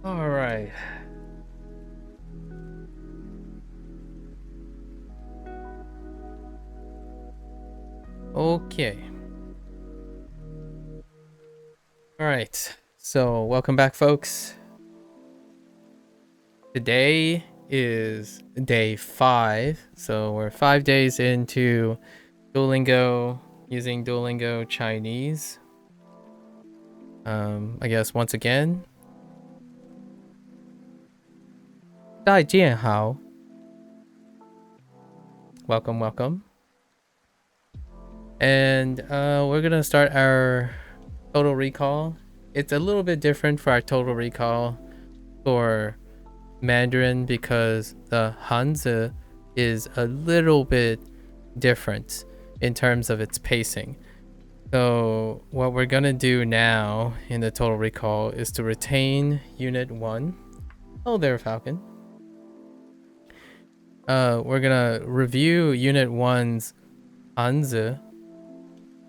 All right. Okay. All right. So, welcome back, folks. Today is day 5. So, we're 5 days into Duolingo, using Duolingo Chinese. I guess once again, 大家好. Welcome. And we're going to start our total recall. It's a little bit different for our total recall for Mandarin because the Hanzi is a little bit different in terms of its pacing. So what we're gonna do now in the total recall is to retain Unit 1. Oh there, Falcon. We're gonna review Unit 1's Hanzi,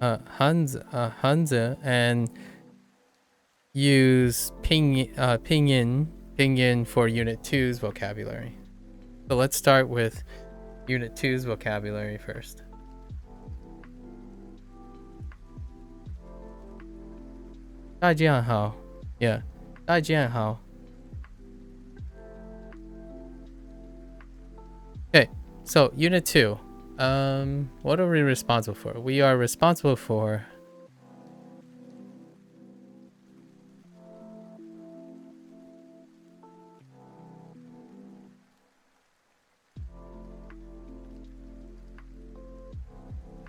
Hanzi, and use pinyin for Unit 2's vocabulary. So let's start with Unit 2's vocabulary first. 大家好. Yeah. 大家好. Okay. So Unit 2. What are we responsible for? We are responsible for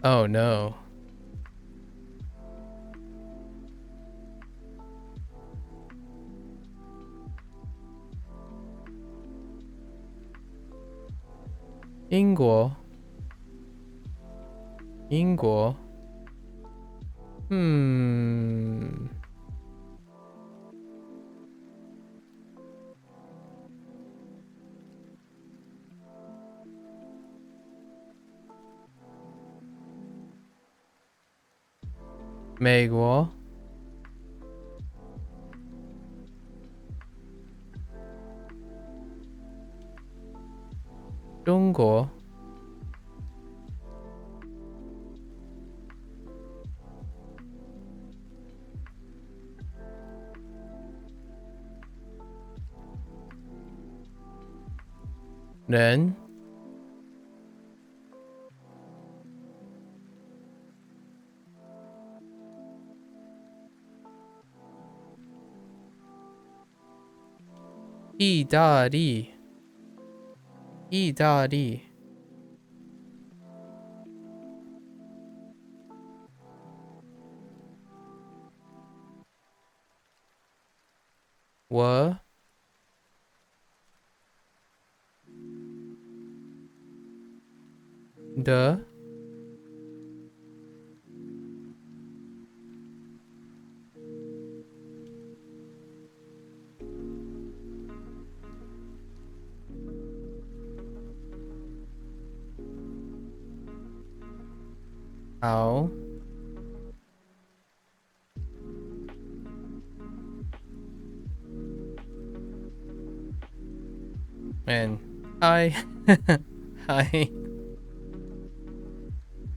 Oh no. Inguo. Hmm. 美国. 中国. 人. 意大利. 我的 好 and hi. Hi.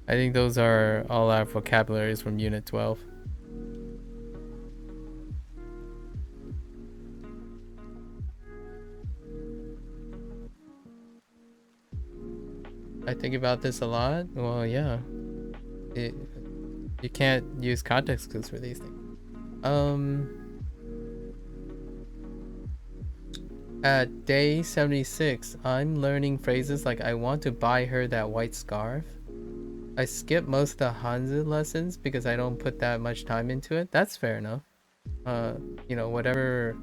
I think those are all our vocabularies from Unit 12. I think about this a lot. Well, yeah. You can't use context clues for these things. At day 76, I'm learning phrases like I want to buy her that white scarf. I skip most of the Hanzi lessons because I don't put that much time into it. That's fair enough. Whatever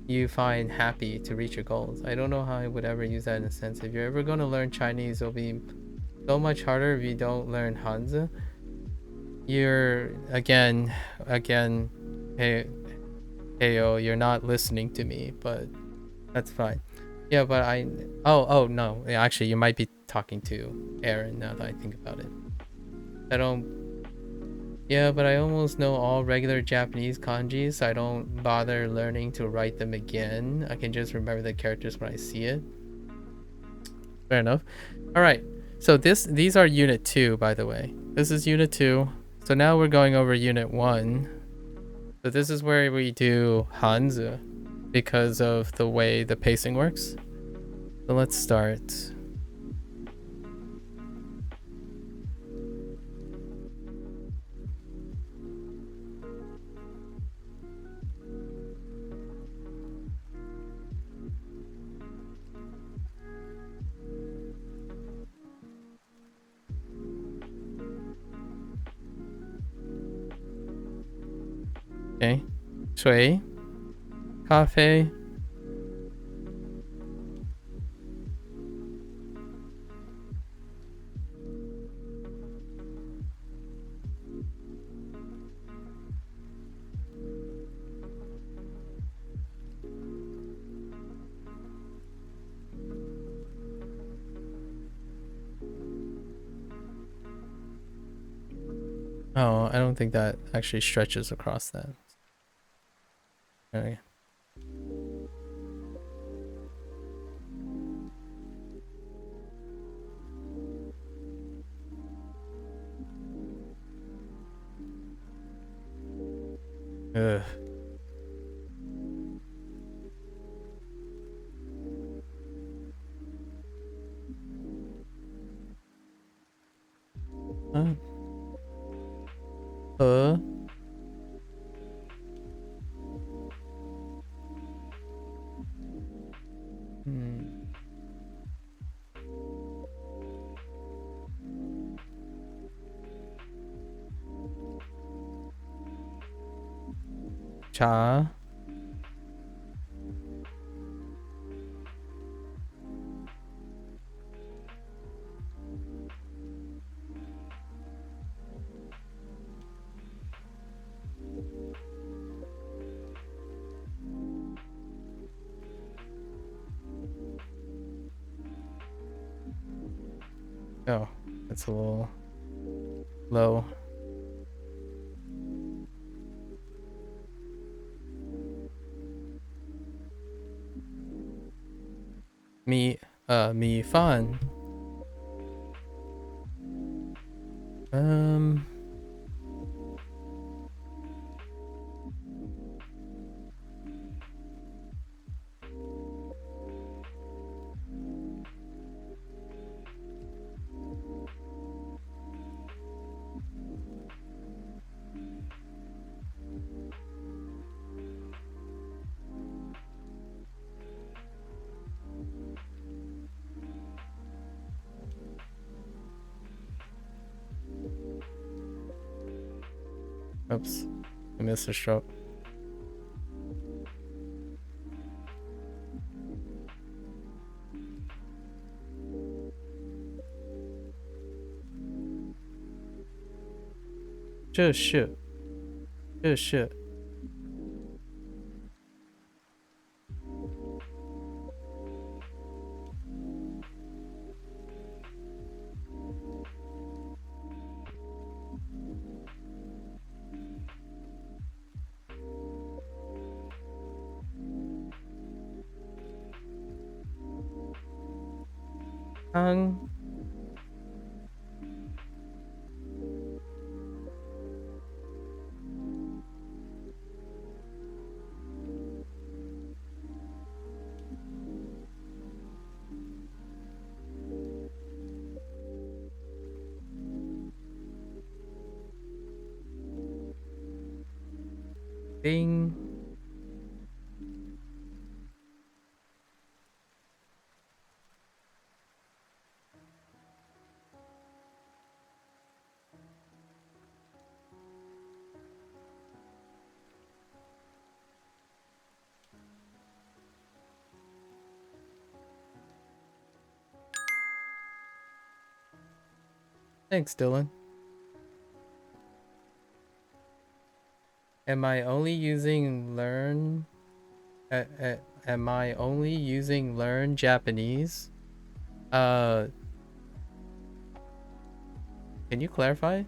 you find happy to reach your goals. I don't know how I would ever use that in a sense. If you're ever going to learn Chinese, it'll be so much harder if you don't learn Hanzi. You're again, hey, you're not listening to me, but that's fine. Yeah, but oh no, actually, you might be talking to Aaron now that I think about it. I don't Yeah, but I almost know all regular Japanese kanji, so I don't bother learning to write them again. I can just remember the characters when I see it. Fair enough. All right. So these are unit 2, by the way. This is unit 2. So now we're going over unit 1. So this is where we do Hanzi because of the way the pacing works. So let's start. Okay. Shui, cafe, oh, I don't think that actually stretches across that. Okay. Ugh. Uh, uh, hmm. Cha. Oh, that's a little low. Me fun. Um, oops, I missed a stroke. Just shit. Just shit. Hung. Ding. Thanks, Dylan. Am I only using learn? Am I only using learn Japanese? Uh, can you clarify?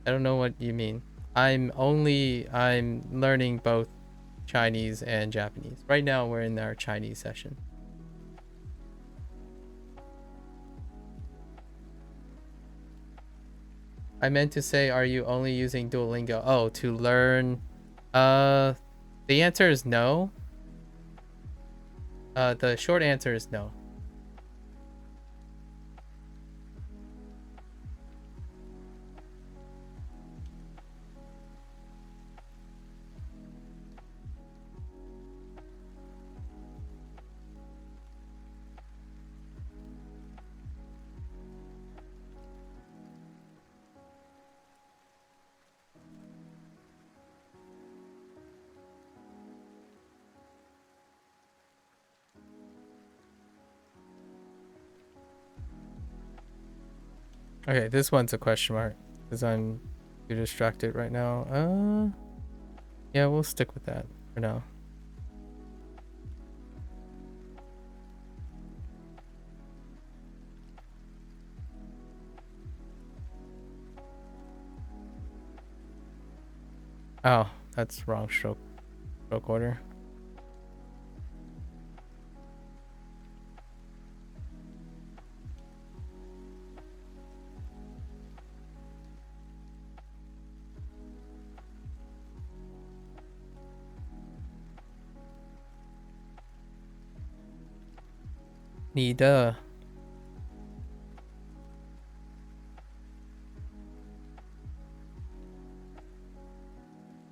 I don't know what you mean. I'm learning both Chinese and Japanese. Right now we're in our Chinese session. I meant to say, are you only using Duolingo? Oh, to learn. The answer is no. The short answer is no. Okay, this one's a question mark because I'm too distracted right now. Yeah, we'll stick with that for now. Oh, that's wrong stroke order. Need All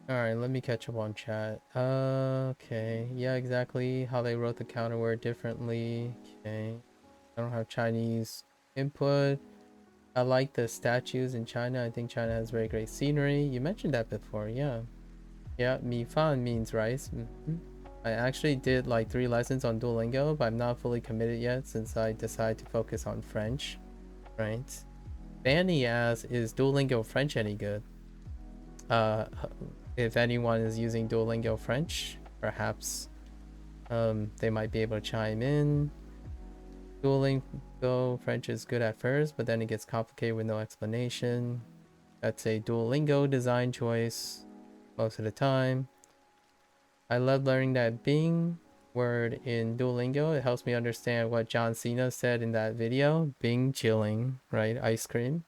right, let me catch up on chat. Okay. Yeah, exactly. How they wrote the counter word differently. Okay. I don't have Chinese input. I like the statues in China. I think China has very great scenery. You mentioned that before. Yeah. Yeah, mi fan means rice. I actually did like 3 lessons on Duolingo, but I'm not fully committed yet since I decided to focus on French. Right. Fanny asks, is Duolingo French any good? If anyone is using Duolingo French, perhaps they might be able to chime in. Duolingo French is good at first, but then it gets complicated with no explanation. That's a Duolingo design choice most of the time. I love learning that Bing word in Duolingo. It helps me understand what John Cena said in that video. Bing chilling, right? Ice cream.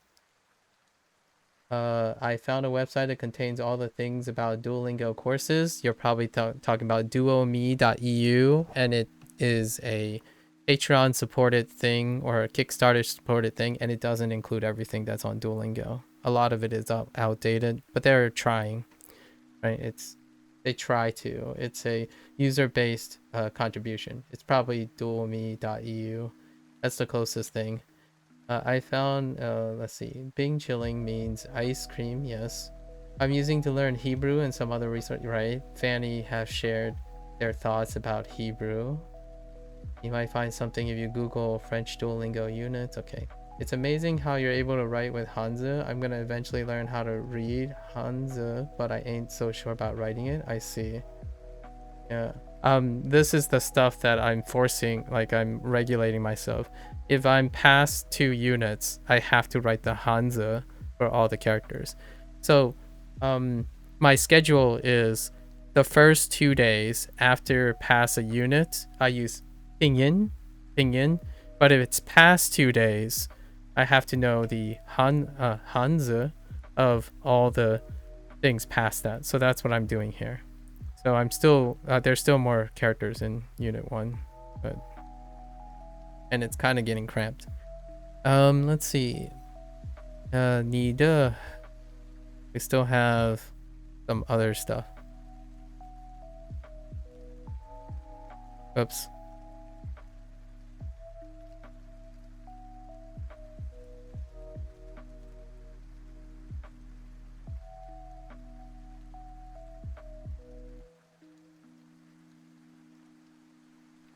I found a website that contains all the things about Duolingo courses. You're probably talking about duome.eu, and it is a Patreon supported thing or a Kickstarter supported thing, and it doesn't include everything that's on Duolingo. A lot of it is outdated, but they're trying, right? They try to. It's a user-based contribution. It's probably duome.eu. That's the closest thing. I found, let's see, Bing chilling means ice cream, yes. I'm using to learn Hebrew and some other research, right? Fanny has shared their thoughts about Hebrew. You might find something if you Google French Duolingo units. Okay. It's amazing how you're able to write with Hanzi. I'm gonna eventually learn how to read Hanzi, but I ain't so sure about writing it. I see. Yeah. This is the stuff that I'm forcing, like I'm regulating myself. If I'm past 2 units, I have to write the Hanzi for all the characters. So, my schedule is the first 2 days after pass a unit, I use pinyin. But if it's past 2 days, I have to know the Hanzi of all the things past that. So that's what I'm doing here. So I'm still there's still more characters in unit 1, but and it's kind of getting cramped. Let's see. Need we still have some other stuff. Oops.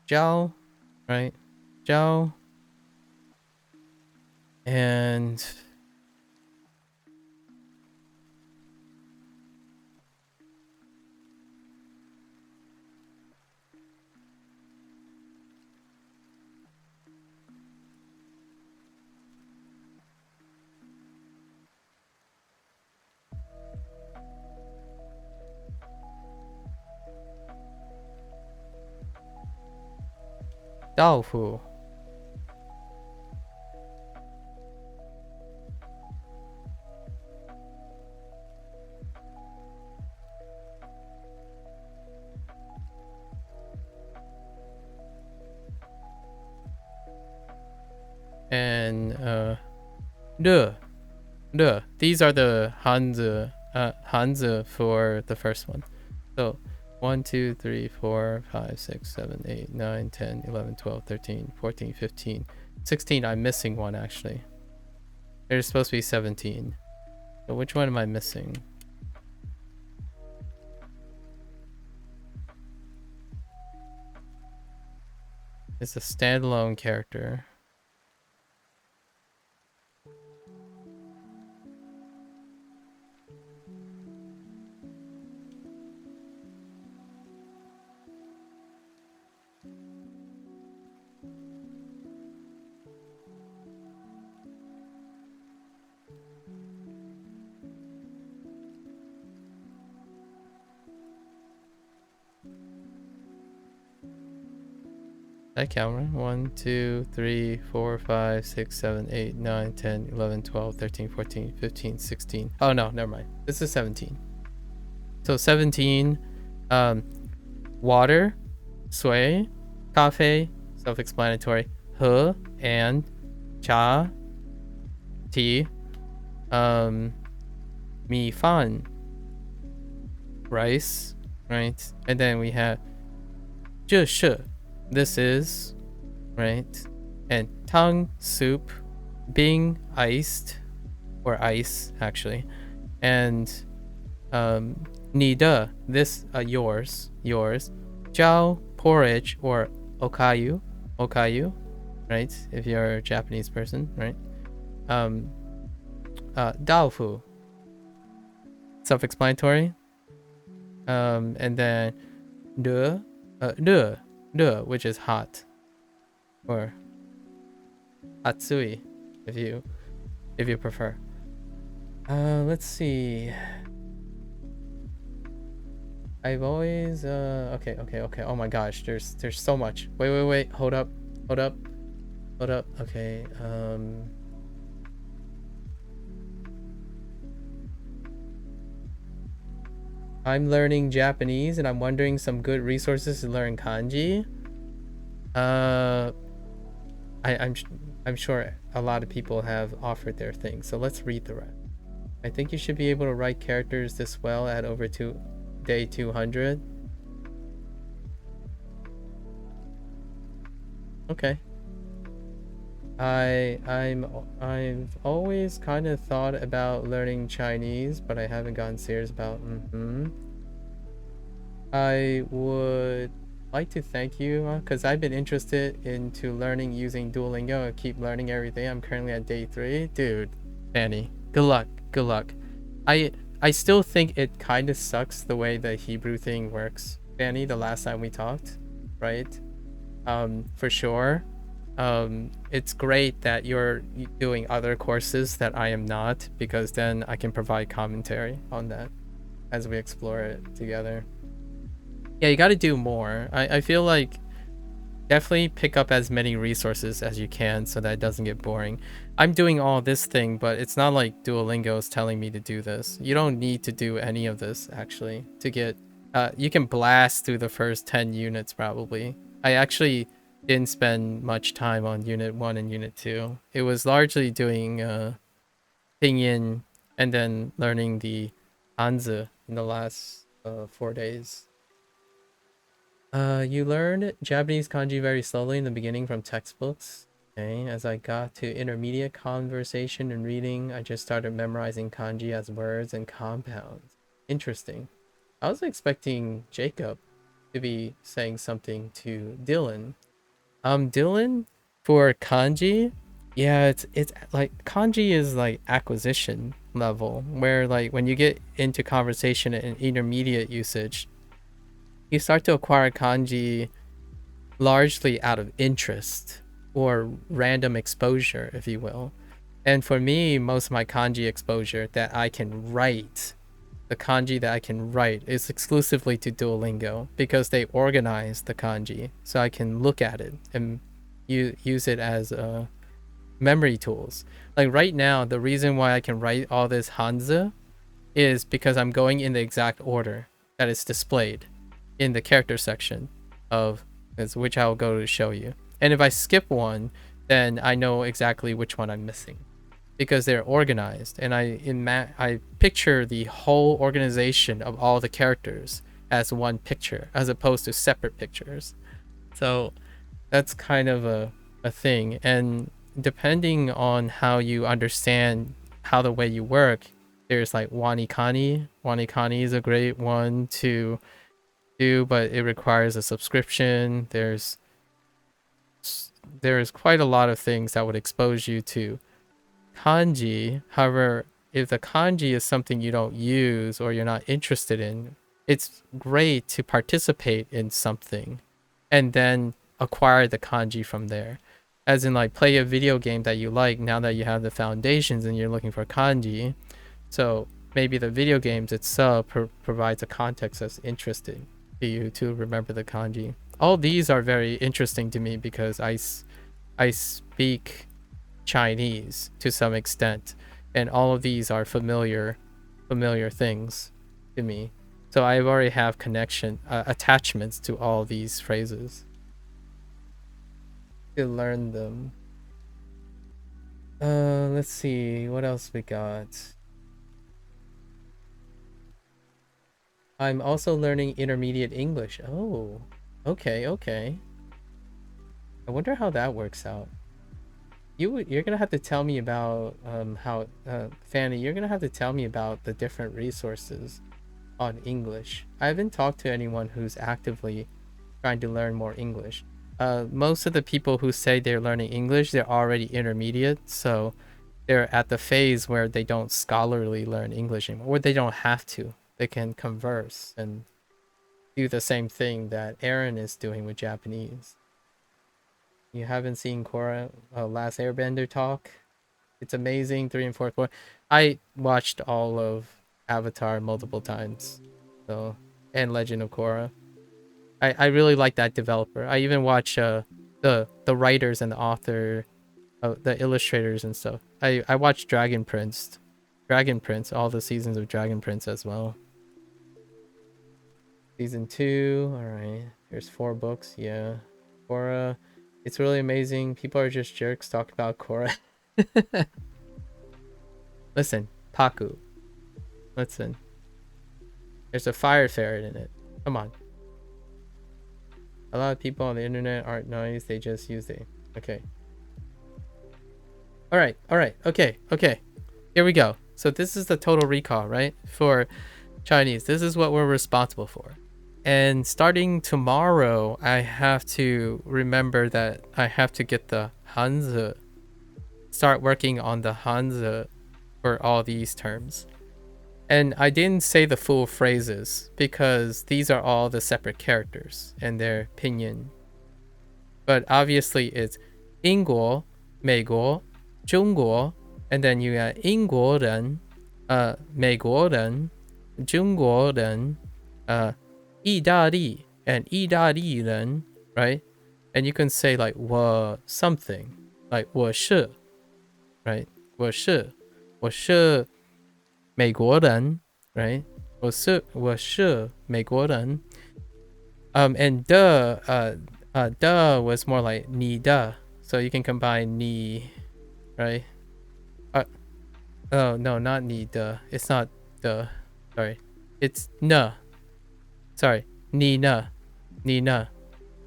Zhao, right? Zhao. And Daofu. And de. These are the Hanzi for the first one. So 1, 2, 3, 4, 5, 6, 7, 8, 9, 10, 11, 12, 13, 14, 15, 16. I'm missing one actually. There's supposed to be 17. So which one am I missing? It's a standalone character. I count right? 1, 2, 3, 4, 5, 6, 7, 8, 9, 10, 11, 12, 13, 14, 15, 16. Oh no, never mind. This is 17. So 17, water, sui, cafe, self-explanatory, he, and, cha, tea, mi fan, rice, right? And then we have 这是 this is, right? And tang, soup, bing, iced, or ice actually, and ni de, this yours, jiao, porridge, or okayu, right? If you're a Japanese person, right? Daofu, self-explanatory. And then de, which is hot, or hatsui, if you prefer. Let's see. I've always okay. Oh my gosh, there's so much. Wait. Hold up. Okay. I'm learning Japanese and I'm wondering some good resources to learn kanji. I'm sure a lot of people have offered their things, so let's read the rest. I think you should be able to write characters this well at over day 200. Okay. I've always kind of thought about learning Chinese, but I haven't gotten serious about. I would like to thank you because I've been interested into learning using Duolingo. I keep learning every day. I'm currently at day 3. Dude, Fanny, good luck. I still think it kind of sucks the way the Hebrew thing works, Fanny, the last time we talked, right? For sure. It's great that you're doing other courses that I am not, because then I can provide commentary on that as we explore it together. Yeah, you got to do more. I feel like definitely pick up as many resources as you can so that it doesn't get boring. I'm doing all this thing, but it's not like Duolingo is telling me to do this. You don't need to do any of this actually to get you can blast through the first 10 units probably. I actually didn't spend much time on unit 1 and unit 2. It was largely doing pinyin and then learning the Hanzi in the last 4 days. You learned Japanese kanji very slowly in the beginning from textbooks. Okay, as I got to intermediate conversation and reading, I just started memorizing kanji as words and compounds. Interesting. I was expecting Jacob to be saying something to Dylan. Dylan, for kanji, yeah, it's like kanji is like acquisition level, where like when you get into conversation and intermediate usage, you start to acquire kanji largely out of interest or random exposure, if you will. And for me, most of my kanji exposure that I can write the kanji that I can write is exclusively to Duolingo because they organize the kanji so I can look at it and use it as memory tools. Like right now, the reason why I can write all this Hanzi is because I'm going in the exact order that is displayed in the character section of which I'll go to show you. And if I skip one, then I know exactly which one I'm missing because they're organized, and I picture the whole organization of all the characters as one picture as opposed to separate pictures. So that's kind of a thing, and depending on how you understand how the way you work, there's like Wanikani. Wanikani is a great one to do, but it requires a subscription. There's quite a lot of things that would expose you to kanji. However, if the kanji is something you don't use or you're not interested in, it's great to participate in something and then acquire the kanji from there. As in, like, play a video game that you like now that you have the foundations and you're looking for kanji. So maybe the video games itself provides a context that's interesting to you to remember the kanji. All these are very interesting to me because I speak Chinese to some extent, and all of these are familiar things to me. So I already have attachments to all these phrases to learn them. Let's see what else we got. I'm also learning intermediate English. Oh, okay. I wonder how that works out. You're gonna have to tell me about how Fanny, you're gonna have to tell me about the different resources on English. I haven't talked to anyone who's actively trying to learn more English. Most of the people who say they're learning English, they're already intermediate, so they're at the phase where they don't scholarly learn English anymore, or they don't have to. They can converse and do the same thing that Aaron is doing with Japanese. You haven't seen Korra Last Airbender talk? It's amazing. 3 and 4. I watched all of Avatar multiple times, so, and Legend of Korra. I really like that developer. I even watch the writers and the author, the illustrators and stuff. I watched Dragon Prince, all the seasons of Dragon Prince as well. Season 2, all right. There's 4 books. Yeah, Korra. It's really amazing. People are just jerks talking about Korra. Listen, Paku. Listen. There's a fire ferret in it. Come on. A lot of people on the internet aren't nice. They just use it. Okay. Alright. Okay. Here we go. So this is the total recall, right? For Chinese. This is what we're responsible for. And starting tomorrow, I have to remember that I have to get the Hanzi. Start working on the Hanzi for all these terms. And I didn't say the full phrases because these are all the separate characters and their pinyin. But obviously it's 英国,美国,中国, and then you got 英国人,美国人,中国人, 意大利 and 意大利人, right? And you can say like 我 something, like 我是, right? 我是美国人, right? 我是美国人. And the was more like 你的, so you can combine 你, right? Oh no, not 你的. It's not the. Sorry, it's 呢. Sorry, 你呢.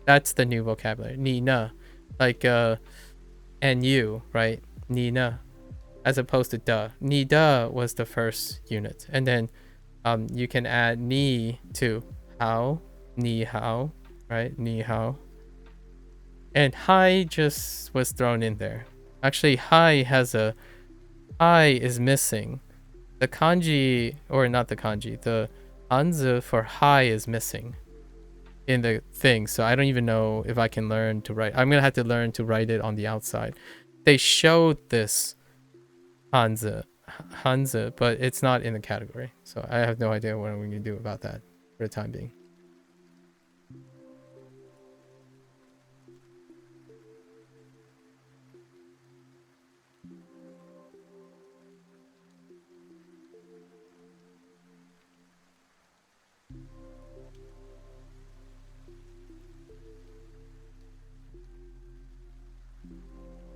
That's the new vocabulary. 你呢, like and you, right? 你呢, as opposed to 的. 你的 was the first unit, and then you can add 你 to 好, 你好, right? 你好. And hi just was thrown in there. Actually, hi is missing. The kanji, or not the kanji, the Hanzi for hi is missing in the thing, so I don't even know if I can learn to write. I'm gonna have to learn to write it on the outside. They showed this Hanzi Hanzi, but it's not in the category. So I have no idea what I'm going to do about that for the time being.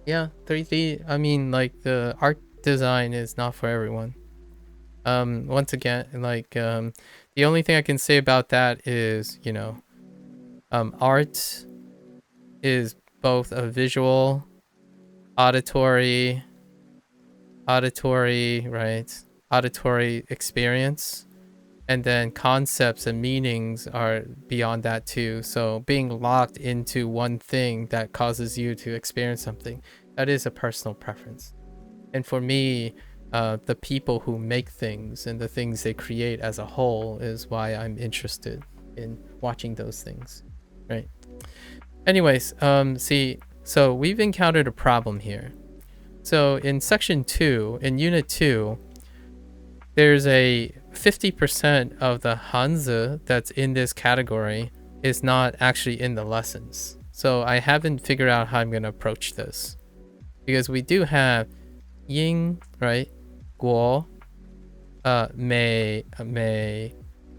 Yeah, 3D, I mean, like, the art design is not for everyone. Once again, like, the only thing I can say about that is, you know, art is both a visual, auditory, right? Auditory experience. And then concepts and meanings are beyond that too. So being locked into one thing that causes you to experience something, that is a personal preference. And for me, the people who make things and the things they create as a whole is why I'm interested in watching those things, right? Anyways, see, so we've encountered a problem here. So in section 2, in unit 2, there's a 50% of the Hanzi that's in this category is not actually in the lessons. So I haven't figured out how I'm going to approach this. Because we do have Ying, right? Guo, Mei,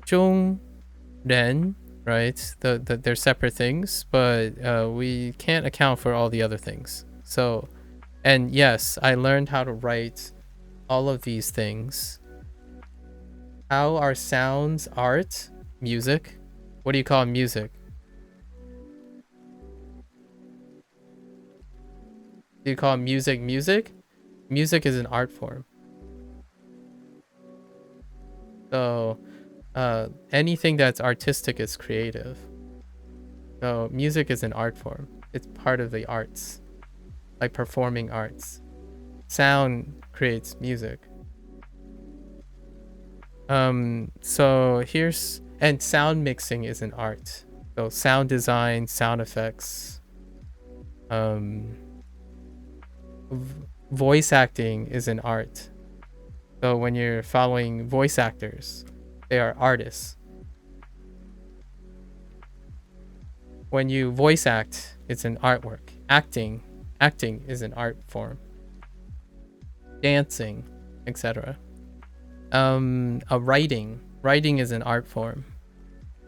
Zhong, Ren, right? They're separate things, but we can't account for all the other things. So, and yes, I learned how to write all of these things. How are sounds art? Music? What do you call music? Do you call music music? Music is an art form. So anything that's artistic is creative. So music is an art form. It's part of the arts, like performing arts. Sound creates music. So here's, and sound mixing is an art. So sound design, sound effects, voice acting is an art. So when you're following voice actors, they are artists. When you voice act, it's an artwork. Acting is an art form. Dancing, etc. Writing is an art form.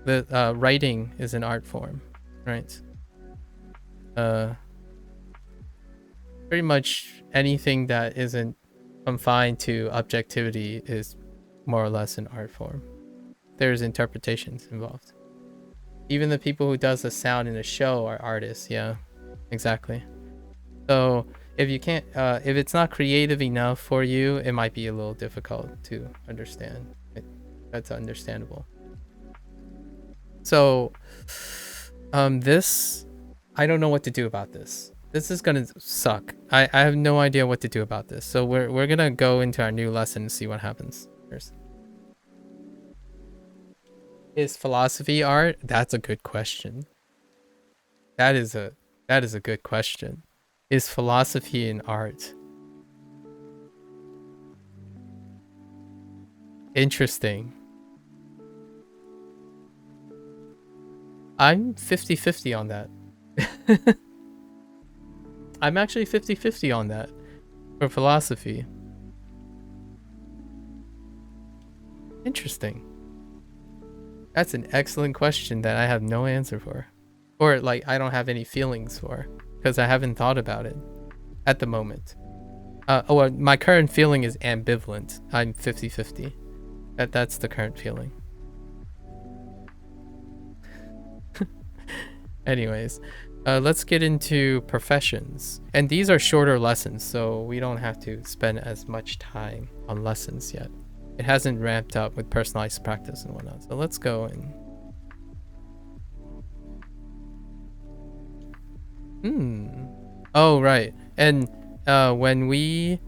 The writing is an art form, right? Pretty much anything that isn't confined to objectivity is more or less an art form. There's interpretations involved. Even the people who does the sound in a show are artists. Yeah, exactly. So if you can't, if it's not creative enough for you, it might be a little difficult to understand. That's understandable. So, this, I don't know what to do about this. This is gonna suck. I have no idea what to do about this. So we're gonna go into our new lesson and see what happens first. Is philosophy art? That's a good question. That is a good question. Is philosophy an art? Interesting. I'm 50-50 on that. I'm actually 50-50 on that for philosophy. Interesting. That's an excellent question that I have no answer for. Or, like, I don't have any feelings for. Because I haven't thought about it at the moment. My current feeling is ambivalent. I'm 50-50. That's the current feeling. Anyways, let's get into professions. And these are shorter lessons, so we don't have to spend as much time on lessons yet. It hasn't ramped up with personalized practice and whatnot. So let's go and... Oh, right. And when we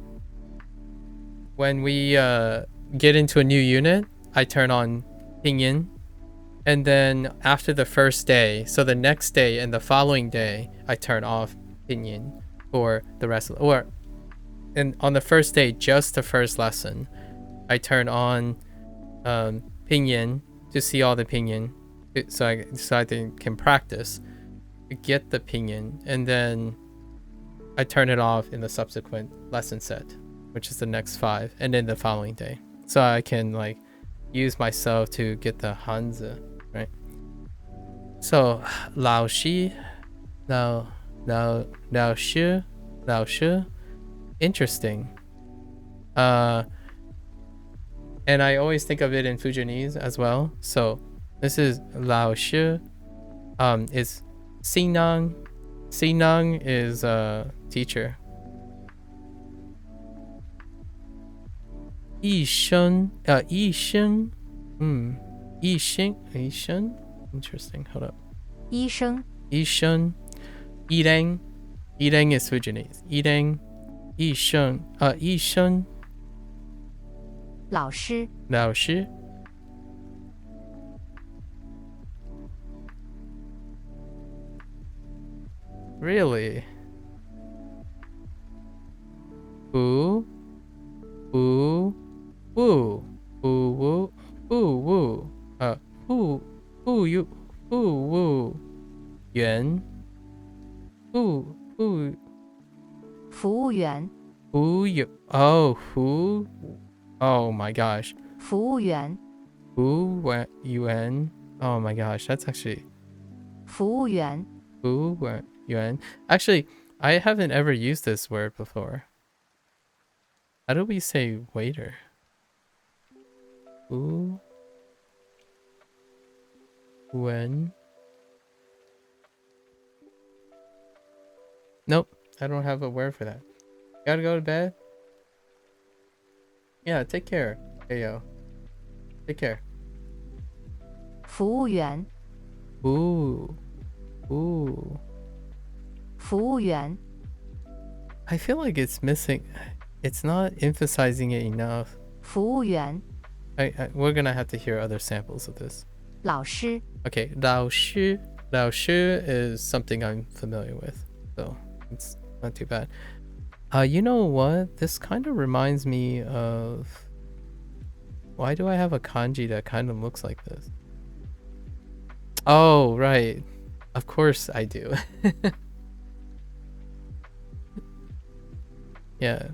get into a new unit, I turn on Pinyin. And then after the first day, so the next day and the following day, I turn off Pinyin for the rest of the... Or and on the first day, just the first lesson, I turn on pinyin to see all the pinyin, so I can practice to get the pinyin, and then I turn it off in the subsequent lesson set, which is the next 5, and then the following day, so I can like use myself to get the Hanzi, right? So 老师 老师 interesting. And I always think of it in Fujianese as well. So this is 老师 is Sinang. Sinang is teacher. 医生 医生 医生 interesting. Hold up. 医生 医生 Ireng is Fujianese. Ireng 医生医生老师老师 Really? Ooh. Ooh. Woo. Ooh woo. Ooh woo. Who you woo. Yuan. Who 服务员 who you who oh my gosh. 服务员 Who went yuan? Oh my gosh, that's actually 服务员 who went yuan. Actually, I haven't ever used this word before. How do we say waiter? Who? When? Nope, I don't have a word for that. Gotta go to bed? Yeah, take care. Hey yo. Take care. 服务员 Ooh. Ooh. 服务员 I feel like it's missing. It's not emphasizing it enough. 服务员 We're gonna have to hear other samples of this. 老师 Okay, 老师 is something I'm familiar with, so it's not too bad. You know what? This kind of reminds me of... Why do I have a kanji that kind of looks like this? Oh, right. Of course I do. Yeah.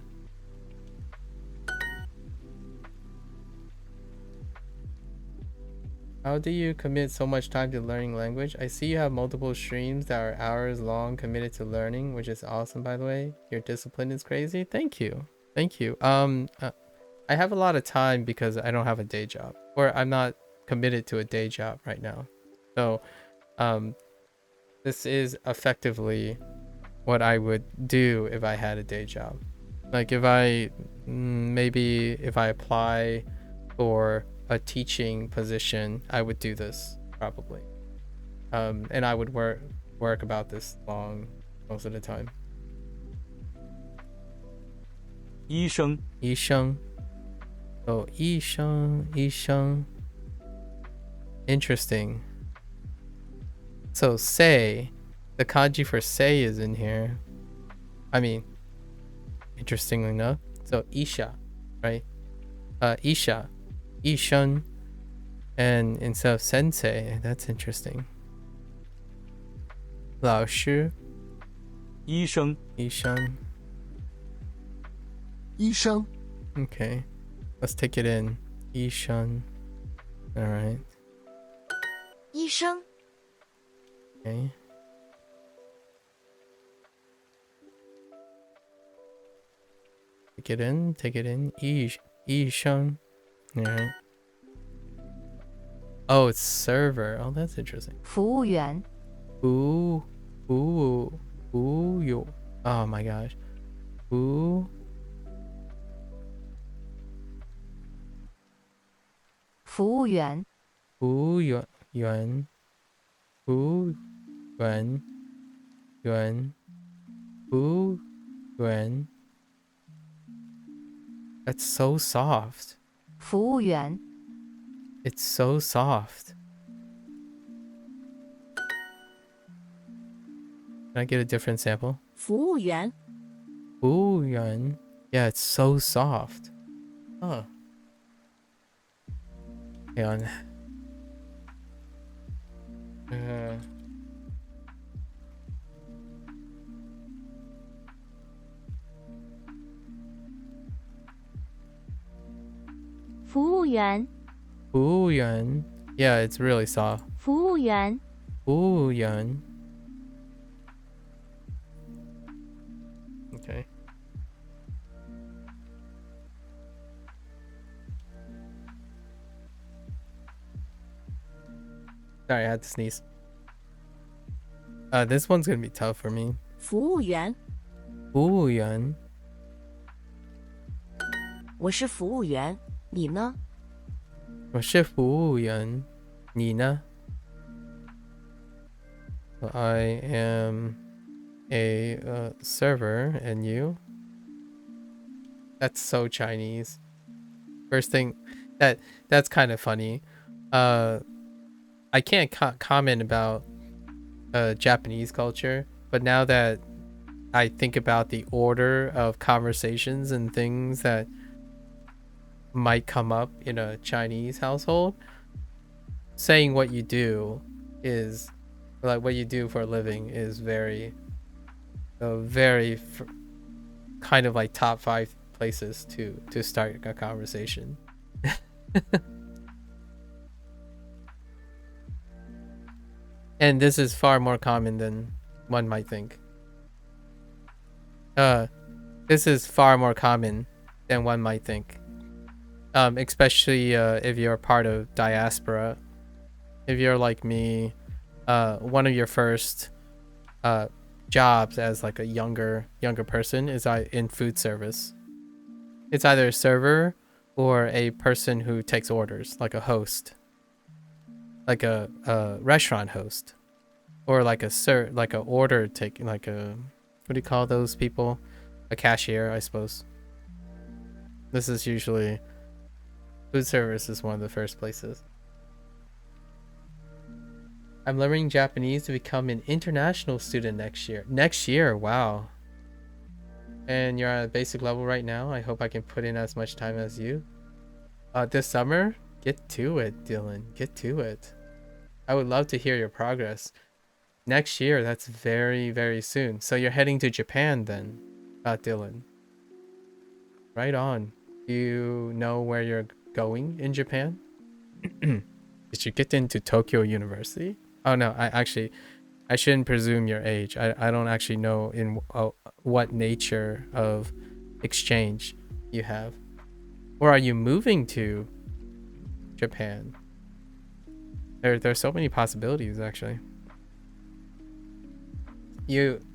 How do you commit so much time to learning language? I see you have multiple streams that are hours long committed to learning, which is awesome, by the way. Your discipline is crazy. Thank you. Thank you. I have a lot of time because I don't have a day job, or I'm not committed to a day job right now. So, this is effectively what I would do if I had a day job. Like if I maybe if I apply for a teaching position, I would do this probably. And I would work about this long most of the time. 医生 Yisheng. Oh, Yisheng. Interesting. So say, the kanji for say is in here. I mean, interestingly enough. So Isha, right? Isha, Ishun, and instead of sensei, that's interesting. 老师医生 Ishan. 医生 Okay, let's take it in. Ishan. All right. 医生 Okay. Take it in. Take it in. Ishan. All right. Oh, it's server. Oh, that's interesting. 服务员 Ooh. Yo. Oh my gosh. Ooh. 服务员 Ooh. Yuan. Ooh. Yuan. Yuan. Ooh. Yuan. That's so soft. 服务员 It's so soft. Can I get a different sample? 服务员 Ooh, Yuan. Yeah, it's so soft. Huh. Hang on. Yuan. Yeah, it's really soft. 服务员 Yuan. Okay. Sorry, I had to sneeze. This one's gonna be tough for me. 服务员 Yuan. 我是服务员，你呢？我是服务员，你呢？ I am a server, and you? That's so Chinese. First thing, that's kind of funny. I can't comment about Japanese culture, but now that I think about the order of conversations and things that might come up in a Chinese household, saying what you do is like what you do for a living is very kind of like top 5 places to start a conversation. And this is far more common than one might think. This is far more common than one might think. Especially if you're part of diaspora. If you're like me, one of your first jobs as like a younger person is in food service. It's either a server or a person who takes orders, like a host, like a restaurant host, or like a order taking, like a, what do you call those people? A cashier, I suppose. This is usually, food service is one of the first places. I'm learning Japanese to become an international student next year. Next year, wow. And you're at a basic level right now. I hope I can put in as much time as you. This summer, get to it, Dylan. Get to it. I would love to hear your progress. Next year, that's very, very soon. So you're heading to Japan then, Dylan. Right on. Do you know where you're going in Japan? Did you get into Tokyo University? Oh no, I shouldn't presume your age. I don't actually know in what nature of exchange you have. Or are you moving to Japan? There's so many possibilities actually.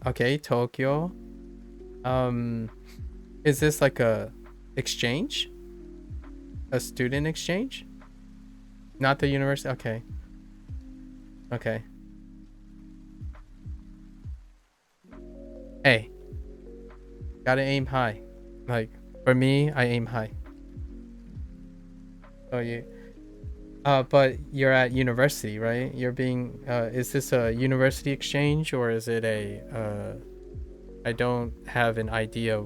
Okay, Tokyo. Is this like a exchange? A student exchange? Not the university? Okay. Okay. Hey. Gotta aim high. Like, for me, I aim high. Oh, but you're at university, right? You're being, is this a university exchange or is it I don't have an idea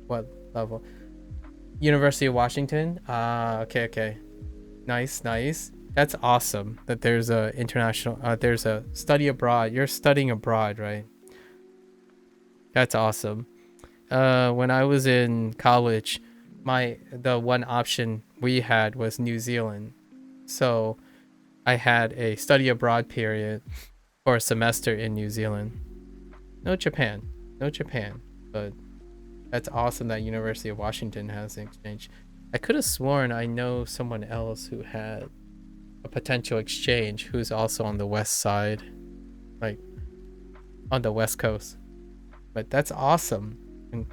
what level. University of Washington? Okay. Nice. That's awesome that there's a international, there's a study abroad. You're studying abroad, right? That's awesome. When I was in college, the one option we had was New Zealand. So I had a study abroad period for a semester in New Zealand. No Japan, but that's awesome that University of Washington has an exchange. I could have sworn I know someone else who had a potential exchange who's also on the west side, like on the west coast. But that's awesome. And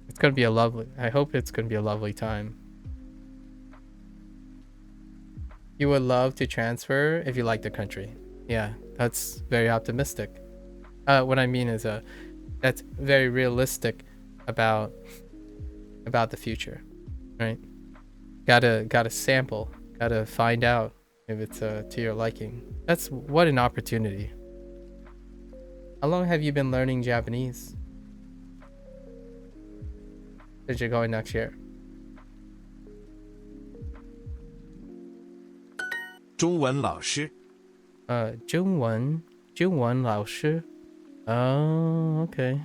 it's gonna be I hope it's gonna be a lovely time. You would love to transfer if you like the country. Yeah, that's very optimistic. What I mean is that's very realistic about the future, right? Gotta sample, gotta find out if it's to your liking. That's what an opportunity. How long have you been learning Japanese? since you're going next year? 中文老师，中文老师. Oh, okay.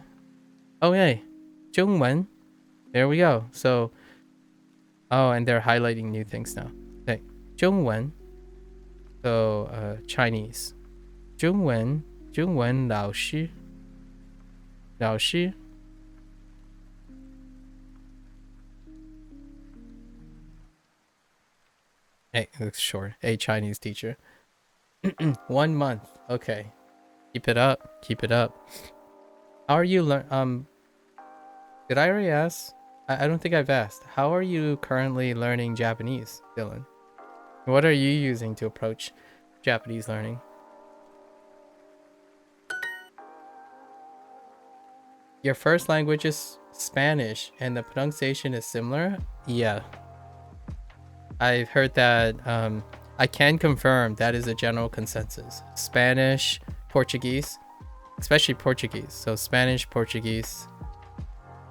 Oh, hey, 中文. There we go. So, oh, and they're highlighting new things now. Okay, 中文. So, Chinese. 中文老师. 老师. Hey, looks short. A Chinese teacher. 1 month. Okay. Keep it up. Keep it up. How are you did I already ask? I don't think I've asked. How are you currently learning Japanese, Dylan? What are you using to approach Japanese learning? Your first language is Spanish and the pronunciation is similar? Yeah. I've heard that. I can confirm that is a general consensus. Spanish, Portuguese, especially Portuguese. So Spanish, Portuguese.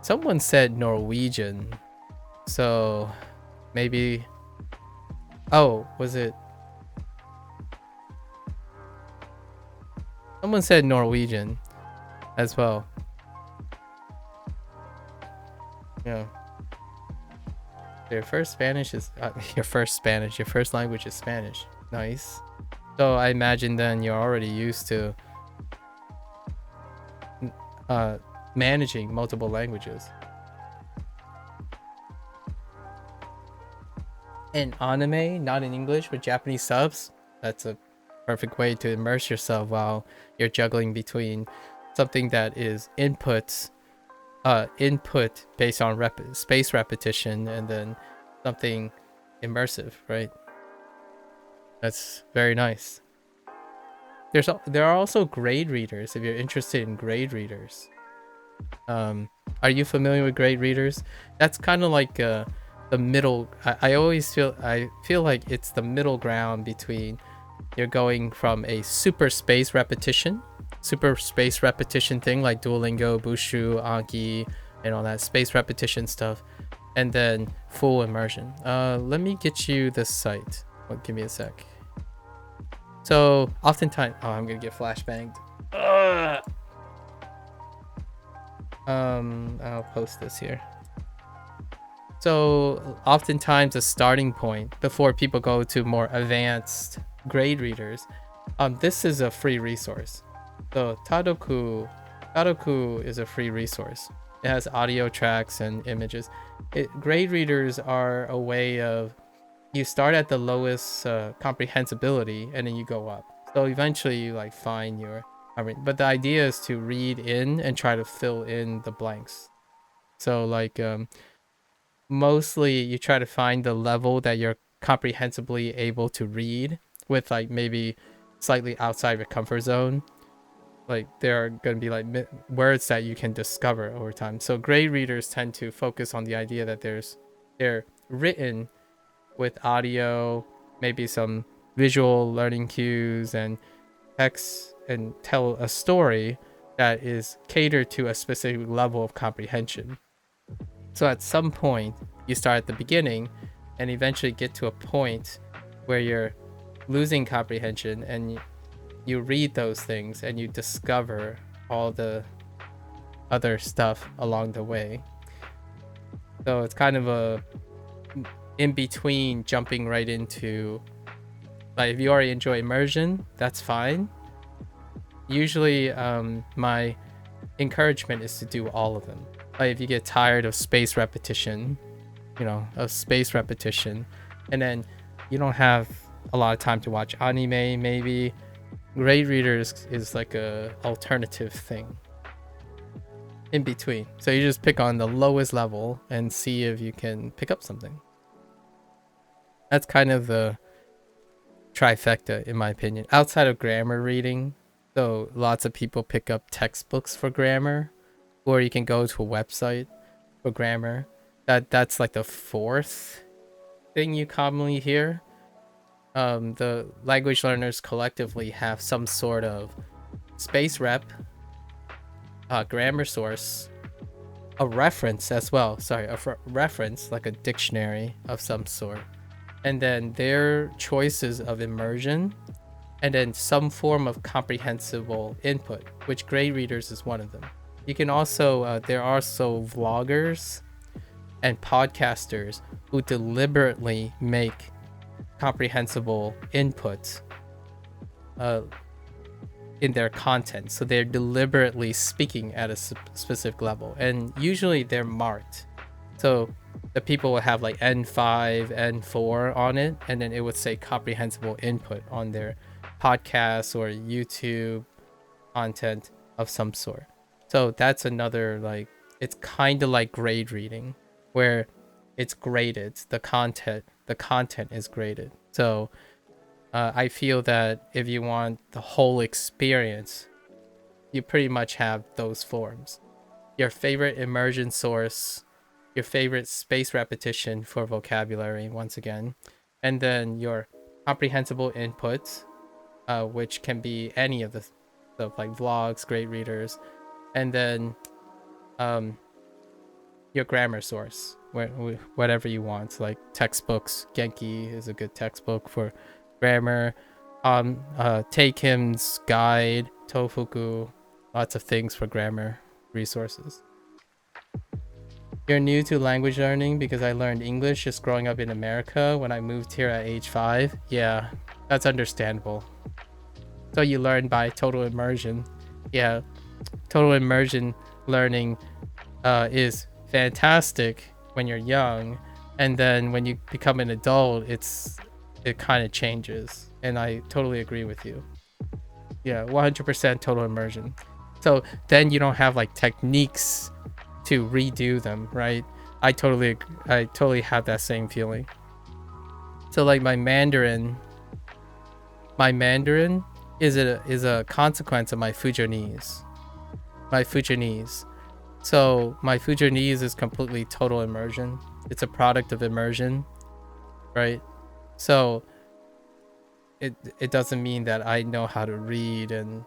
Someone said Norwegian. So maybe. Oh, was it? Someone said Norwegian as well. Yeah. Your first language is Spanish. Nice. So I imagine then you're already used to managing multiple languages. And anime, not in English, with Japanese subs. That's a perfect way to immerse yourself while you're juggling between something that is input based on space repetition and then something immersive, right? That's very nice. There are also grade readers if you're interested in grade readers. Are you familiar with grade readers? That's kind of like the middle. I feel like it's the middle ground between you're going from a super space repetition thing like Duolingo, Bushu, Anki, and all that space repetition stuff, and then full immersion. Let me get you the site. Oh, give me a sec. So oftentimes, I'm gonna get flashbanged. I'll post this here. So oftentimes a starting point before people go to more advanced grade readers, this is a free resource. So Tadoku is a free resource. It has audio tracks and images. Grade readers are a way of, you start at the lowest comprehensibility and then you go up. So eventually you like find your, but the idea is to read in and try to fill in the blanks. So like mostly you try to find the level that you're comprehensively able to read with like maybe slightly outside your comfort zone. Like there are going to be like words that you can discover over time. So grade readers tend to focus on the idea that they're written with audio, maybe some visual learning cues and text, and tell a story that is catered to a specific level of comprehension. So at some point you start at the beginning and eventually get to a point where you're losing comprehension and you read those things and you discover all the other stuff along the way. So it's kind of a in between jumping right into, like if you already enjoy immersion, that's fine. Usually my encouragement is to do all of them. Like if you get tired of space repetition, and then you don't have a lot of time to watch anime, maybe grade readers is like a alternative thing in between. So you just pick on the lowest level and see if you can pick up something. That's kind of the trifecta in my opinion, outside of grammar reading. So lots of people pick up textbooks for grammar, or you can go to a website for grammar. That's like the fourth thing you commonly hear. The language learners collectively have some sort of space rep, grammar source, a reference as well. Sorry, a reference like a dictionary of some sort. And then their choices of immersion, and then some form of comprehensible input, which grade readers is one of them. You can also, there are also vloggers and podcasters who deliberately make comprehensible input in their content. So they're deliberately speaking at a specific level, and usually they're marked. So the people will have like N5, N4 on it, and then it would say comprehensible input on their podcast or YouTube content of some sort. So that's another, like, it's kind of like grade reading, where it's graded. The content is graded. So I feel that if you want the whole experience, you pretty much have those forms. Your favorite immersion source, your favorite space repetition for vocabulary, once again, and then your comprehensible input, which can be any of the stuff like vlogs, grade readers, and then your grammar source, whatever you want, like textbooks. Genki is a good textbook for grammar. Take Him's Guide, Tofuku, lots of things for grammar resources. You're new to language learning because I learned English just growing up in America when I moved here at age 5. Yeah, that's understandable. So you learn by total immersion. Yeah, total immersion learning is fantastic when you're young, and then when you become an adult, it kind of changes. And I totally agree with you. Yeah, 100% total immersion. So then you don't have like techniques to redo them, right? I totally have that same feeling. So like my Mandarin is a consequence of my Fujianese. So my Fujianese is completely total immersion. It's a product of immersion, right? So it doesn't mean that I know how to read and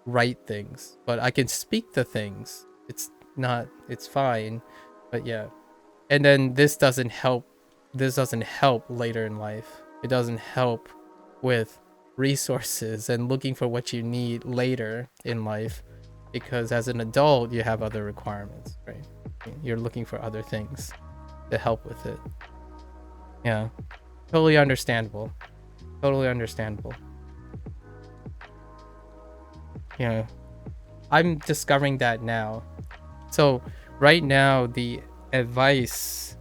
write things, but I can speak the things. It's fine, but yeah. And then this doesn't help later in life. It doesn't help with resources and looking for what you need later in life, because as an adult you have other requirements, right? You're looking for other things to help with it. Yeah, totally understandable. Yeah, I'm discovering that now. So right now the advice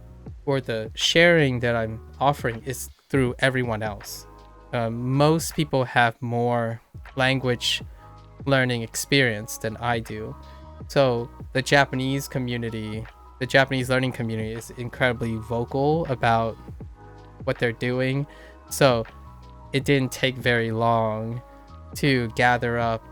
or the sharing that I'm offering is through everyone else. Most people have more language learning experience than I do. So the Japanese learning community is incredibly vocal about what they're doing. So it didn't take very long to gather up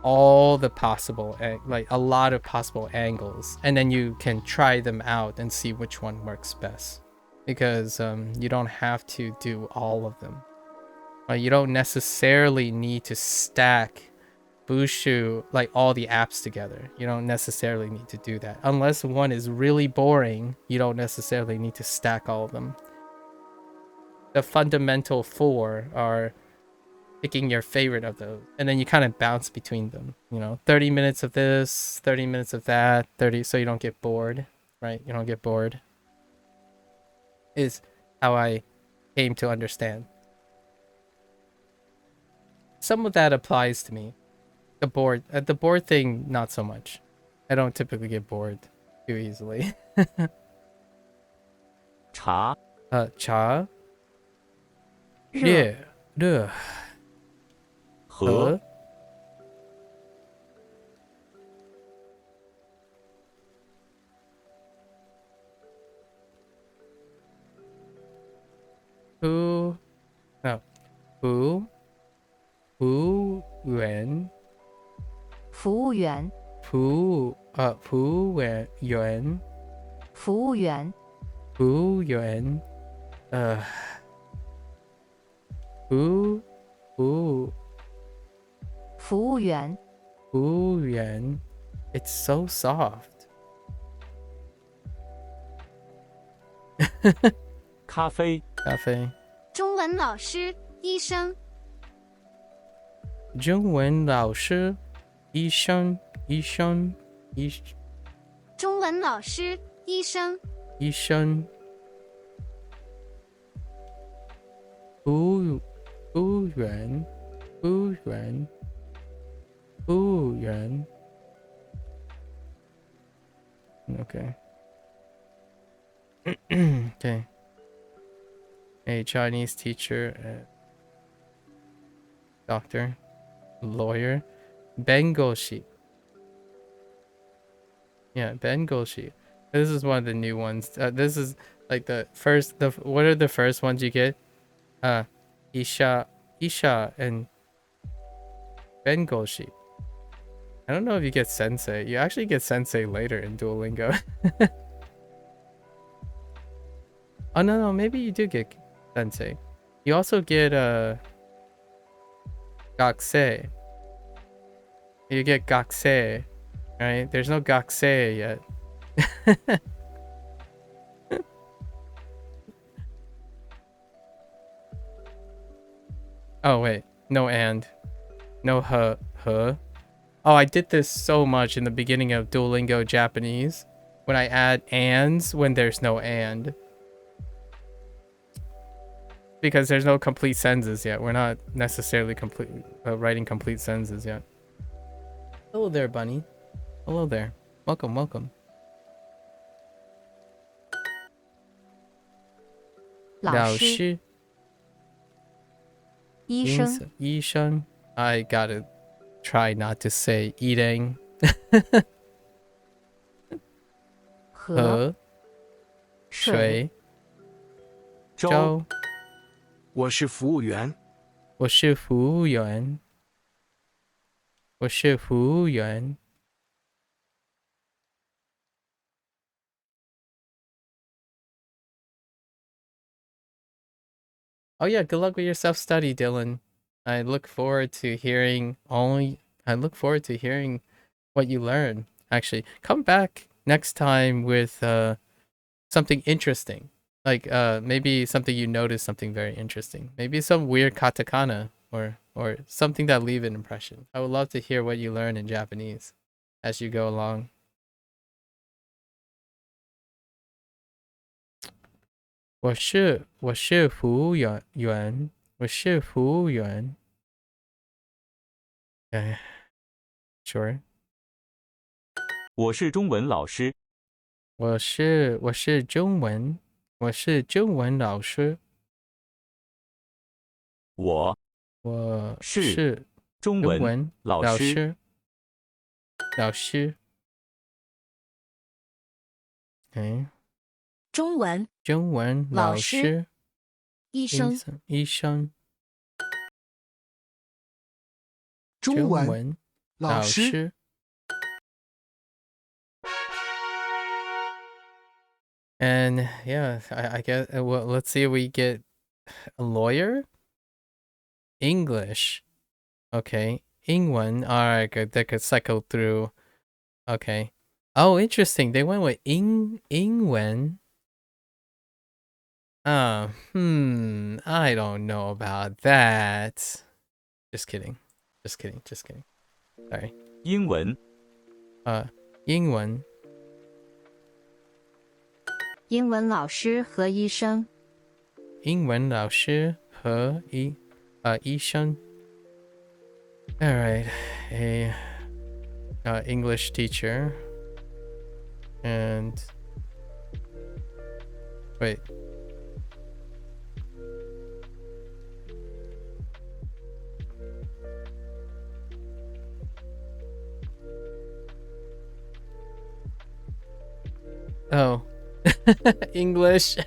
all the possible, like a lot of possible angles, and then you can try them out and see which one works best, because you don't have to do all of them. You don't necessarily need to stack Bushu, like all the apps together. You don't necessarily need to do that. Unless one is really boring, you don't necessarily need to stack all of them. The fundamental 4 are picking your favorite of those, and then you kind of bounce between them. 30 minutes of this, 30 minutes of that, 30, so you don't get bored, right? You don't get bored is how I came to understand. Some of that applies to me. The bored thing, not so much. I don't typically get bored too easily. 茶 Cha, 热热和 후, no, 후, 후园服务员，服务员服务员，服务员服服服务员，服务员 It's so soft. 咖啡，咖啡。中文老师、医生、中文老师、医生、中文老师、医生、医生。服务员。Okay. Okay. A Chinese teacher, doctor, lawyer, Bengoshi. Yeah, Bengoshi. This is one of the new ones. This is like the first. What are the first ones you get? Isha, and Bengoshi. I don't know if you get sensei. You actually get sensei later in Duolingo. Oh no, maybe you do get sensei. You also get gakusei. You get gakusei, right? There's no gakusei yet. Oh wait, no and. No huh. Oh, I did this so much in the beginning of Duolingo Japanese. When I add ands when there's no and. Because there's no complete sentences yet. We're not necessarily writing complete sentences yet. Hello there, bunny. Hello there. Welcome, welcome. 老师、医生、医生. I gotta try not to say eating. 河、水、粥，我是服务员。我是服务员。我是服务员。Oh yeah, good luck with your self-study, Dylan. I look forward to hearing what you learn. Actually, come back next time with something interesting. Like maybe something you notice something very interesting. Maybe some weird katakana or something that leave an impression. I would love to hear what you learn in Japanese as you go along. 我是服务员。我是服务员。Okay, sure. 我是中文老师，我是中文老师。我我是中中文老师，老师。Okay. 中文中文老师。医生、医生。中文老师。And yeah, I guess well, let's see if we get a lawyer. English. Okay. 英文. Alright, good. That could cycle through. Okay. Oh, interesting. They went with 英文. I don't know about that. Just kidding. Sorry. 英文，英文。英文老师和医生。英文老师和医生。All right, a English teacher and wait. Oh, English.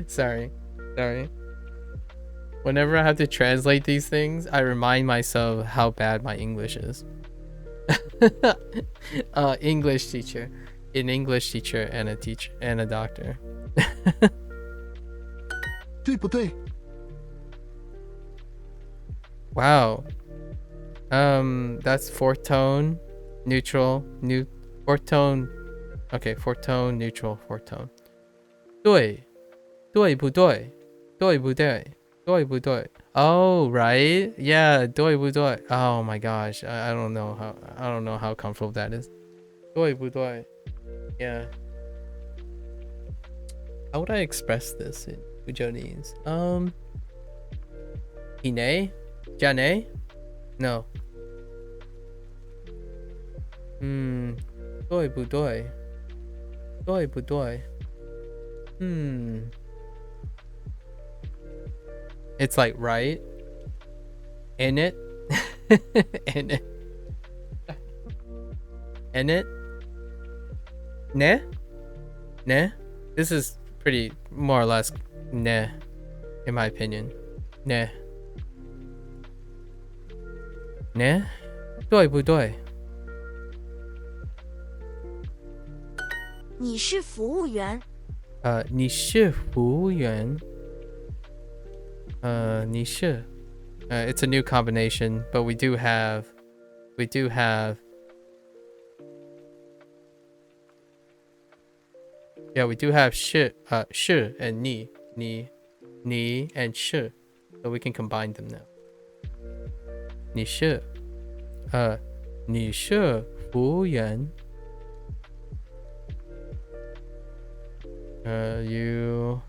Sorry. Whenever I have to translate these things, I remind myself how bad my English is. English teacher, an English teacher and a doctor. 对不对？ Wow. That's fourth tone, neutral, fourth tone. Okay, fourth tone, neutral, fourth tone. 对不对？对不对？对不对？Oh, right. Yeah, 对不对? Oh my gosh. I don't know how comfortable that is. 对不对? Yeah. How would I express this in Fujonese? Ine? Jane? No. 对不对？It's like right in it. in it. In it. Ne? Ne? This is pretty more or less ne, in my opinion. Ne. Ne? 对不对？你是服务员。你是服务员？你是 it's a new combination, but we do have yeah, we do have 是 and 你 and 是 so we can combine them now. 你是服务员？you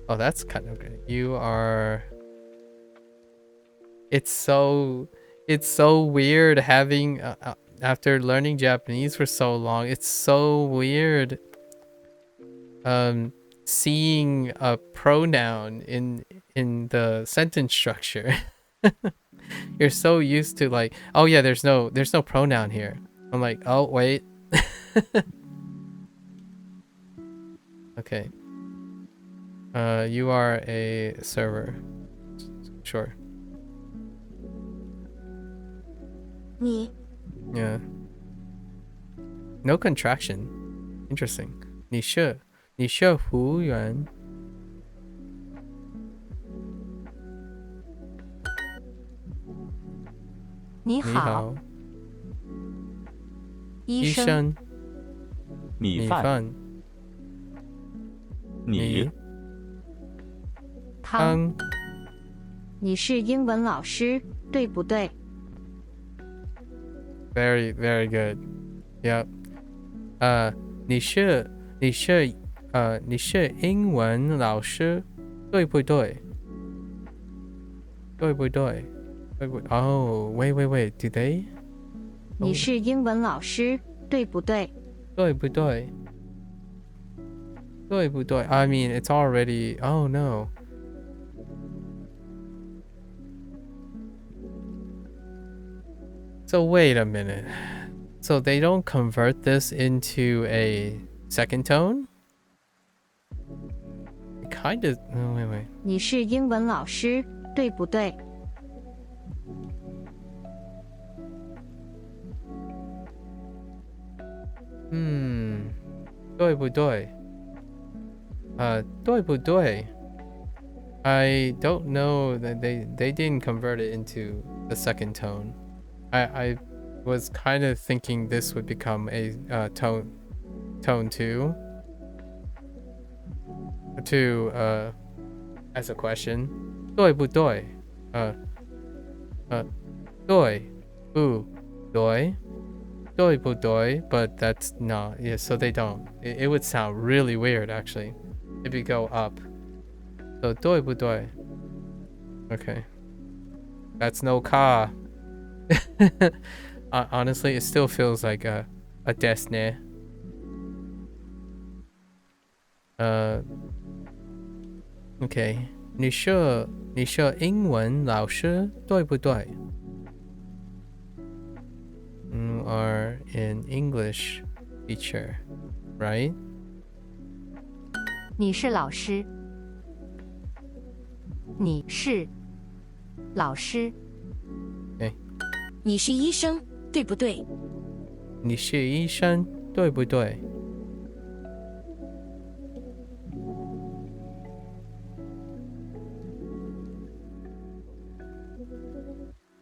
oh, that's kind of good. You are it's so weird having after learning Japanese for so long. It's so weird seeing a pronoun in the sentence structure. You're so used to like, oh yeah, there's no pronoun here. I'm like, oh wait. Okay. You are a server. Sure. 你 Yeah. No contraction. Interesting. 你是服务员？你好，你好，医生，医生，米饭，米饭，你汤。汤。你是英文老师，对不对？ Very, very good. Yep. 你是英文老师，对不对？对不对？对不？Oh, wait. Do they? 你是英文老师，对不对？对不对？对不对？ I mean, it's already. Oh no. So wait a minute. So they don't convert this into a second tone? Kind of. Oh, wait. 你是英文老师，对不对？ 对不对？对不对？ I don't know that they didn't convert it into the second tone. I was kind of thinking this would become a tone two to as a question. 对不对？对不对？对不对？ But that's not. Yeah, so they don't. It would sound really weird actually if you go up. So 对不对？ Okay. That's no car. Honestly, it still feels like a destiny. Okay. 你是英文老师，对不对？ You are an English teacher, right? 你是老师。你是老师。 Okay. 你是医生，对不对？你是医生，对不对？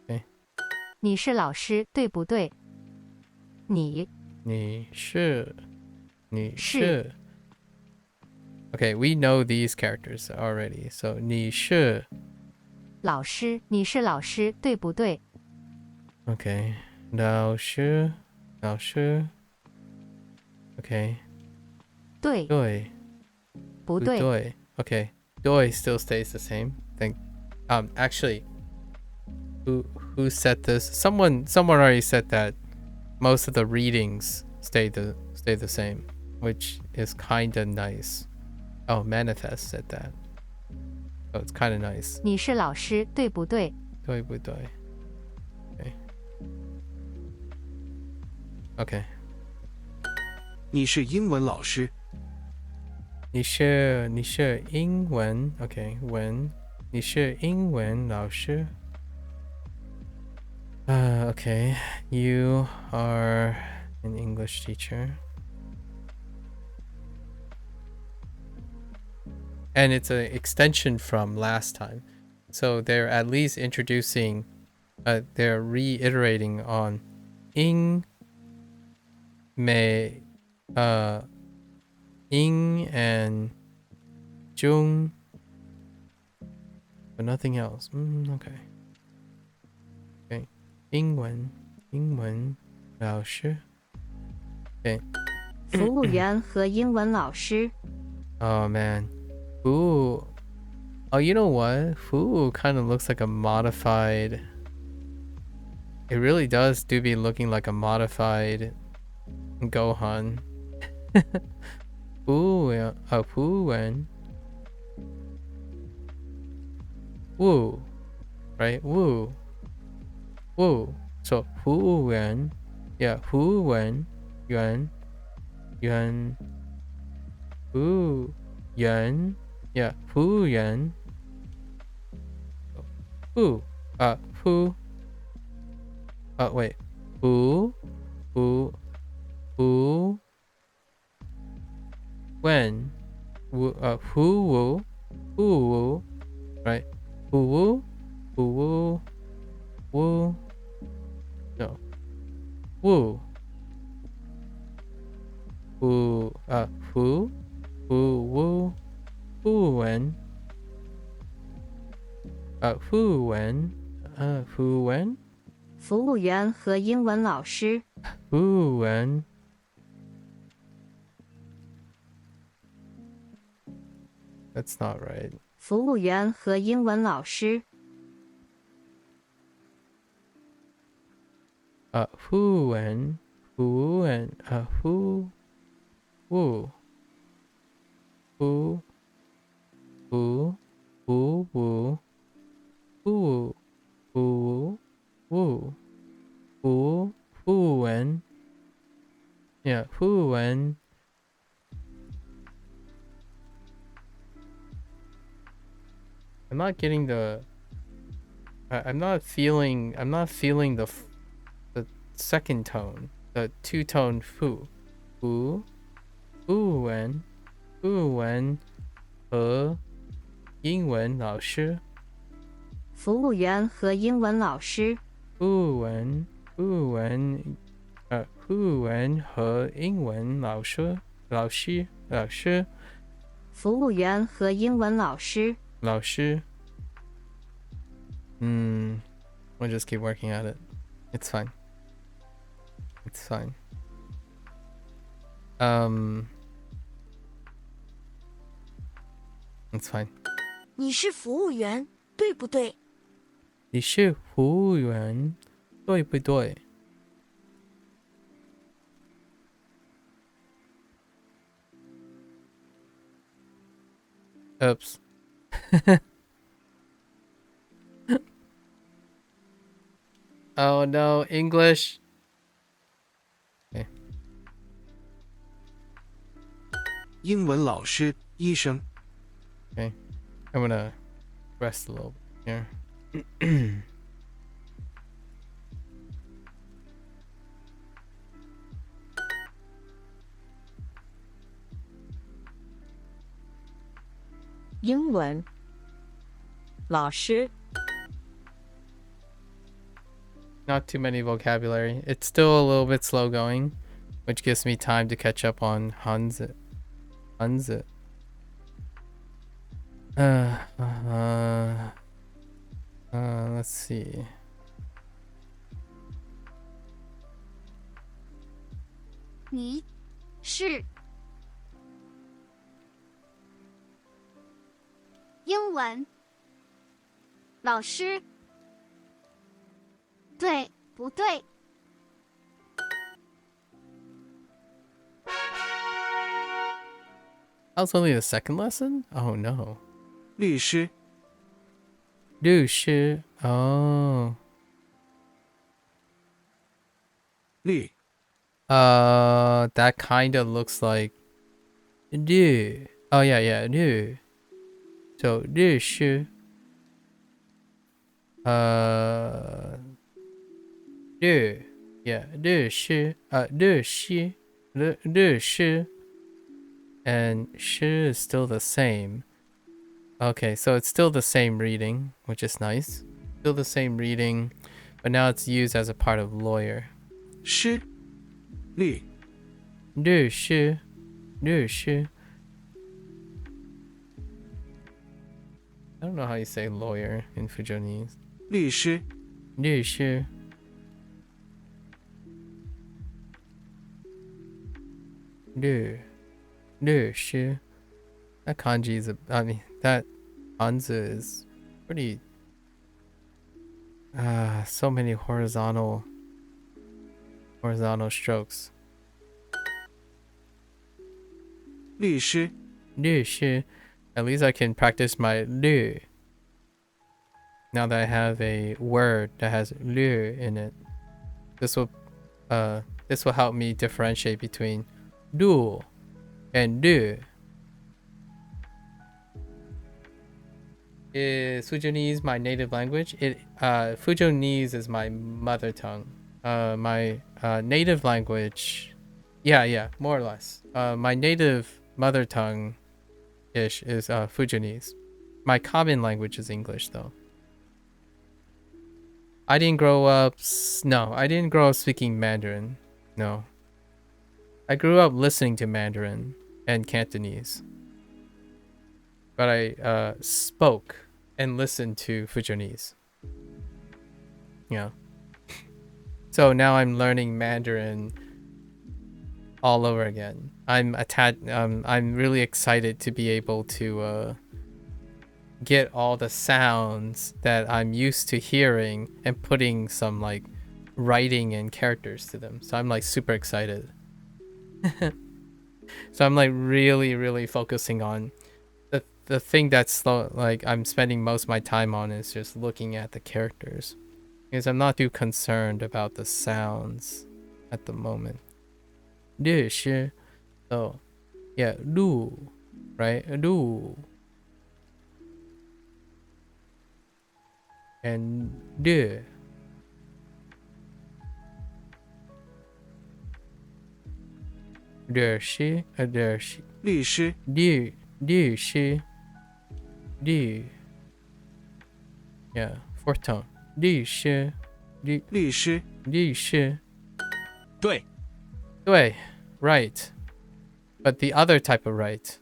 Okay. 你是老师，对不对？你是 是 Okay, we know these characters already. So 你是老师，你是老师，对不对？ Okay. 老师 Okay. 对，对不对？不对 Okay. 对 still stays the same. Think actually who said this? Someone already said that most of the readings stay the same, which is kind of nice. Oh, Manifest said that. So it's kind of nice. 你是老师，对不对？对不对 Okay. 你是英文老师，你是英文 Okay. 你是英文老师 Okay. You are an English teacher. And it's an extension from last time. So they're at least introducing, they're reiterating on ing, mei, ing and jung, but nothing else. Okay. Okay. 英文老师 Okay. 服务员和英文老师， Oh man. Ooh. Oh, you know what? Fu kind of looks like a modified. It really does do be looking like a modified Gohan. Fu, Fu Wen. Woo. Right? Woo. Woo. So Fu Wen. Yeah, Fu Wen. Yuan. Fu. Yuan. Yeah, Fu Yuan. Fu. Fu. Wait. Fu. When. Fu. Right. Fu. Wu. No. Wu. Fu. Wu. Fu Wen. Fu Wen. Fu Wen. 服务员和英文老师， Fu Wen. That's not right. 服务员和英文老师， Fu Wen. Fu Wen. Fu. Wu. Fu. Fu. Fu. Wu. Fu. Fu. Wu. Fu. Fu Wen. Yeah, Fu Wen. I'm not getting the. I'm not feeling the second tone, the two-tone fu. Fu. Fu Wen. Fu Wen. 和英文老师。服务员和英文老师， Fu Wen. Fu Wen. Fu Wen 和英文老师。服务员和英文老师， We'll just keep working at it. It's fine. It's fine. It's fine. 你是服务员，对不对？你是服务员，对不对？ Oops. Oh no, English. Okay. 英文老师，医生， Okay. I'm gonna rest a little bit here. 英文老师， Not too many vocabulary. It's still a little bit slow going, which gives me time to catch up on Hanzi. Hanzi. Let's see. 你是英文老师，对不对？ That was only the second lesson? Oh no. 律师，律师. Oh. 律 That kind of looks like 律. Oh yeah, yeah, 律. So 律师. 律. Yeah, 律师. 律师. 律师. And 师 is still the same. Okay, so it's still the same reading, which is nice. Still the same reading, but now it's used as a part of lawyer. 师，律 律师. 律师. I don't know how you say lawyer in Fujonese. 律师，律师. 律师. That kanji is that Hanzi is pretty so many horizontal strokes. 律师，律师. At least I can practice my 律 now that I have a word that has 律 in it. This will help me differentiate between 律 and 律. Is Fujonese my native language? Fujonese is my mother tongue. My native language, yeah, more or less. My native mother tongue ish is Fujonese. My common language is English though. I didn't grow up speaking Mandarin. No. I grew up listening to Mandarin and Cantonese. But I spoke and listened to Fujonese. Yeah. So now I'm learning Mandarin all over again. I'm really excited to be able to get all the sounds that I'm used to hearing and putting some like writing and characters to them. So I'm like super excited. So I'm like really focusing on the thing that's slow, like I'm spending most of my time on is just looking at the characters, because I'm not too concerned about the sounds at the moment. 律师. So yeah, 律, right? 律 and 律.律师, 律师，律师. Yeah, fourth tone. 律师. 律师，律师. 对，对, right. But the other type of right.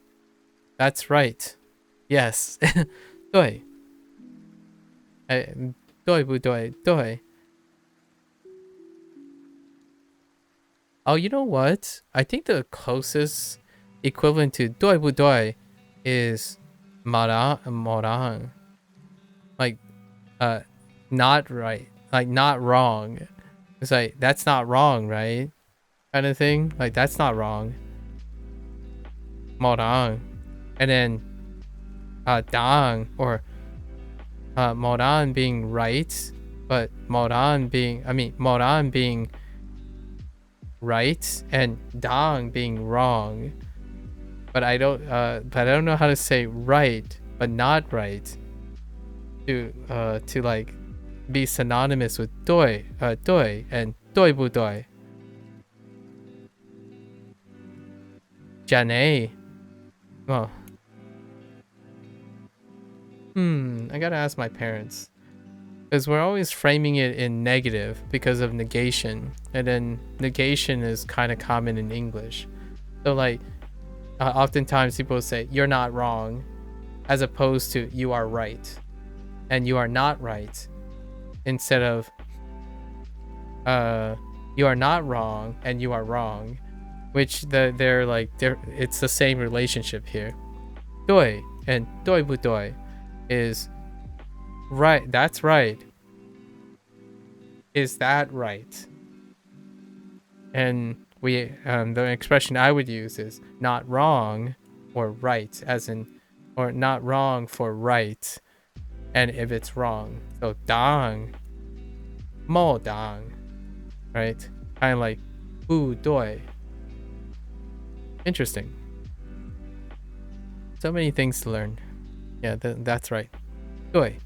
That's right. Yes. 对. 对不对？对. Oh, you know what? I think the closest equivalent to 对不对 is morang. Like, not right. Like, not wrong. It's like, that's not wrong, right? Kind of thing. Like, that's not wrong. Morang. And then, dang, or moran being right, but moran being right and dang being wrong. But I don't know how to say right but not right to like be synonymous with 对 and 对不对. Janae. Oh. I gotta ask my parents. Because we're always framing it in negative because of negation. And then negation is kind of common in English. So like, oftentimes people will say, you're not wrong, as opposed to you are right. And you are not right. Instead of, you are not wrong and you are wrong. Which they're like, it's the same relationship here. 对 and 对不对 is right, that's right. Is that right? And we the expression I would use is not wrong or right, as in, or not wrong for right, and if it's wrong. So 当 mo 当 right? Kind of like 不对. Interesting. So many things to learn. Yeah, that's right. 对.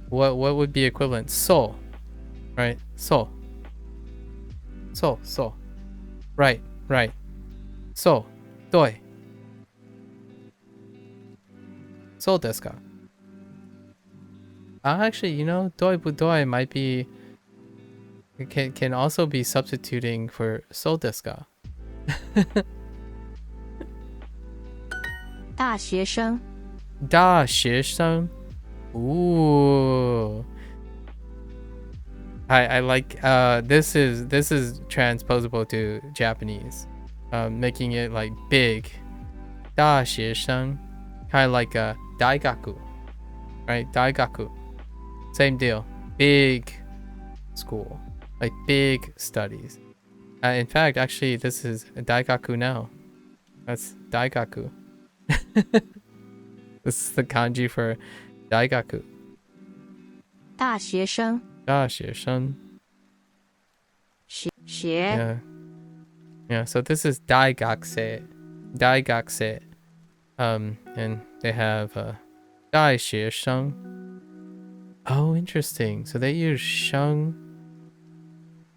What would be equivalent? So, right? So. Right. So, 对. So ですか? Actually, you know, 对不对 might be, can also be substituting for so ですか? 大学生，大学生. Ooh. I like this is transposable to Japanese, making it like big. 大学生, kind of like a 大学, right? 大学. Same deal. Big school, like big studies. In fact, actually, this is 大学 now. That's 大学. This is the kanji for 大学. 大学生，大学生. 学， Yeah, so this is 大学. And they have 大学生. Oh, interesting. So they use 生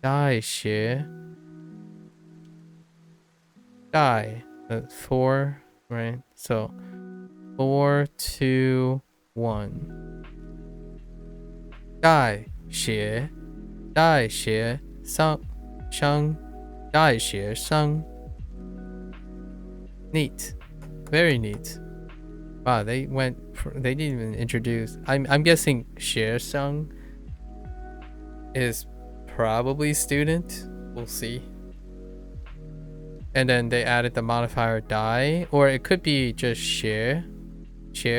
大学 die 4, right? So 4, 2, 1. 大学生 大学生. Neat. Very neat. Wow, they didn't even introduce. I'm guessing 学生 is probably student. We'll see. And then they added the modifier 大, or it could be just 学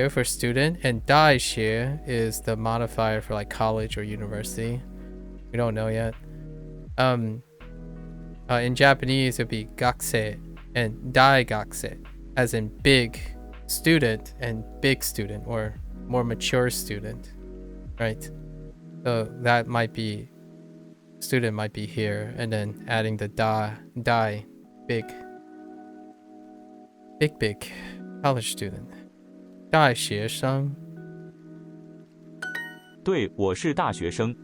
for student, and 大学 is the modifier for like college or university. We don't know yet. In Japanese it'd be 学生 and 大学生, as in big student and big student, or more mature student, right? So that might be, student might be here, and then adding the dai, big college student. 大学生. 对，我是大学生。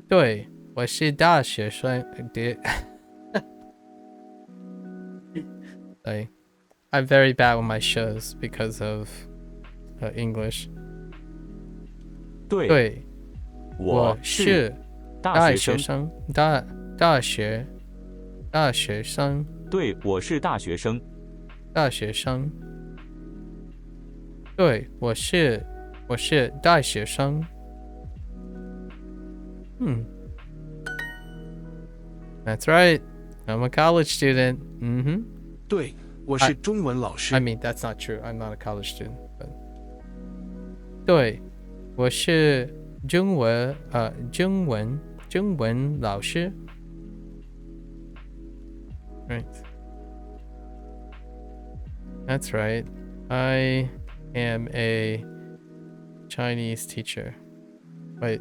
对，我是大学生. Like, I'm very bad with my shows because of English. 对，对，我我是是大大学生。学生。大学生。对，我是大学生。大学生。对，我是大学生。That's right. I'm a college student. 对，我是中文老师。 I mean, that's not true. I'm not a college student. But 对，我是中文老师。Right. That's right. I am a Chinese teacher. Wait.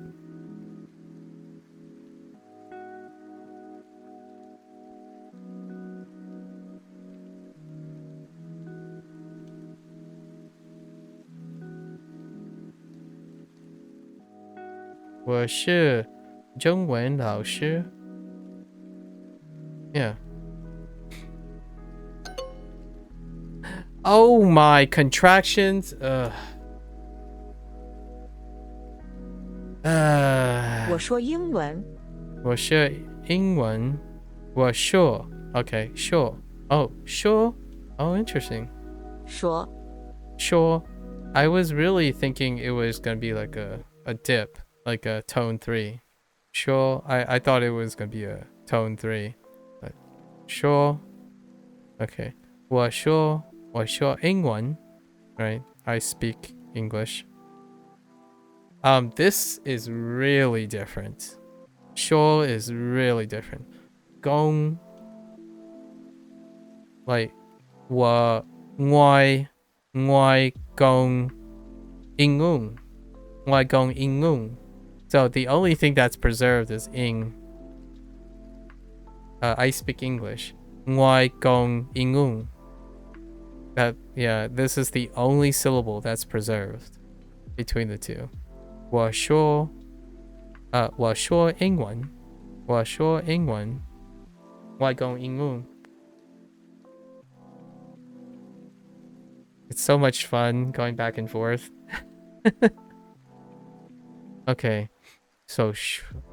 I am 中文老师. Yeah. Oh my contractions. 我说英文。我是英文。我说 okay, sure. Oh, sure. Oh, interesting. 说 Sure. I was really thinking it was gonna be like a dip, like a tone 3. Sure. I thought it was gonna be a tone 3. But sure. Okay. 我说英文. Right? I speak English. This is really different. Sure is really different. Gong, like 我讲英文. So the only thing that's preserved is ing. I speak English. 我讲英文. That, yeah, this is the only syllable that's preserved between the two. 我说英文. 我说英文. 我讲英文. It's so much fun going back and forth. Okay, so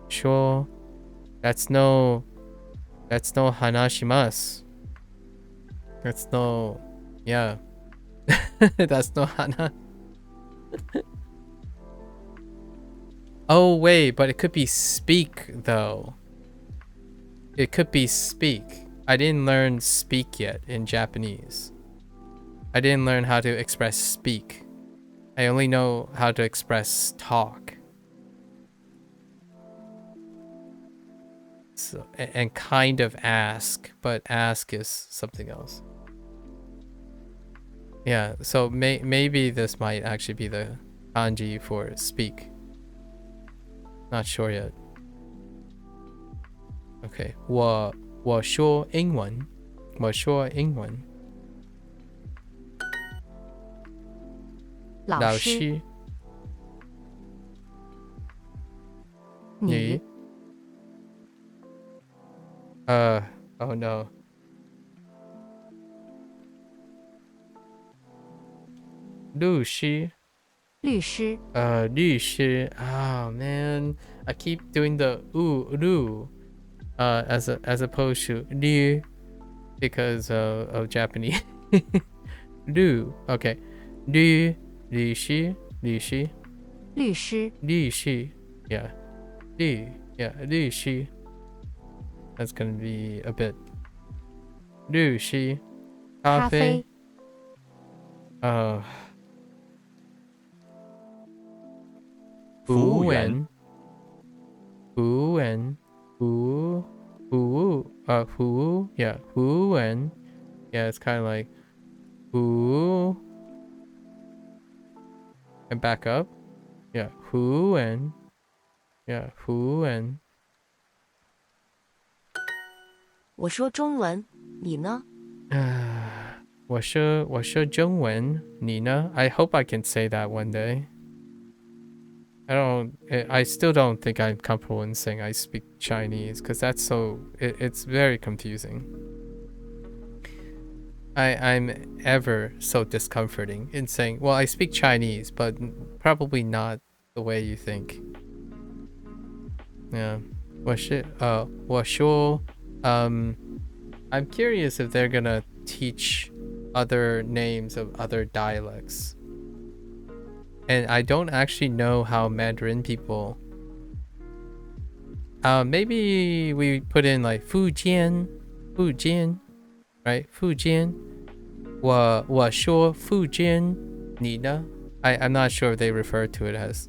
sure. That's no hanashimasu. That's no, yeah. That's no hana. Oh wait, but it could be speak though. It could be speak. I didn't learn speak yet in Japanese. I didn't learn how to express speak. I only know how to express talk. So, and kind of ask, but ask is something else. Yeah, so maybe this might actually be the kanji for speak. Not sure yet. Okay, 我说英文. 我说英文. 老师，你 Oh no. 律师. 律师，律师. Oh man, I keep doing the lu as opposed to liu because of Japanese. Lu. Okay. Liu. 律师. 律师， Yeah. Liu. Yeah. 律师. That's gonna be a bit. 律师. 咖啡， 服务员. 服务员. 服务. Yeah. 服务员. Yeah, it's kind of like 服 and back up. Yeah. 服务员. Yeah. 服务员. 我说中文，你呢？我说中文，你呢? I hope I can say that one day. I still don't think I'm comfortable in saying I speak Chinese because that's it's very confusing. I'm ever so discomforting in saying, well, I speak Chinese, but probably not the way you think. Yeah. 我说 I'm curious if they're gonna teach other names of other dialects. And I don't actually know how Mandarin people... maybe we put in like Fujian, right? Fujian. 我说 Fujian, 你呢? I'm not sure if they refer to it as...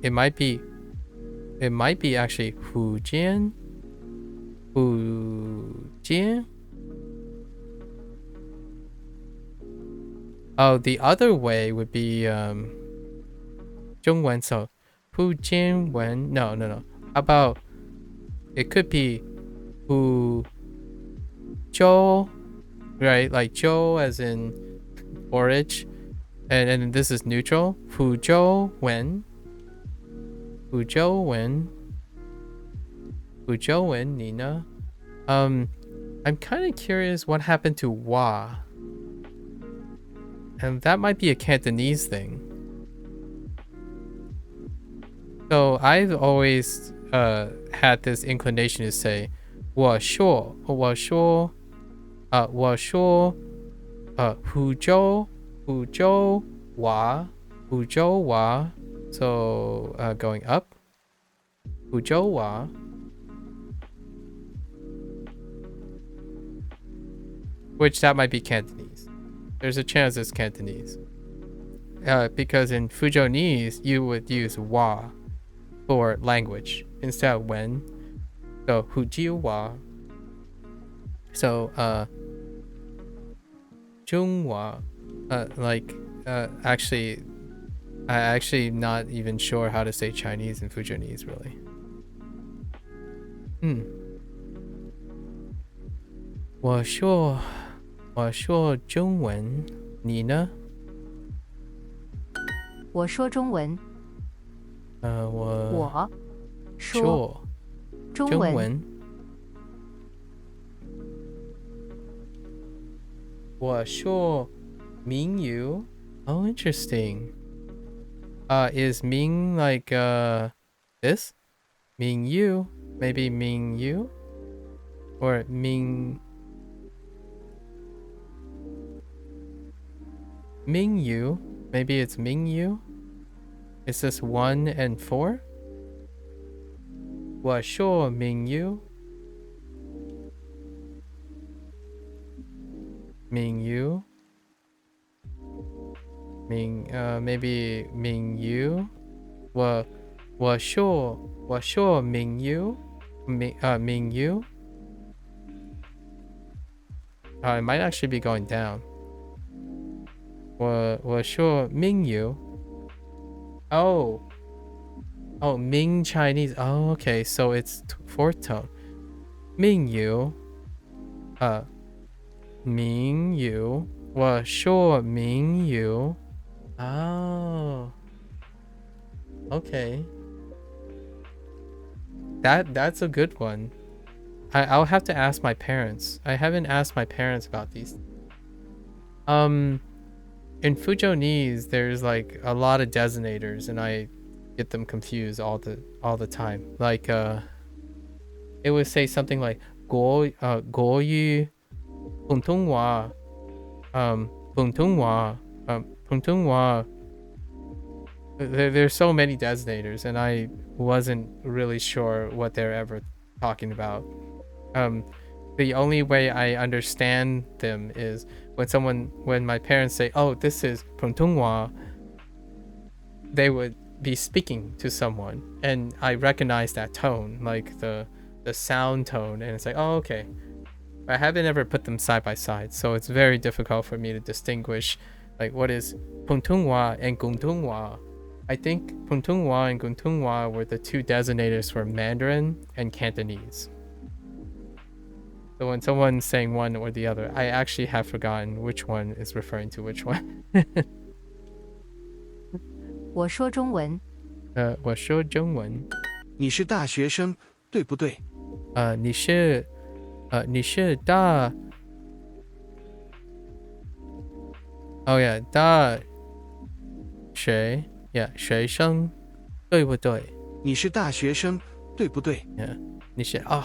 It might be actually Fujian. Fujian? Oh, the other way would be 中文, so 福建文. No. How about it could be 福州, right? Like 州 as in forage, and this is neutral. 福州文, 你呢? I'm kind of curious what happened to wa. And that might be a Cantonese thing. So I've always had this inclination to say 我说湖州话 so going up 湖州话 which that might be Cantonese. There's a chance it's Cantonese. Because in Fujonese, you would use wa for language instead of wen. So hujiu wa. So Zhonghua, actually, I actually not even sure how to say Chinese in Fujonese really. 我说中文，你呢？我说中文。我说中文。我说闽语。Oh, interesting. Is Ming like this? Ming Yu? Maybe Ming Yu? Or Ming Yu? Maybe it's Ming Yu? Is this 1 and 4? 我说闽语。闽语。maybe 闽语。我说闽语。闽语。It might actually be going down. 我说闽语。Oh, Ming Chinese. Oh, okay, so it's fourth tone. 闽语。闽语。我说闽语。Oh, okay. That's a good one. I'll have to ask my parents. I haven't asked my parents about these. In Fujonese, there's like a lot of designators, and I get them confused all the time. Like it would say something like 国语 普通话 普通话 普通话. There's so many designators, and I wasn't really sure what they're ever talking about. The only way I understand them is when my parents say, "Oh, this is 普通话," they would be speaking to someone, and I recognize that tone, like the sound tone, and it's like, "Oh, okay." I haven't ever put them side by side, so it's very difficult for me to distinguish, like what is 普通话 and 广东话. I think 普通话 and 广东话 were the two designators for Mandarin and Cantonese. So when someone's saying one or the other, I actually have forgotten which one is referring to which one. 我说中文。我说中文。你是大学生，对不对？你是大 Oh yeah, 大学 Yeah, 学生对不对？你是大学生，对不对？ Yeah. 你是 Oh,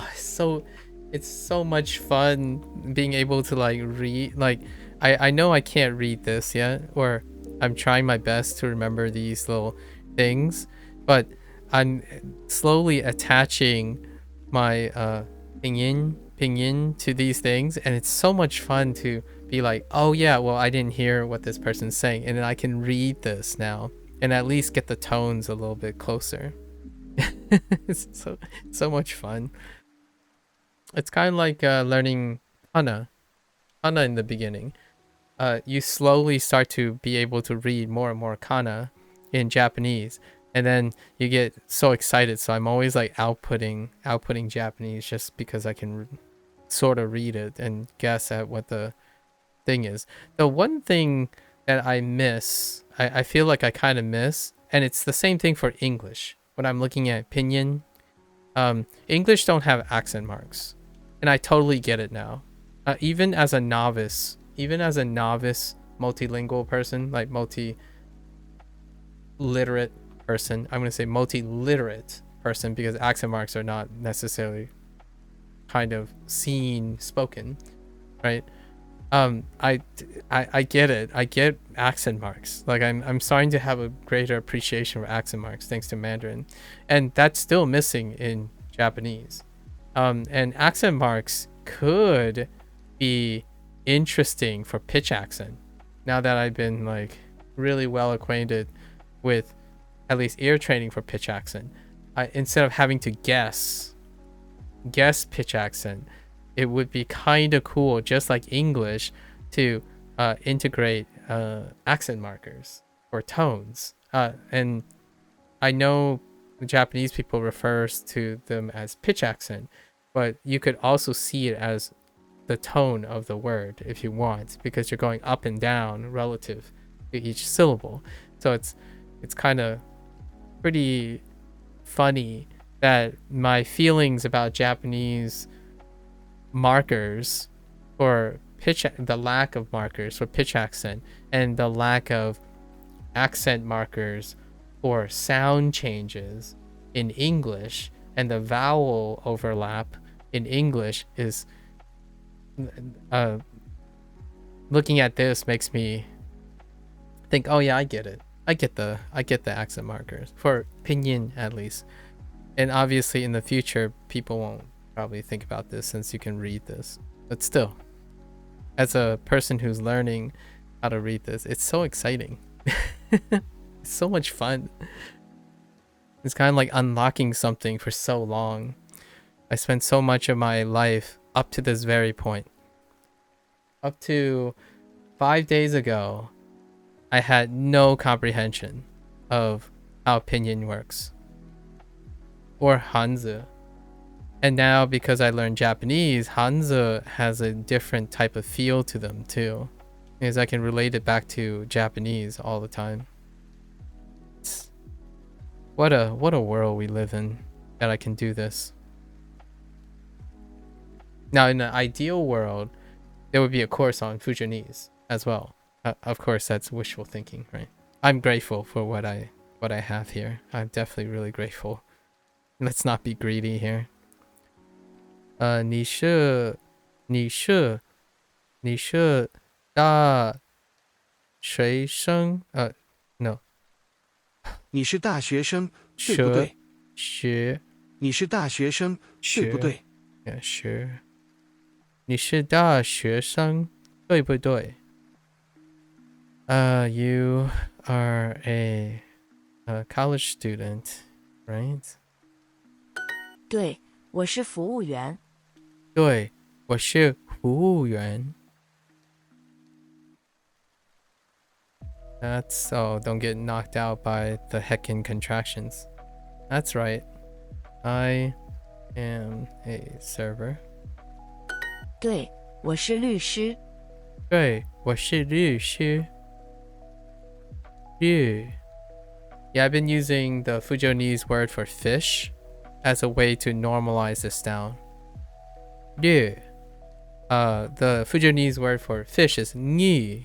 it's so much fun being able to like read, like I know I can't read this yet, or I'm trying my best to remember these little things, but I'm slowly attaching my pinyin to these things, and it's so much fun to be like, oh yeah, well I didn't hear what this person's saying, and then I can read this now and at least get the tones a little bit closer. It's so much fun. It's kind of like learning kana in the beginning. You slowly start to be able to read more and more kana in Japanese, and then you get so excited. So I'm always like outputting Japanese just because I can sort of read it and guess at what the thing is. The one thing that I miss, I feel like I kind of miss, and it's the same thing for English. When I'm looking at pinyin, English don't have accent marks, and I totally get it now. Even as a novice multilingual person, like multi-literate person. I'm going to say multi-literate person because accent marks are not necessarily kind of seen spoken, right? I get it. I get accent marks. Like I'm starting to have a greater appreciation for accent marks thanks to Mandarin, and that's still missing in Japanese. And accent marks could be interesting for pitch accent. Now that I've been like really well acquainted with at least ear training for pitch accent, instead of having to guess pitch accent, it would be kind of cool, just like English, to integrate accent markers or tones. And I know the Japanese people refers to them as pitch accent, but you could also see it as the tone of the word if you want, because you're going up and down relative to each syllable. So it's kind of pretty funny that my feelings about Japanese markers for pitch, the lack of markers for pitch accent, and the lack of accent markers for sound changes in English, and the vowel overlap in English is looking at this makes me think, oh yeah, I get it. I get the accent markers for pinyin at least. And obviously in the future people won't probably think about this since you can read this. But still, as a person who's learning how to read this, it's so exciting. It's so much fun. It's kind of like unlocking something for so long. I spent so much of my life up to this very point. Up to 5 days ago, I had no comprehension of how pinyin works or Hanzi. And now because I learned Japanese, Hanzi has a different type of feel to them too, because I can relate it back to Japanese all the time. What a world we live in that I can do this. Now in an ideal world, there would be a course on Fujianese as well. Of course, that's wishful thinking, right? I'm grateful for what I have here. I'm definitely really grateful. Let's not be greedy here. 你是大学生？No， 你是大学生，对不对？学你是大学生，对不对？学，你是大学生，对不对？You are a college student, right? 对，我是服务员。对，我是服务员。That's don't get knocked out by the heckin' contractions. That's right. I am a server. 对，我是律师。对，我是律师。律。Yeah, I've been using the Fujianese word for fish as a way to normalize this down. 律。The Fujianese word for fish is 鱼。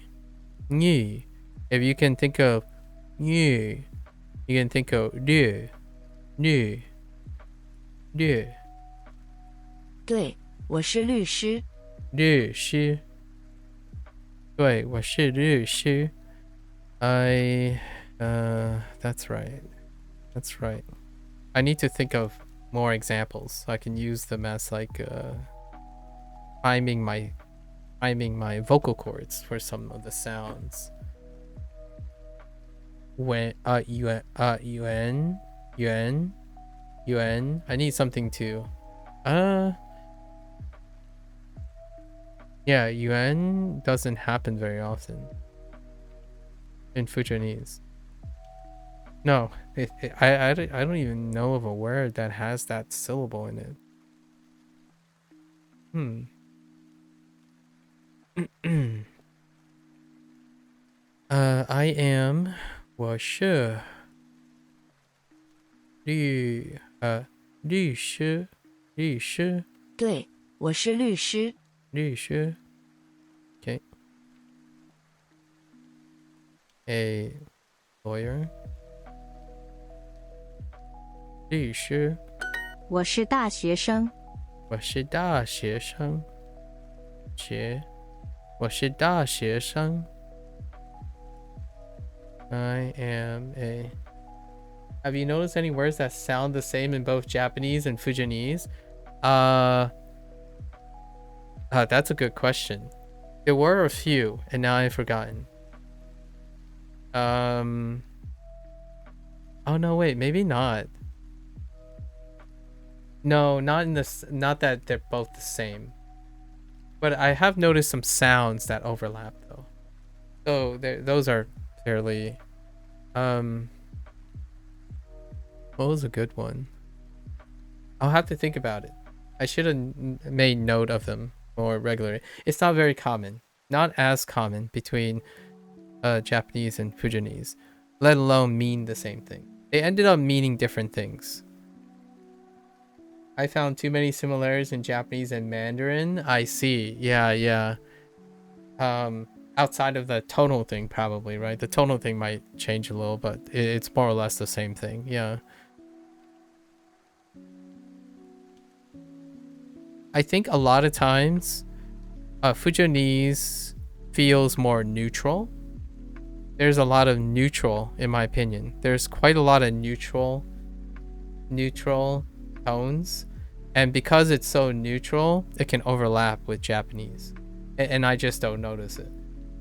鱼。If you can think of 鱼, you can think of 律。律。律。对，我是律师。律师。对，我是律师。That's right. That's right. I need to think of more examples so I can use them as like timing my vocal cords for some of the sounds. When yuan. I need something to yeah, yuan doesn't happen very often in Fujianese. No, I don't even know of a word that has that syllable in it. I am 我是律师对，我是律师。律师 Okay. A lawyer. 律师。我是大学生。我是大学生。我是大学生。I am a. Have you noticed any words that sound the same in both Japanese and Fujianese? That's a good question. There were a few, and now I've forgotten. Oh no, wait, maybe not. No, not in this. Not that they're both the same. But I have noticed some sounds that overlap, though. So those are fairly. What was a good one? I'll have to think about it. I should have made note of them more regularly. It's not very common. Not as common between Japanese and Fujianese, let alone mean the same thing. They ended up meaning different things. I found too many similarities in Japanese and Mandarin. I see. Yeah. Outside of the tonal thing, probably, right? The tonal thing might change a little, but it's more or less the same thing. Yeah. I think a lot of times, Fujianese feels more neutral. There's a lot of neutral, in my opinion. There's quite a lot of neutral tones, and because it's so neutral, it can overlap with Japanese, and I just don't notice it.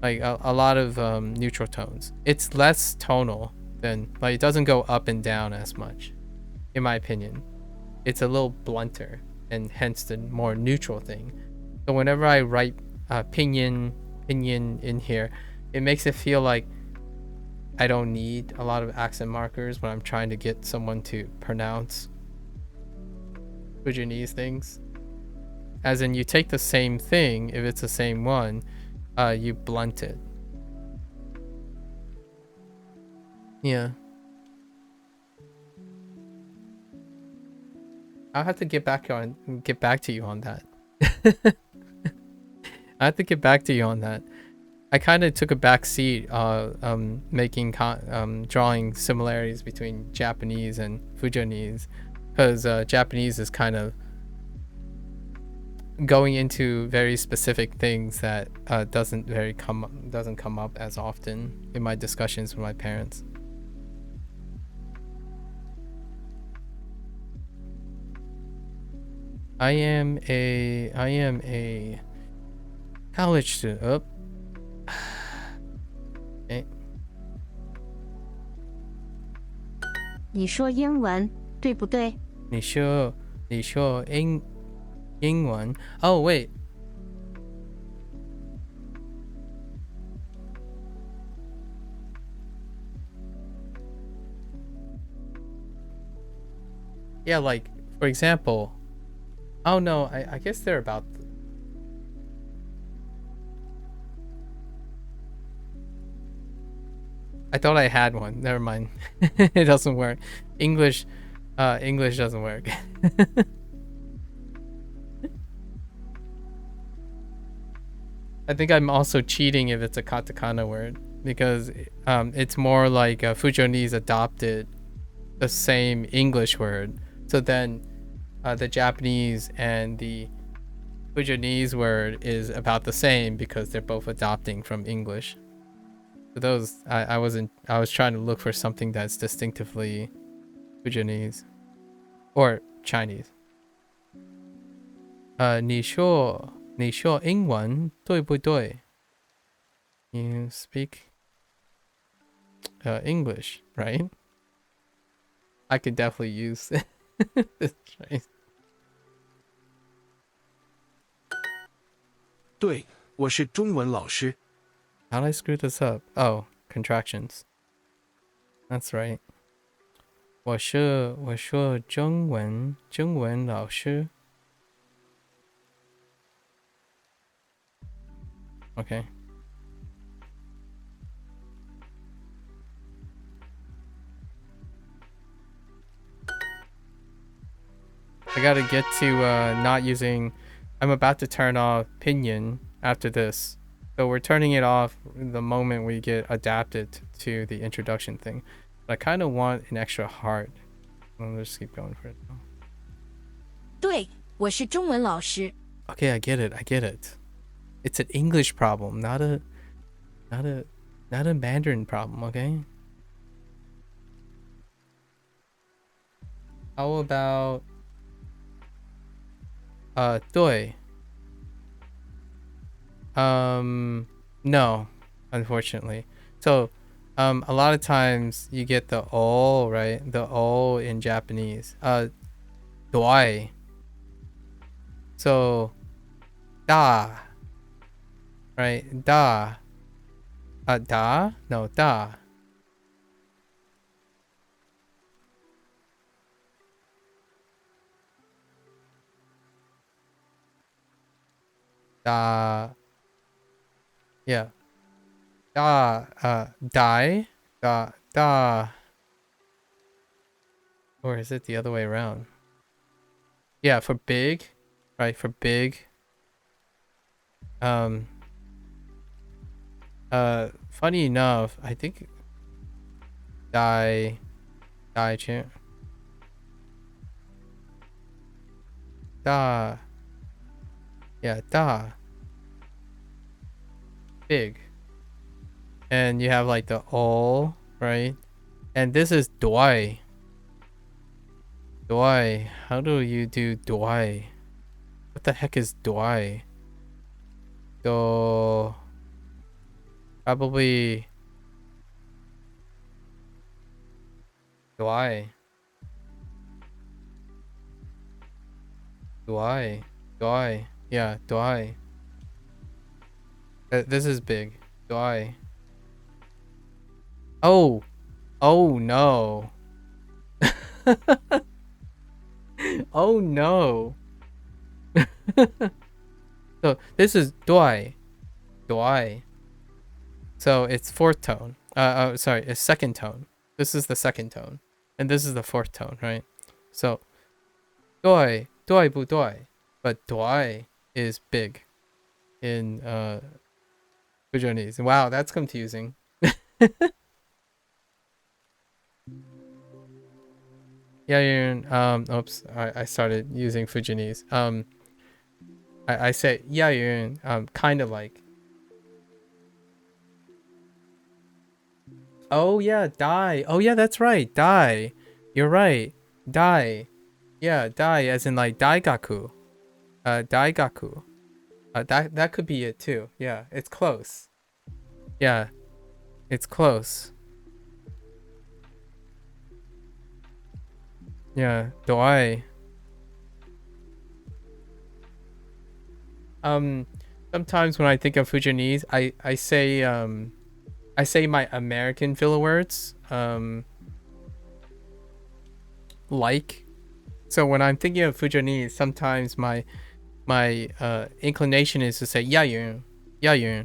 Like a lot of neutral tones. It's less tonal than, like, it doesn't go up and down as much, in my opinion. It's a little blunter, and hence the more neutral thing. So whenever I write pinyin in here, it makes it feel like I don't need a lot of accent markers when I'm trying to get someone to pronounce Fujianese things. As in, you take the same thing, if it's the same one, you blunt it. Yeah. I'll have to get back to you on that. I have to get back to you on that. I kind of took a back seat drawing similarities between Japanese and Fujianese, because Japanese is kind of going into very specific things that doesn't come up as often in my discussions with my parents. I am a college student. Okay. 你说英文对不对？你说英文。Oh wait. Yeah, like, for example. Oh no, I guess they're about. I thought I had one. Never mind. It doesn't work. English doesn't work. I think I'm also cheating if it's a katakana word, because it's more like Fujianese adopted the same English word. So then the Japanese and the Fujianese word is about the same because they're both adopting from English. So those, I was trying to look for something that's distinctively Fujianese or Chinese. 你说英文对不对? You speak English, right? I could definitely use this phrase. 对，我是中文老师。 How did I screw this up? Oh, contractions. That's right. 我说中文老师. Okay. I gotta get to not using. I'm about to turn off pinyin after this. So we're turning it off the moment we get adapted to the introduction thing. But I kind of want an extra heart Let's just keep going for it now. 对，我是中文老师。 Okay, I get it. I get it. It's an English problem, not a Mandarin problem, okay? How about 对 no, unfortunately. So a lot of times you get the o, right? The o in Japanese. Doi. So da, right? Da. Da? No, da. Da. Yeah. Da. Die. Da. Or is it the other way around? Yeah, for big, right? For big. Funny enough, I think die champ. Da. Yeah, da. Big. And you have like the o, right? And this is doi. Doi. How do you do doi? What the heck is doi? Do. Probably. Doi. Doi. Doi. Yeah, doi. This is big. Doi. Oh. Oh no. Oh no. So this is doi. Doi. So it's fourth tone. Sorry, it's second tone. This is the second tone. And this is the fourth tone, right? So doi, doi bu doi. But doi is big in Fujianese. Wow, that's confusing. Yeah, oops, I started using Fujianese. I say yeah, kind of like. Oh yeah, die. Oh yeah, that's right. Die. You're right. Die. Yeah, die as in like daigaku. Daigaku. That could be it too. Yeah, it's close. Yeah. It's close. Yeah, doi. Sometimes when I think of Fujianese, I say my American filler words. Like. So when I'm thinking of Fujianese, sometimes my inclination is to say yayun,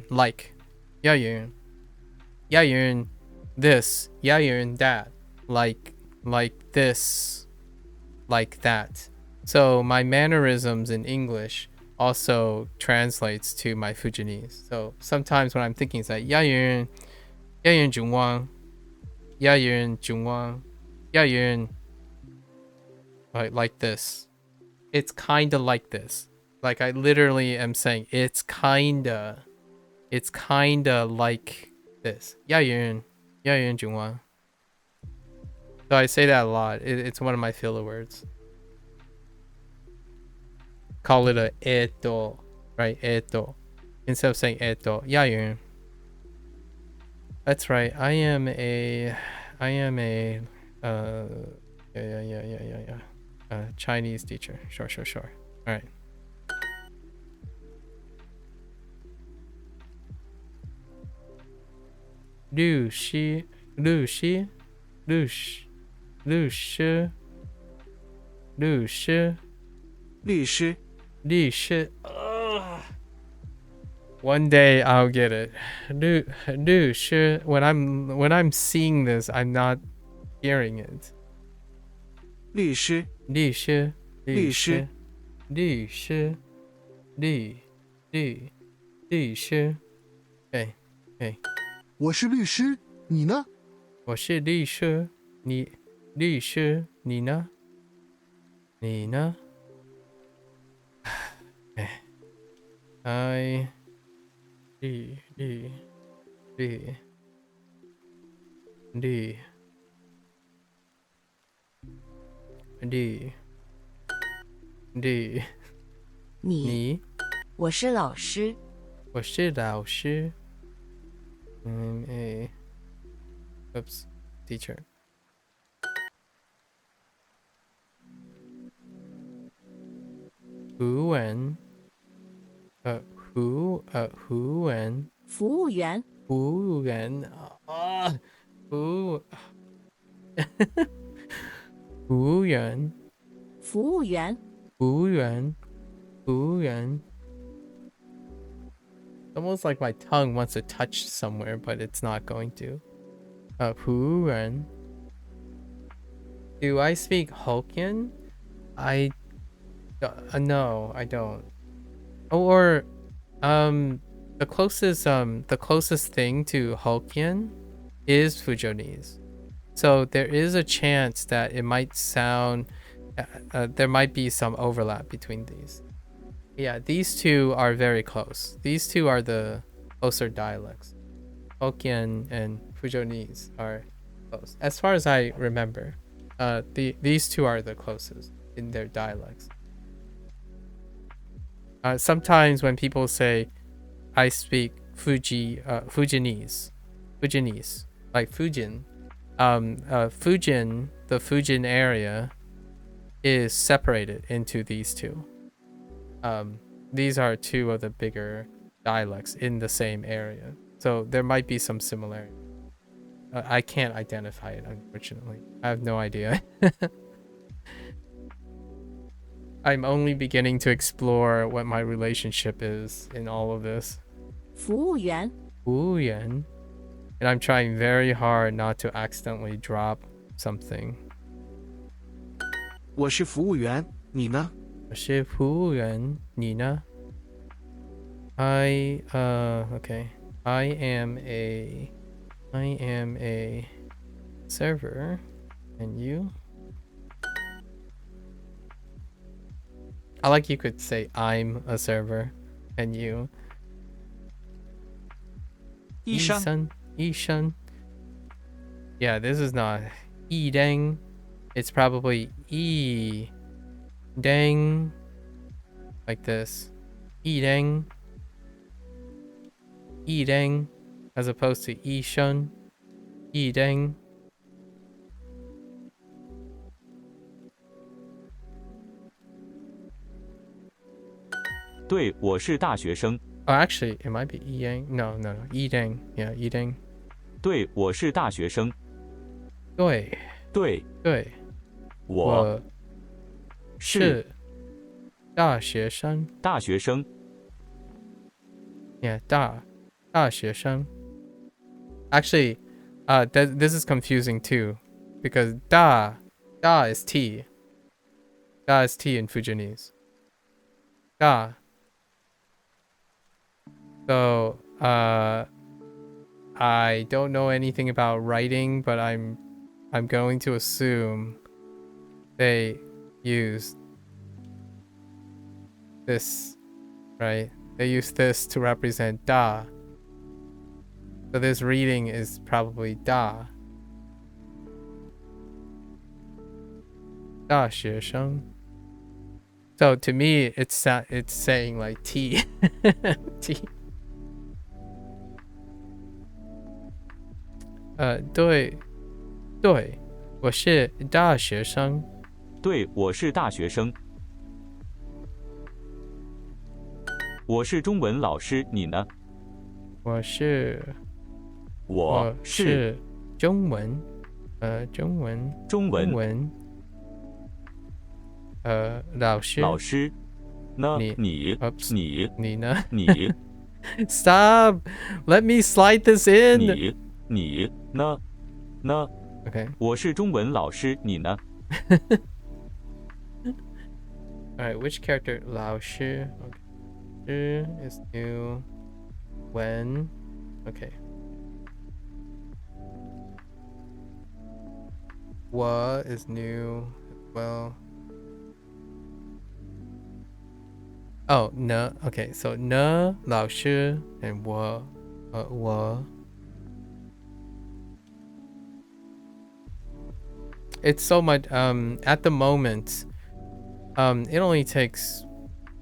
like, yayun, this, yayun, that, like this, like that. So my mannerisms in English also translates to my Fujianese. So sometimes when I'm thinking, it's like yayun jungwang, yayun, like this. It's kinda like this. Like I literally am saying it's kinda like this. Yayun jungwang. So I say that a lot. It's one of my filler words. Call it a eto, right? Eto. Instead of saying eto, yayun. That's right. I am a Chinese teacher. Sure. All right. Lu shi. Lu shi. One day I'll get it. When I'm seeing this, I'm not hearing it. 律师，律师， Okay. 我是律师，你呢？我是律师，你律师，你呢？你呢？I D D D D D D 你，你，我是老师。我是老师。I'm a oops teacher. 胡文，胡文，服务员，胡文啊，胡胡员，服务员，胡员，胡员。Almost like my tongue wants to touch somewhere, but it's not going to. 胡人. Do I speak Hokkien? No, I don't. Or the closest thing to Hokkien is Fujonese. So there is a chance that it might sound there might be some overlap between these. Yeah, these two are very close. These two are the closer dialects. Hokkien and Fujonese are close. As far as I remember, these two are the closest in their dialects. Sometimes when people say, I speak Fujianese, like Fujin, Fujin, the Fujin area is separated into these two. These are two of the bigger dialects in the same area. So there might be some similarity. I can't identify it, unfortunately. I have no idea. I'm only beginning to explore what my relationship is in all of this. 服务员， Wuyan. And I'm trying very hard not to accidentally drop something. 我是服务员，你呢？我是服务员，你呢？ okay. I am a server. And you? I like you could say I'm a server. And you? 医生，医生. Yeah, this is not 医生. It's probably 医生. Like this. 医生. 医生. As opposed to 医生. 医生. "对，我是大学生。 Oh, actually, it might be 医生. No. 医生. Yeah, 医生.对，我是大学生。对，对，对，我是大学生。大学生。 Yeah, 大学生. Actually, this is confusing too, because da is T. Da is T in Fujianese. Da. So, I don't know anything about writing, but I'm going to assume they use this, right? They use this to represent da. So this reading is probably da. 大学生. So to me, it's saying like T. T. 对，我是大学生。对，我是大学生。我是中文老师，你呢？我是中文，中文，老师，呢？你你呢？你 Stop! Let me slide this in. 你呢？ Okay. 我是中文老师，你呢？ Alright, which character? 老师. Okay. Is new. When. Okay. Wa is new as well. Oh, ne. Okay, so ne, 老师 and wa. It's so much. At the moment, it only takes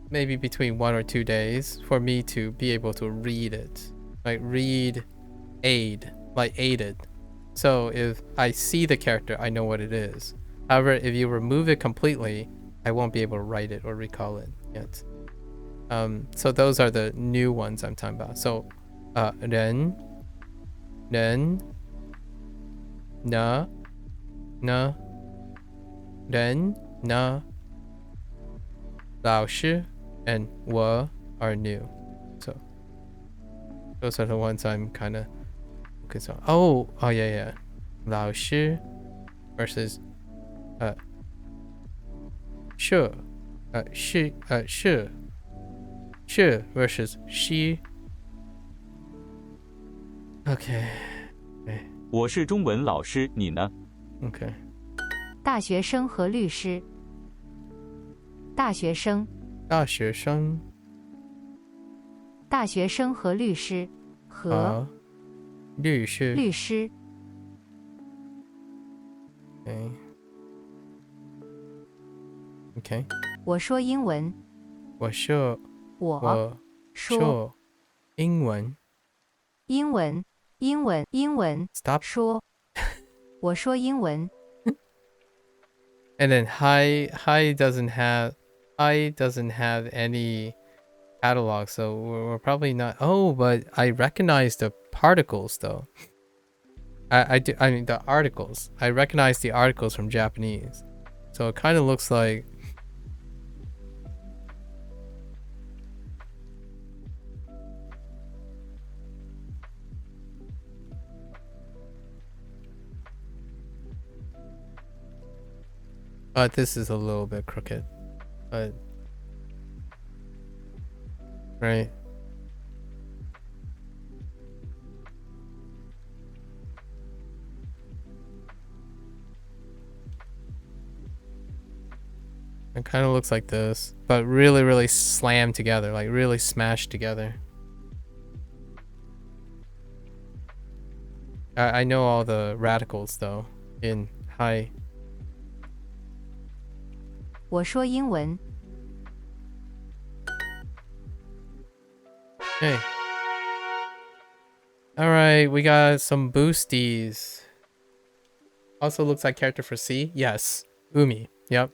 maybe between 1 or 2 days for me to be able to read it. Like read, aided. So if I see the character, I know what it is. However, if you remove it completely, I won't be able to write it or recall it yet. So those are the new ones I'm talking about. So, 人 呢 人 呢 老师 and 我 are new. So those are the ones I'm kind of focused on. Oh yeah. 老师 versus 是 是 versus she. Okay. 我是中文老师，你呢？ Okay. 大学生和律师。大学生。大学生。大学生和律师。和。律师。律师。Okay. 我说英文。我说英文。英文。Stop. 说。我说英文。And then hi doesn't have any catalog, so we're probably not. Oh, but I recognize the particles though. I do. I mean the articles. I recognize the articles from Japanese, so it kind of looks like. But this is a little bit crooked, but right. It kind of looks like this, but really, really slammed together, like really smashed together. I know all the radicals though in hi. 我说英文。 Okay. All right, we got some boosties. Also looks like character for C. Yes, Umi. Yep.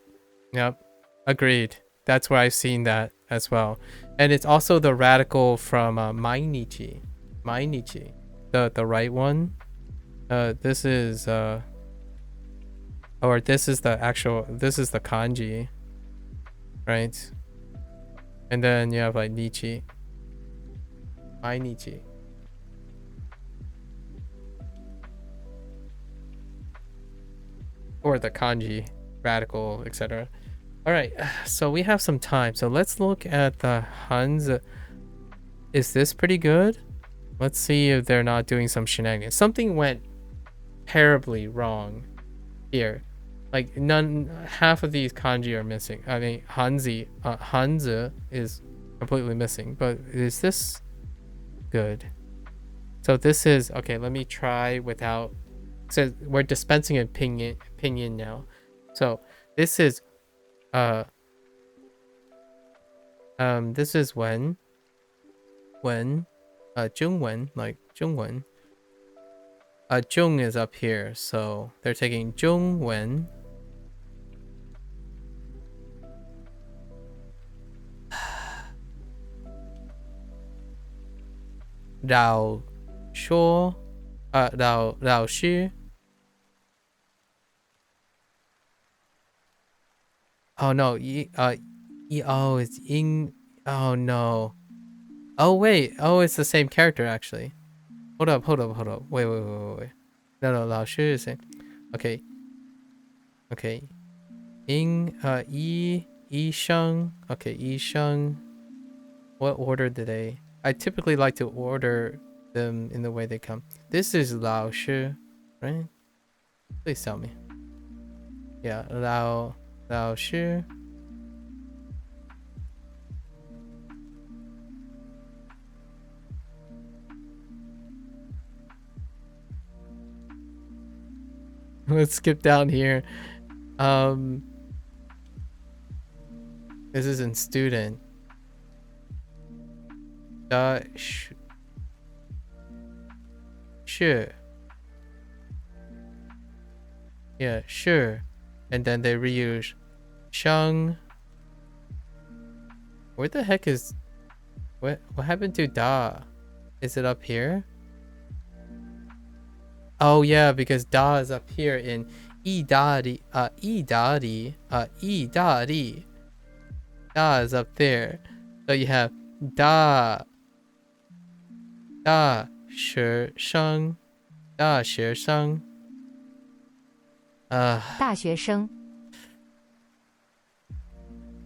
Agreed. That's where I've seen that as well. And it's also the radical from Mainichi. The right one. This is or this is the kanji, right? And then you have like Nichi. Mainichi. Or the kanji, radical, etc. All right, so we have some time. So let's look at the Hans. Is this pretty good? Let's see if they're not doing some shenanigans. Something went terribly wrong here. Like half of these kanji are missing. I mean, Hanzi is completely missing. But is this good? So this is okay. Let me try without. So we're dispensing a pinyin now. So this is this is when 中文 like 中文 Zhong is up here, so they're taking 中文 老说老师 Oh no, oh it's in. Oh no. Oh wait. Oh, it's the same character actually. Hold up. Wait. No, 老师 is same. Okay. In 医生. Okay, 医生. What order did they? I typically like to order them in the way they come. This is 老师, right? Please tell me. Yeah, 老师. Let's skip down here. This is in student. Sure. Yeah, sure. And then they reuse Shang. Where the heck is what happened to da? Is it up here? Oh yeah, because da is up here in idari. Idari. Da is up there. So you have da shi sheng. Da shi sheng. 大学生，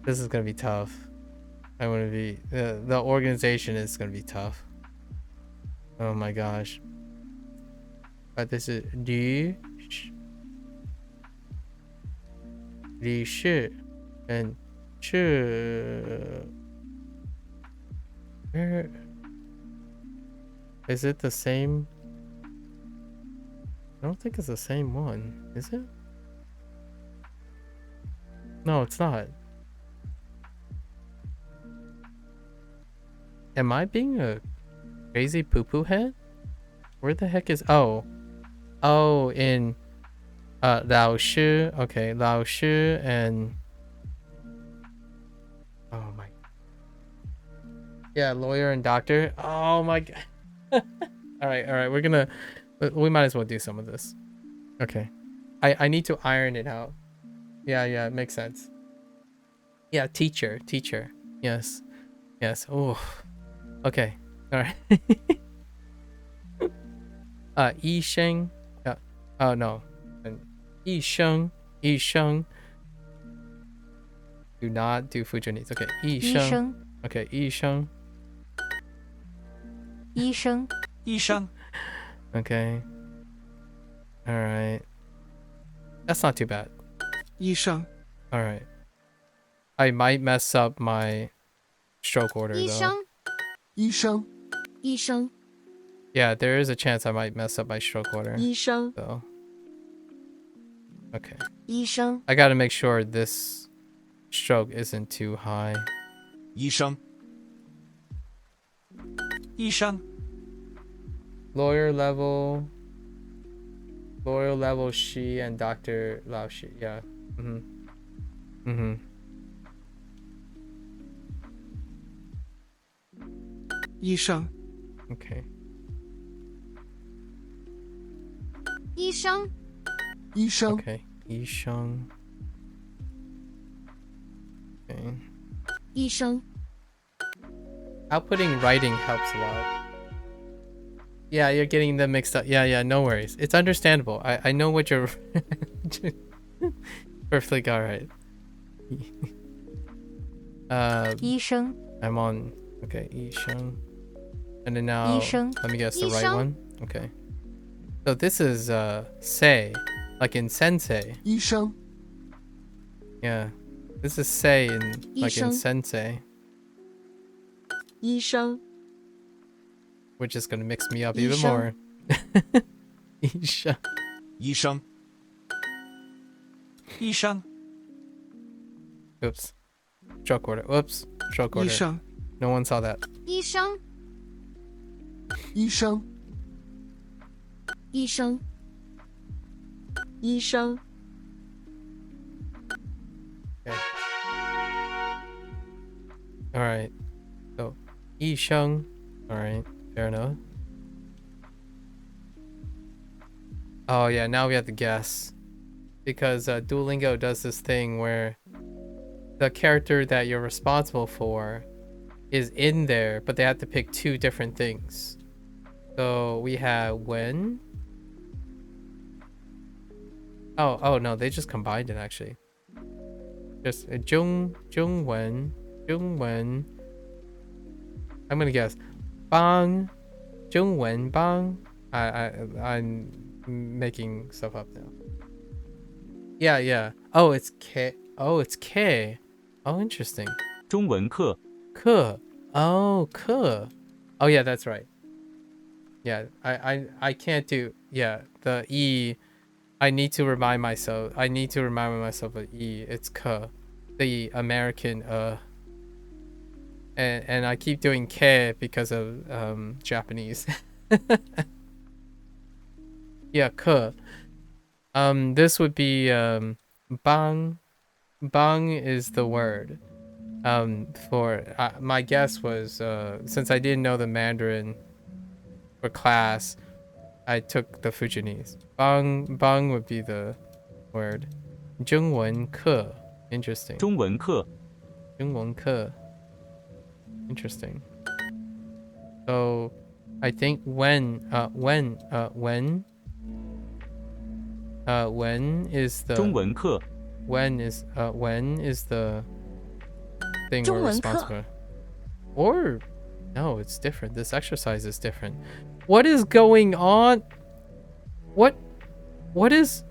This is gonna be tough. I want to be the organization is gonna be tough. Oh my gosh. But this is Li Shi and Shi. Where is it the same? I don't think it's the same one, is it? No, it's not. Am I being a crazy poo-poo head? Where the heck is... Oh, in Lao Shi. Okay, Lao Shi and... Oh my... Yeah, lawyer and doctor. Oh my god. Alright, we're gonna... We might as well do some of this. Okay. I need to iron it out. Yeah, it makes sense. Yeah, teacher. Yes. Oh. Okay. Alright. Yi Sheng. Yeah. Oh no. And Yi Sheng. Do not do Fujianese. Okay. Yi 医 Sheng. 生， Okay. Yi Sheng. 医生，医生， Okay. Alright. That's not too bad. 医生， Alright. I might mess up my stroke order 医 though. 生，医生，医生， Yeah, there is a chance I might mess up my stroke order. 医生， So. Okay. 医生， I gotta make sure this stroke isn't too high. 医生，医生， Lawyer level she and Dr. Lao Shi. Yeah. Mm-hmm. 医生， Okay. 医生， 医生， Okay. Yi Sheng. Okay. 医生， Outputting writing helps a lot. Yeah, you're getting them mixed up. Yeah, no worries. It's understandable. I know what you're... Perfectly alright. 医生， I'm on... Okay, Yi Sheng. And then now... Yi Sheng. Let me guess the Yi right Sheng. one. Okay. So this is say, like in sensei. 医生， Yeah. This is say in like in Yi Sheng. sensei. 医生， Which is gonna mix me up Yi even Sheng. more. Yi Sheng. 医生，医生， Oops. Stroke order. Whoops. Stroke 医 order. 生， No one saw that. 医生，医生， 医生，医生， Okay. Alright. So, Yi Sheng. Alright. Fair enough. Oh, yeah. Now we have to guess. Because Duolingo does this thing where the character that you're responsible for is in there, but they have to pick two different things. So we have when. Oh no, they just combined it actually. Just Jung Wen. I'm gonna guess Bang Jung Wen Bang. I'm making stuff up now. Yeah. Oh, it's K. Oh, it's K. Oh, interesting. 中文课 K. Oh, K. Oh, yeah, that's right. Yeah, I can't do, yeah, the E. I need to remind myself. I need to remind myself of E. It's K. The American and I keep doing K because of Japanese. Yeah, K. This would be bang. Bang is the word. For my guess was since I didn't know the Mandarin for class, I took the Fujianese. Bang would be the word. 中文课 interesting. 中文课中文课 interesting. So I think when is the 中文课 when is the thing we're 中文课 responsible for? Or no, it's different. This exercise is different. What is going on? What is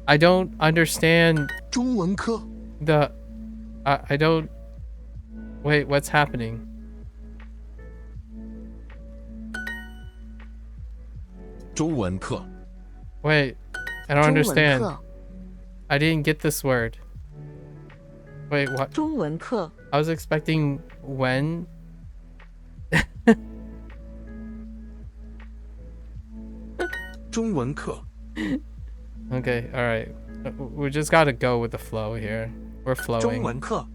I don't understand 中文课 the I don't wait, what's happening? 中文课 Wait, I don't 中文 understand. 课 I didn't get this word. Wait, what? 中文课 I was expecting when. "中文课 Okay, all right. We just gotta go with the flow here. We're 中 flowing. 文课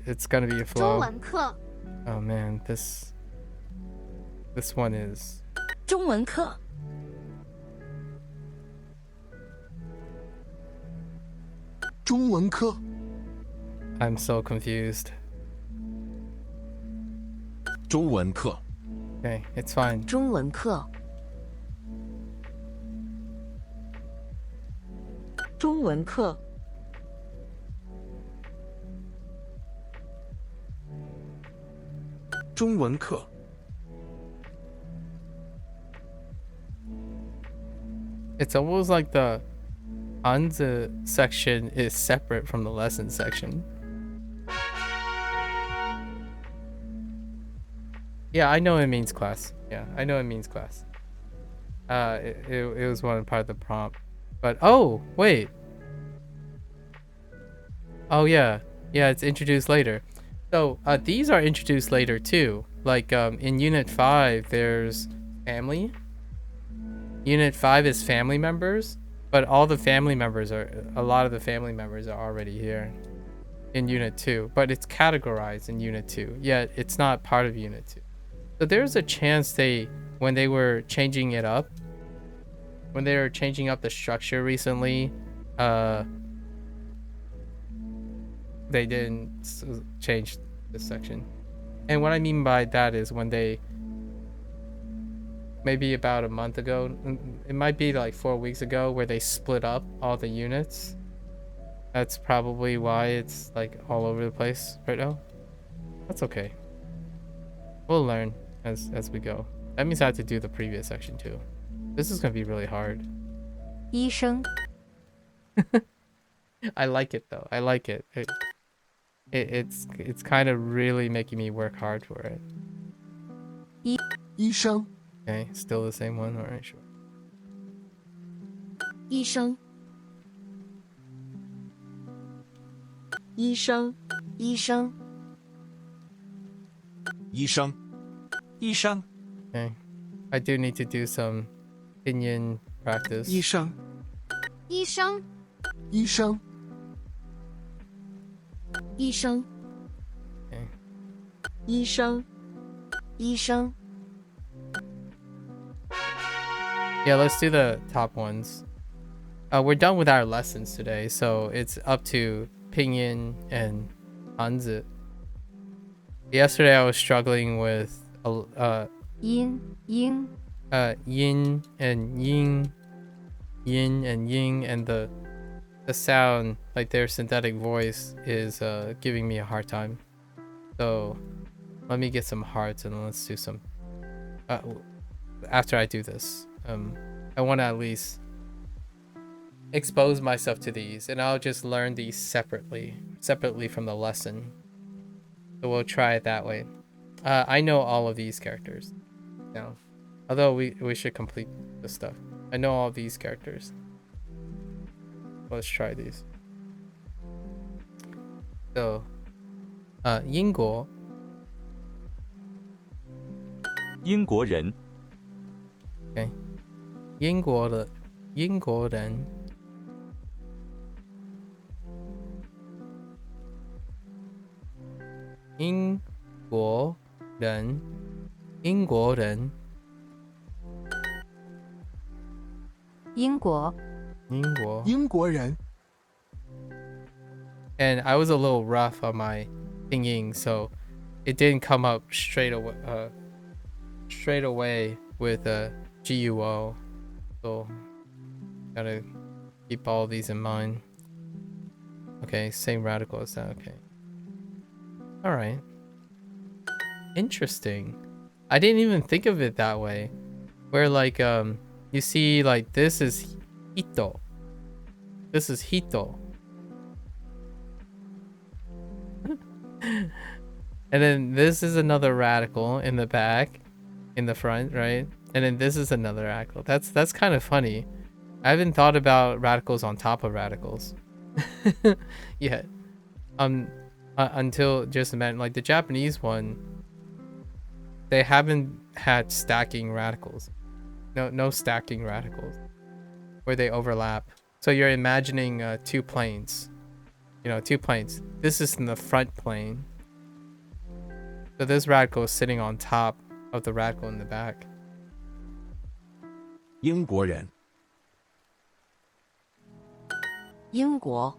It's gonna be a 中 flow. 文课 Oh man, this one is 中文课中文课 I'm so confused. 中文课 Okay, it's fine. 中文课中文课中文课 It's almost like the Hanzi section is separate from the lesson section. Yeah, I know it means class. Yeah, I know it means class. It was one part of the prompt. But oh, wait. Oh yeah. Yeah, it's introduced later. So, these are introduced later too. Like in unit 5 there's family. Unit 5 is family members, but a lot of the family members are already here in unit 2, but it's categorized in unit 2. Yet it's not part of unit 2. So there's a chance when they were changing it up, when they were changing up the structure recently, they didn't change this section. And what I mean by that is when they, maybe about a month ago, it might be like 4 weeks ago, where they split up all the units. That's probably why it's like all over the place right now. That's okay. We'll learn as we go. That means I have to do the previous section too. This is gonna be really hard. 医生 I like it though. I like it. It's kind of really making me work hard for it. 医生 Okay, still the same one. All right, sure. 医生医生医生医生医生 Okay, I do need to do some opinion practice. 医生医生医生医生 Okay. 医生医生 Yeah, let's do the top ones. We're done with our lessons today, so it's up to Pinyin and Hanzi. Yesterday I was struggling with 音音 yin and ying, yin and ying, and the sound, like their synthetic voice, is giving me a hard time. So let me get some hearts and let's do some. After I do this, I want to at least expose myself to these, and I'll just learn these separately from the lesson. So we'll try it that way. I know all of these characters now, although we should complete the stuff. I know all these characters. Let's try these. So, 英国英国人， ，OK， 英国人，英国人，英国人，英国人，英国，英国。英国人， And I was a little rough on my singing, so it didn't come up straight away with a GUO. So gotta keep all these in mind. Okay, same radical as that. Okay. All right. Interesting. I didn't even think of it that way. Where like you see like this is hito. This is hito. And then this is another radical in the back, in the front, right? And then this is another radical. That's kind of funny. I haven't thought about radicals on top of radicals yet. Until just a minute, like the Japanese one, they haven't had stacking radicals. No stacking radicals where they overlap. So you're imagining two planes. You know, two planes. This is in the front plane. So this radical is sitting on top of the radical in the back. 英国人，英国，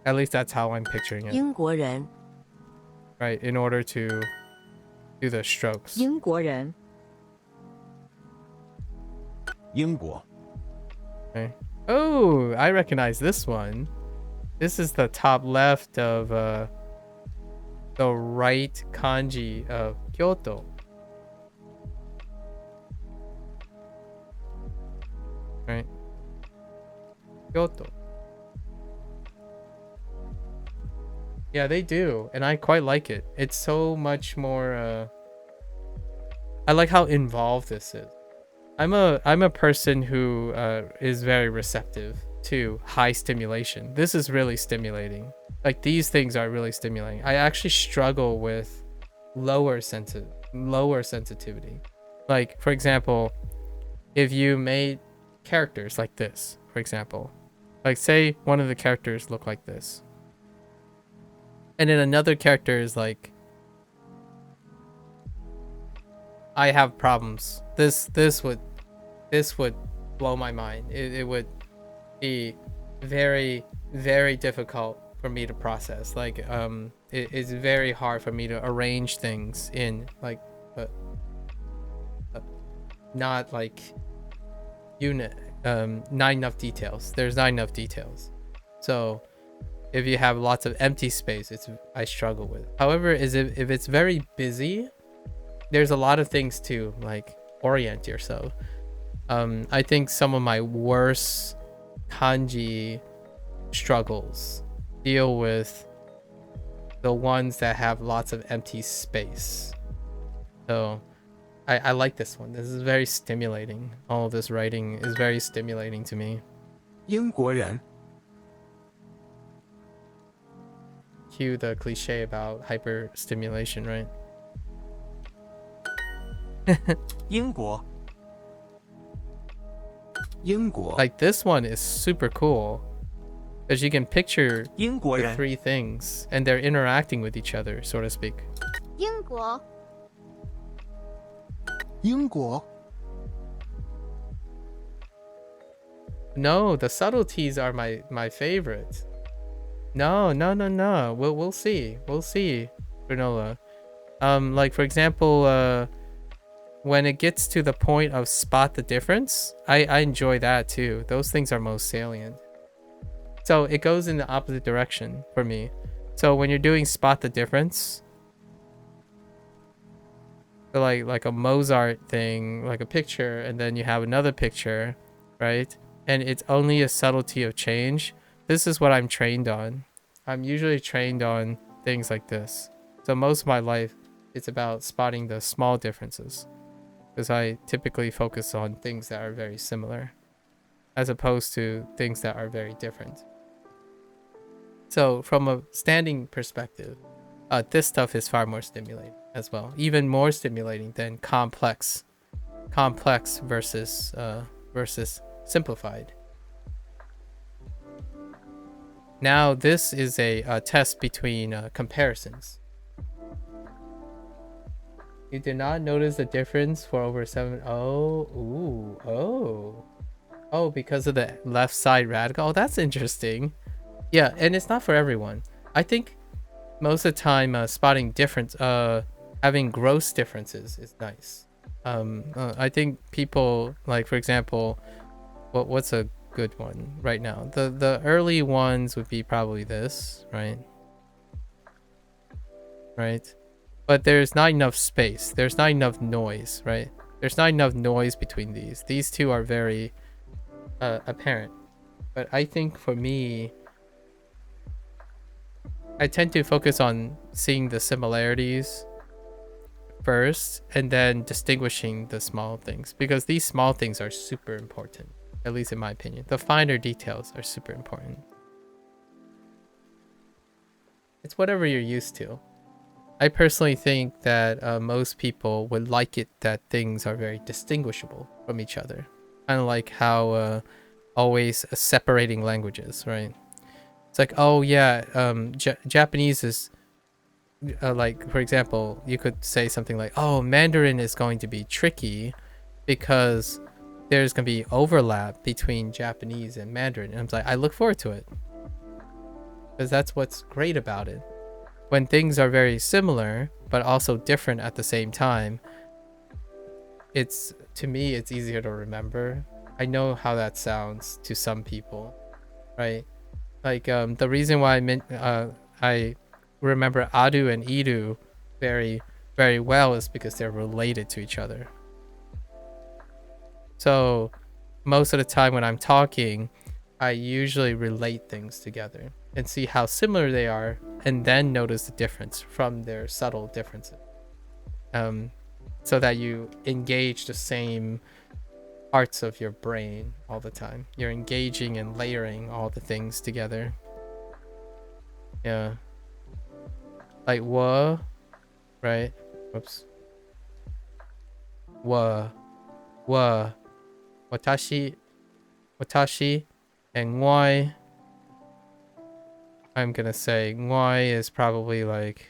At least that's how I'm picturing it, 英国人， right? In order to do the strokes. 英国人，英国， Okay. Oh, I recognize this one. This is the top left of the right kanji of Kyoto. Right? Kyoto. Yeah, they do, and I quite like it. It's so much more I like how involved this is. I'm a person who is very receptive to high stimulation. This is really stimulating. Like these things are really stimulating. I actually struggle with lower sensitivity. Like for example, if you made characters like this, for example, like say one of the characters look like this, and then another character is like, I have problems. This would blow my mind. It would be very, very difficult for me to process. Like it's very hard for me to arrange things in like not like unit not enough details. There's not enough details. So if you have lots of empty space, I struggle with. However, if it's very busy, there's a lot of things to like orient yourself. I think some of my worst kanji struggles deal with the ones that have lots of empty space. So I like this one. This is very stimulating. All of this writing is very stimulating to me. 英国人， Cue the cliche about hyper stimulation, right? 英国，英国， Like this one is super cool because you can picture 英国 the 人， three things and they're interacting with each other, so to speak. 英国，英国， No, the subtleties are my favorite. No. We'll see. We'll see, Granola. Like for example, when it gets to the point of spot the difference, I enjoy that too. Those things are most salient. So it goes in the opposite direction for me. So when you're doing spot the difference, so like a Mozart thing, like a picture, and then you have another picture, right? and it's only a subtlety of change. This is what I'm trained on. I'm usually trained on things like this. So most of my life, it's about spotting the small differences, because I typically focus on things that are very similar as opposed to things that are very different. So from a standing perspective, this stuff is far more stimulating as well, even more stimulating than complex versus simplified. Now this is a test between comparisons. You did not notice the difference for over 7. Oh, because of the left side radical. Oh, that's interesting. Yeah, and it's not for everyone. I think most of the time spotting difference, having gross differences is nice. I think people, like, for example, what's a good one right now? The early ones would be probably this, right? But there's not enough space, there's not enough noise, right? There's not enough noise between these two are very apparent. But I think for me, I tend to focus on seeing the similarities first and then distinguishing the small things, because these small things are super important, at least in my opinion. The finer details are super important. It's whatever you're used to. I personally think that most people would like it that things are very distinguishable from each other. Kind of like how always separating languages, right? It's like, oh yeah, Japanese is like, for example, you could say something like, oh, Mandarin is going to be tricky because there's going to be overlap between Japanese and Mandarin. And I'm like, I look forward to it, because that's what's great about it. When things are very similar but also different at the same time, to me it's easier to remember. I know how that sounds to some people, right? Like the reason why I remember Adu and Idu very, very well is because they're related to each other. So most of the time when I'm talking, I usually relate things together and see how similar they are, and then notice the difference from their subtle differences, so that you engage the same parts of your brain all the time. You're engaging and layering all the things together. Yeah, like wa, right? Whoops. Wa, watashi, and ngoi. I'm gonna say ngoi is probably like,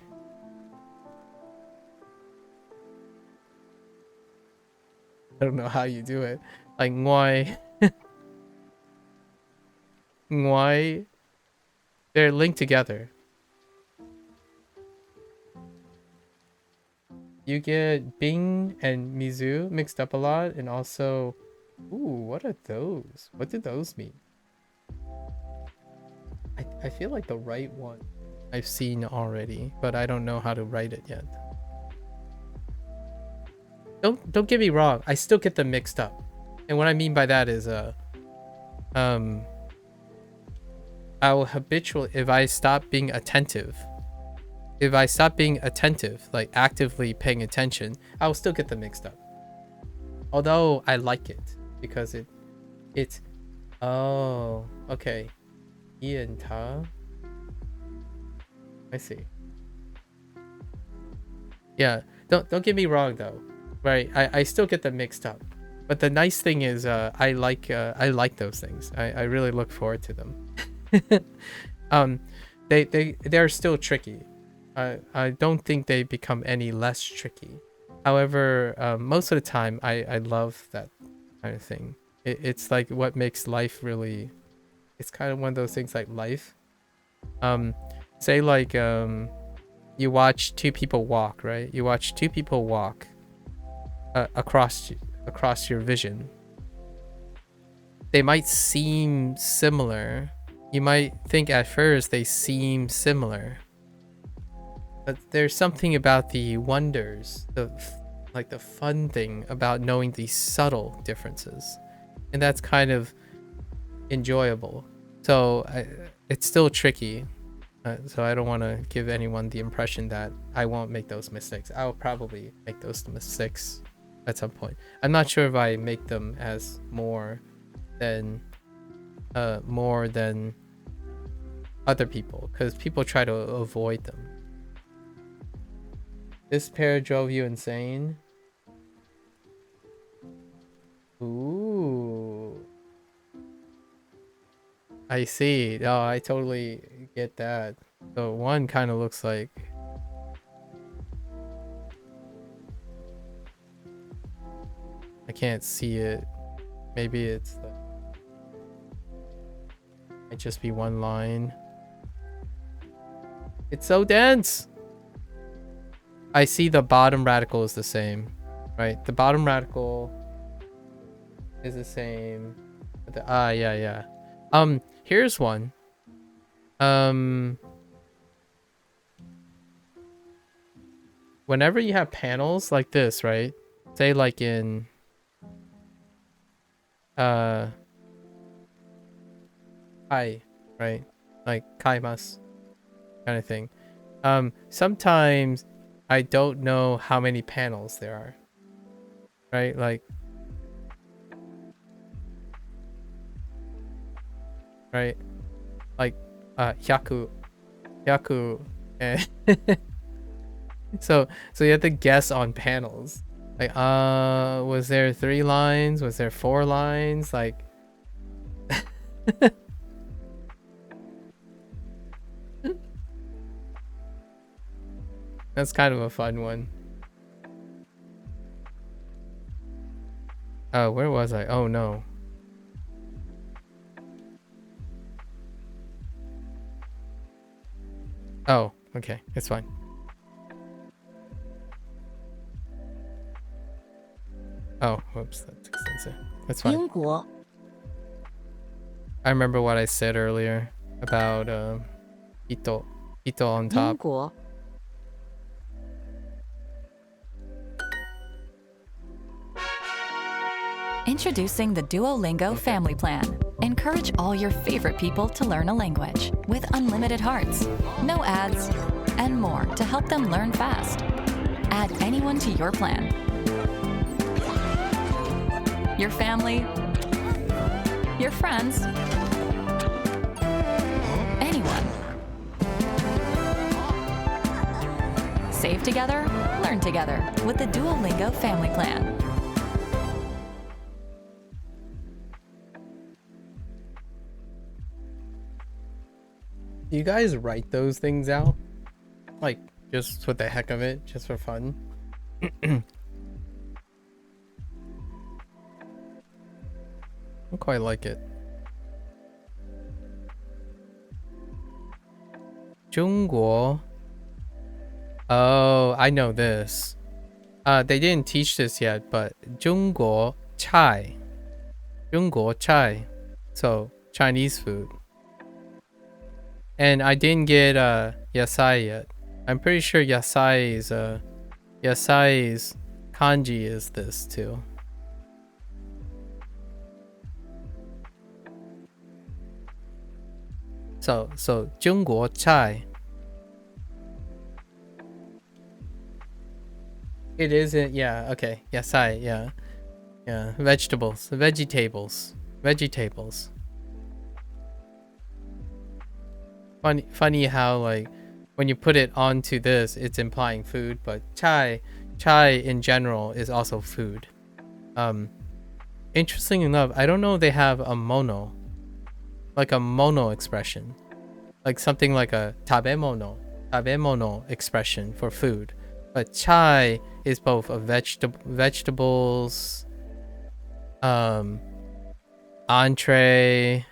I don't know how you do it. Like ngoi, ngoi, they're linked together. You get Bing and Mizu mixed up a lot, and also, ooh, what are those? What do those mean? I feel like the right one I've seen already, but I don't know how to write it yet. Don't get me wrong, I still get them mixed up. And what I mean by that is I'll habitually, if I stop being attentive, like actively paying attention, I'll still get them mixed up. Although I like it because it's oh, okay. Ian Ta. I see. Yeah, don't get me wrong though, right? I still get them mixed up, but the nice thing is I like those things. I really look forward to them. They're still tricky. I don't think they become any less tricky. However, most of the time I love that kind of thing. It's like what makes life really. It's kind of one of those things like life. Say like you watch two people walk, right? You watch two people walk across your vision. They might seem similar. You might think at first they seem similar, but there's something about the wonders, the fun thing about knowing these subtle differences, and that's kind of enjoyable. So it's still tricky. So I don't want to give anyone the impression that I won't make those mistakes. I'll probably make those mistakes at some point. I'm not sure if I make them as more than other people, because people try to avoid them. This pair drove you insane. Ooh. I see. Oh, I totally get that. So one kind of looks like... I can't see it. Maybe it's like... Might just be one line. It's so dense! I see the bottom radical is the same, right? The bottom radical is the same. Yeah. Here's one. Whenever you have panels like this, right? Say like in kai, right? Like kaimasu kind of thing. Sometimes I don't know how many panels there are. Right? Like, right? Like 100 and so you have to guess on panels. Like, was there 3 lines? Was there 4 lines? Like that's kind of a fun one. Oh, where was I? Oh no. Oh, okay, it's fine. Oh, whoops, that's extensive. That's fine. 英国 I remember what I said earlier about ito on 英 top. 国 Introducing the Duolingo Family Plan. Encourage all your favorite people to learn a language with unlimited hearts, no ads, and more to help them learn fast. Add anyone to your plan. Your family, your friends, anyone. Save together, learn together with the Duolingo Family Plan. Do you guys write those things out? Like, just for the heck of it, just for fun? I don't quite like it. 中国. Oh, I know this. They didn't teach this yet, but 中国菜. 中国菜. So, Chinese food. And I didn't get yasai yet. I'm pretty sure yasai's kanji is this too. So 中国菜. It isn't, yeah, okay. Yasai, yeah. Yeah, vegetables. Funny how, like, when you put it onto this, it's implying food, but chai in general is also food. Interesting enough, I don't know if they have a mono expression, like something like a tabemono expression for food, but chai is both a vegetables, entree,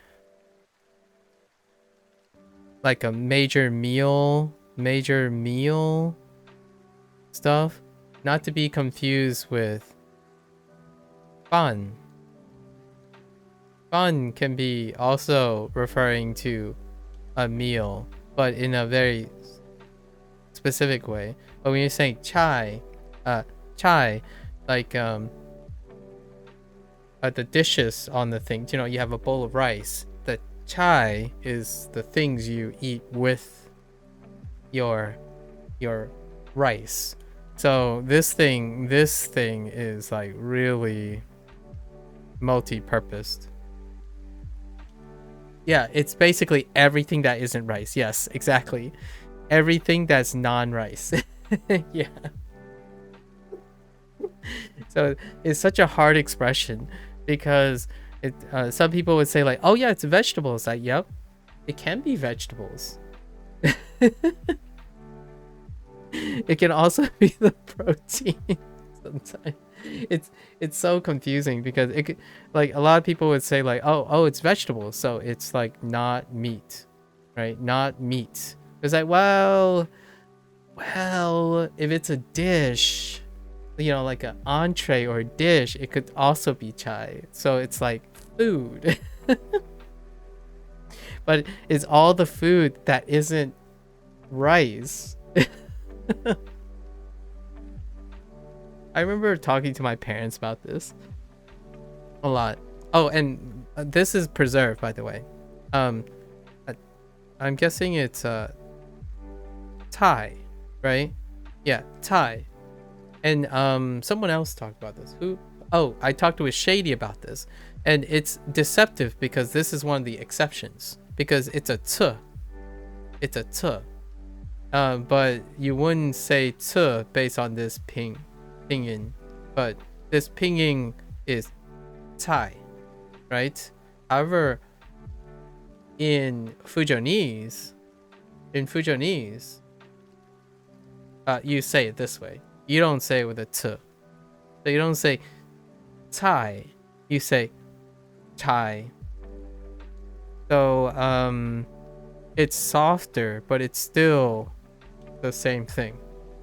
like a major meal stuff, not to be confused with fun. Fun can be also referring to a meal, but in a very specific way. But when you're saying chai, like the dishes on the thing, you know, you have a bowl of rice, chai is the things you eat with your rice. So this thing is like really multi-purposed. Yeah, it's basically everything that isn't rice. Yes, exactly. Everything that's non-rice. Yeah. So it's such a hard expression because some people would say like, oh yeah, it's vegetables. Like, yep, it can be vegetables. It can also be the protein. Sometimes it's so confusing because it could, like, a lot of people would say like, oh it's vegetables, so it's like not meat, right? Not meat. It's like, well, if it's a dish, you know, like an entree or a dish, it could also be chai. So it's like food. But it's all the food that isn't rice. I remember talking to my parents about this a lot. Oh, and this is preserved, by the way. I'm guessing it's Thai, right? Yeah, Thai. And someone else talked about this. Who? Oh, I talked with Shady about this, and it's deceptive because this is one of the exceptions because it's a t. It's a t. But you wouldn't say t based on this pinyin, but this pinyin is Thai, right? However, in Fujianese, you say it this way. You don't say it with a t. So you don't say Thai, you say Thai. So it's softer, but it's still the same thing.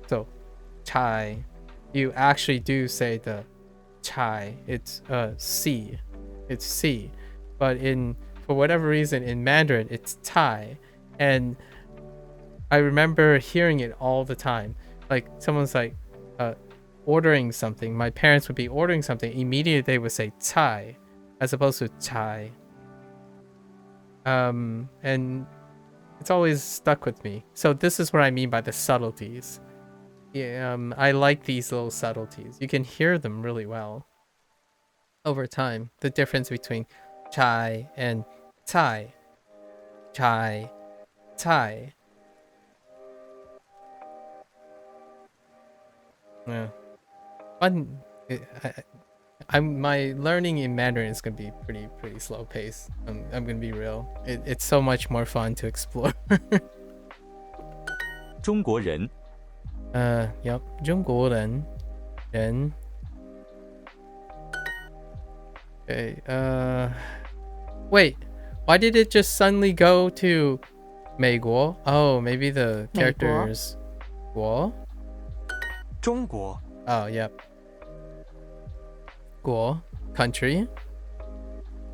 So Thai, you actually do say the chai. It's C. It's C. But for whatever reason in Mandarin it's Thai. And I remember hearing it all the time. Like someone's like ordering something. My parents would be ordering something. Immediately they would say Thai as opposed to chai. And it's always stuck with me. So this is what I mean by the subtleties. Yeah, I like these little subtleties. You can hear them really well over time. The difference between chai and Thai. Chai, Thai. Yeah. Fun. My learning in Mandarin is gonna be pretty slow pace. I'm gonna be real. It's so much more fun to explore. 中国人 Yep. 中国人 人 Okay. Wait. Why did it just suddenly go to 美国? Oh, maybe the characters 国? 中国 Oh, yep. 国 country,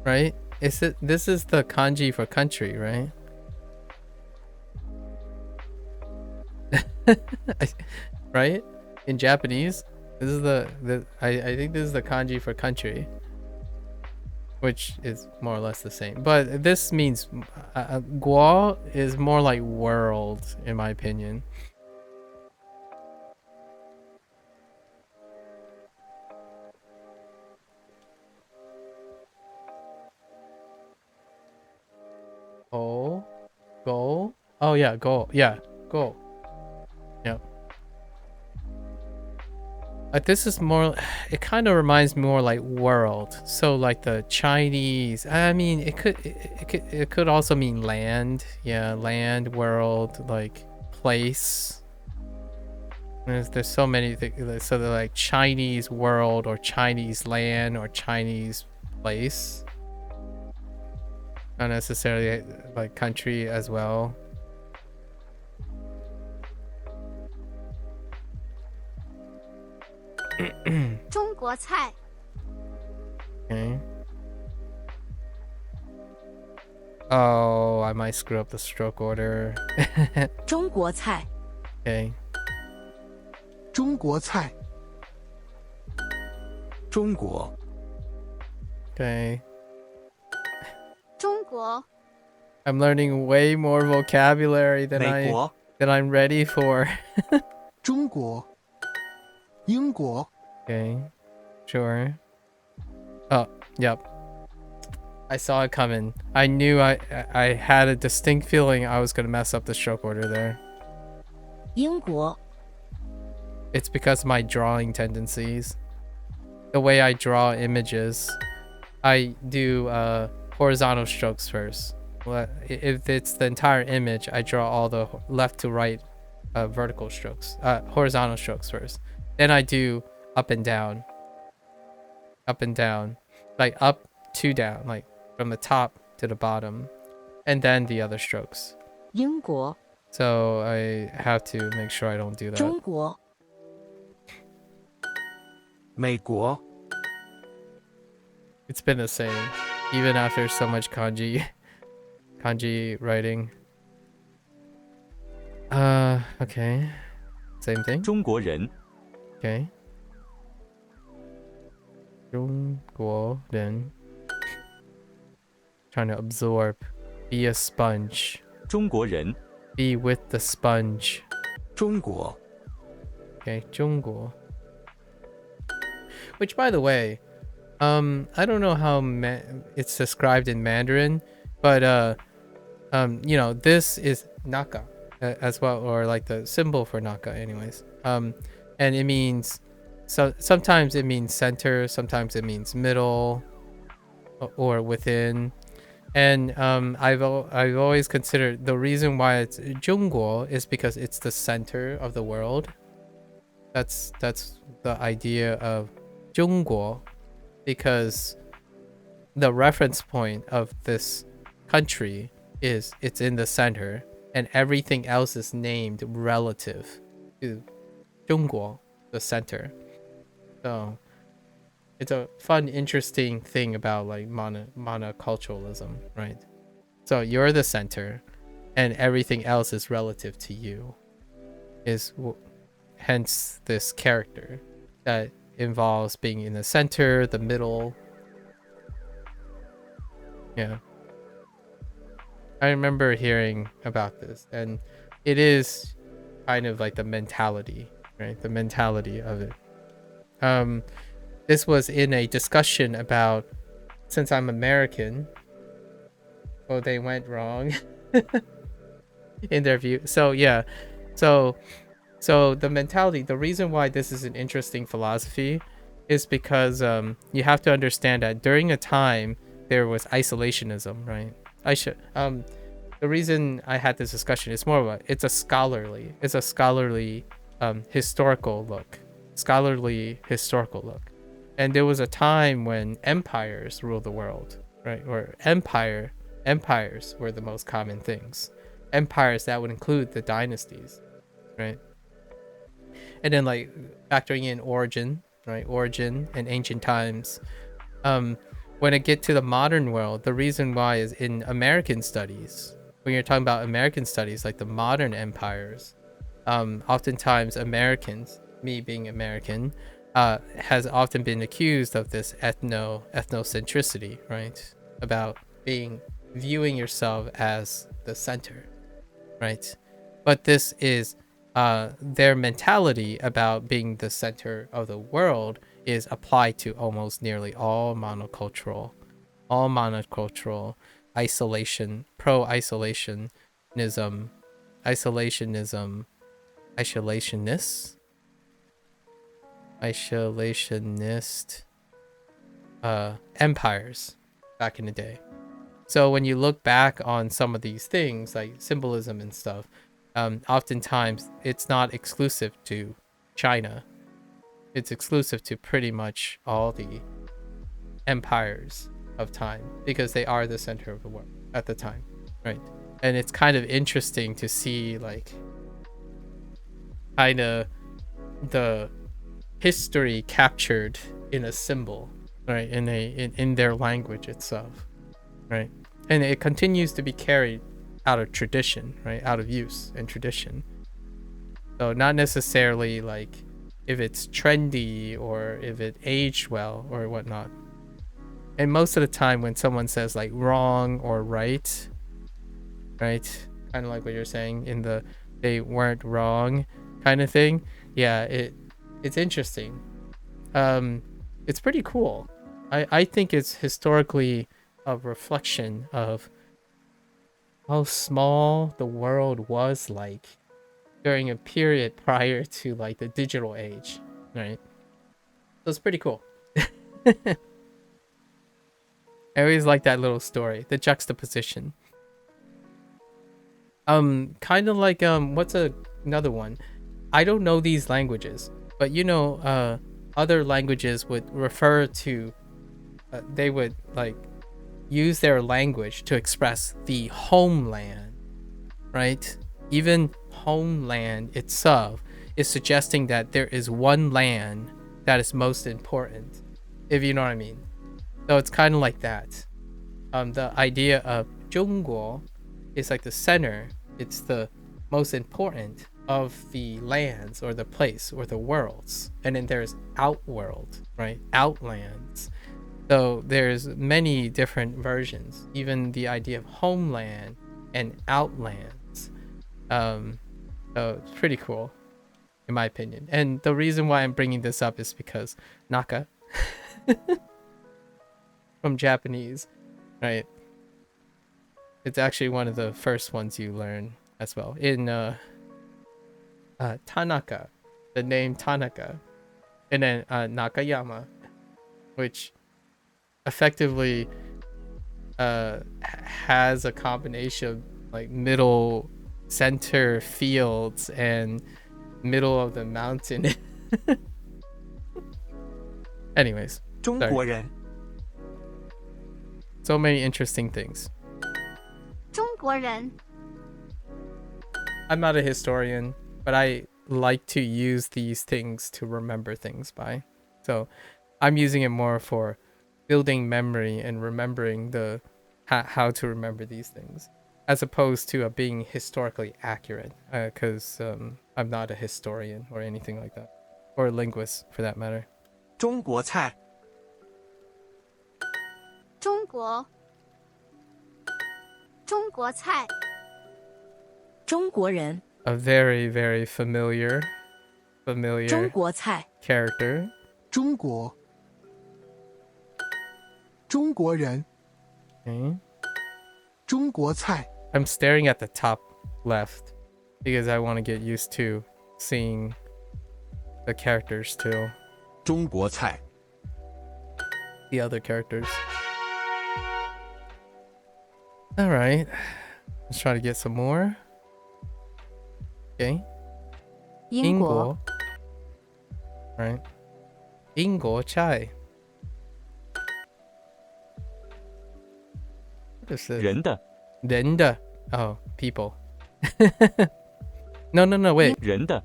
right? This is the kanji for country, right? Right? In Japanese, this is I think this is the kanji for country, which is more or less the same. But this means guo is more like world, in my opinion. Go. Oh yeah, go. Yeah, go. Yeah. This is more. It kind of reminds me more like world. So like the Chinese. I mean, it could also mean land. Yeah, land, world, like place. There's so many things. So they're like Chinese world or Chinese land or Chinese place. Not necessarily like country as well. Okay. Oh, I might screw up the stroke order. 中国菜 Okay. 中国菜中国 Okay. 中国 I'm learning way more vocabulary 美国、 than I'm ready for. 中国、英国、 Okay, sure. Oh, yep. I saw it coming. I knew I had a distinct feeling I was gonna mess up the stroke order there. 英国、 It's because of my drawing tendencies. The way I draw images, I do horizontal strokes first. If it's the entire image, I draw all the left to right vertical strokes, horizontal strokes first. Then I do up and down, like up to down, like from the top to the bottom, and then the other strokes. 英国、 So I have to make sure I don't do that. 中国、 美国、 It's been the same, even after so much kanji writing. Okay. Same thing. 中国人， Okay. 中国人 trying to absorb, be a sponge, 中国人， be with the sponge. 中国、 Okay, 中国. Which, by the way, I don't know how it's described in Mandarin, but you know, this is naka as well, or like the symbol for naka, anyways. And it means, so sometimes it means center, sometimes it means middle, or within. And I've always considered the reason why it's 中国 is because it's the center of the world. That's the idea of 中国, because the reference point of this country is it's in the center, and everything else is named relative to 中国, the center. So it's a fun, interesting thing about like monoculturalism, right? So you're the center, and everything else is relative to you. Hence this character that involves being in the center, the middle. Yeah. I remember hearing about this, and it is kind of like the mentality, right? The mentality of it. This was in a discussion about, since I'm American, well, they went wrong in their view. So yeah, so the mentality, the reason why this is an interesting philosophy is because you have to understand that during a time there was isolationism, right? The reason I had this discussion is more of it's a scholarly historical look. And there was a time when empires ruled the world, right? Or empires were the most common things. Empires that would include the dynasties, right? And then like factoring in origin, right? Origin and ancient times. When it get to the modern world, the reason why is in American studies. When you're talking about American studies, like the modern empires, oftentimes Americans, me being American, has often been accused of this ethnocentricity, right? About viewing yourself as the center, right? But this is their mentality about being the center of the world is applied to almost nearly all monocultural isolation, isolationist empires back in the day. So when you look back on some of these things like symbolism and stuff, oftentimes it's not exclusive to China. It's exclusive to pretty much all the empires of time because they are the center of the world at the time, right? And it's kind of interesting to see like kind of the history captured in a symbol, right? In their language itself, right? And it continues to be carried out of tradition, right? Out of use and tradition. So not necessarily like if it's trendy or if it aged well or whatnot. And most of the time when someone says like wrong or right, right? Kind of like what you're saying in the they weren't wrong kind of thing. Yeah, it's interesting. It's pretty cool. I think it's historically a reflection of how small the world was like during a period prior to like the digital age, right? So it's pretty cool. I always like that little story, the juxtaposition. Kind of like what's another one? I don't know these languages, but you know, other languages would refer to they would like use their language to express the homeland, right? Even homeland itself is suggesting that there is one land that is most important, if you know what I mean. So it's kind of like that. The idea of 中国 is like the center. It's the most important of the lands or the place or the worlds. And then there's outworld, right? Outlands. So there's many different versions. Even the idea of homeland and outlands. So it's pretty cool, in my opinion. And the reason why I'm bringing this up is because Naka from Japanese, right? It's actually one of the first ones you learn as well. In Tanaka, the name Tanaka, and then Nakayama, which effectively has a combination of like middle center fields and middle of the mountain. Anyways, 中国人 so many interesting things. 中国人 I'm not a historian, but I like to use these things to remember things by. So I'm using it more for building memory and remembering the how to remember these things, as opposed to being historically accurate, because I'm not a historian or anything like that, or a linguist for that matter. 中国菜中国中国菜中国人， A very, very familiar 中国菜， character. 中国中国人 Okay. 中国菜 I'm staring at the top left because I want to get used to seeing the characters too. 中国菜 The other characters. All right. Let's try to get some more. Okay. 英国 Right. 英国菜. What is this? 人的 人的. Oh, people. No, wait. 人的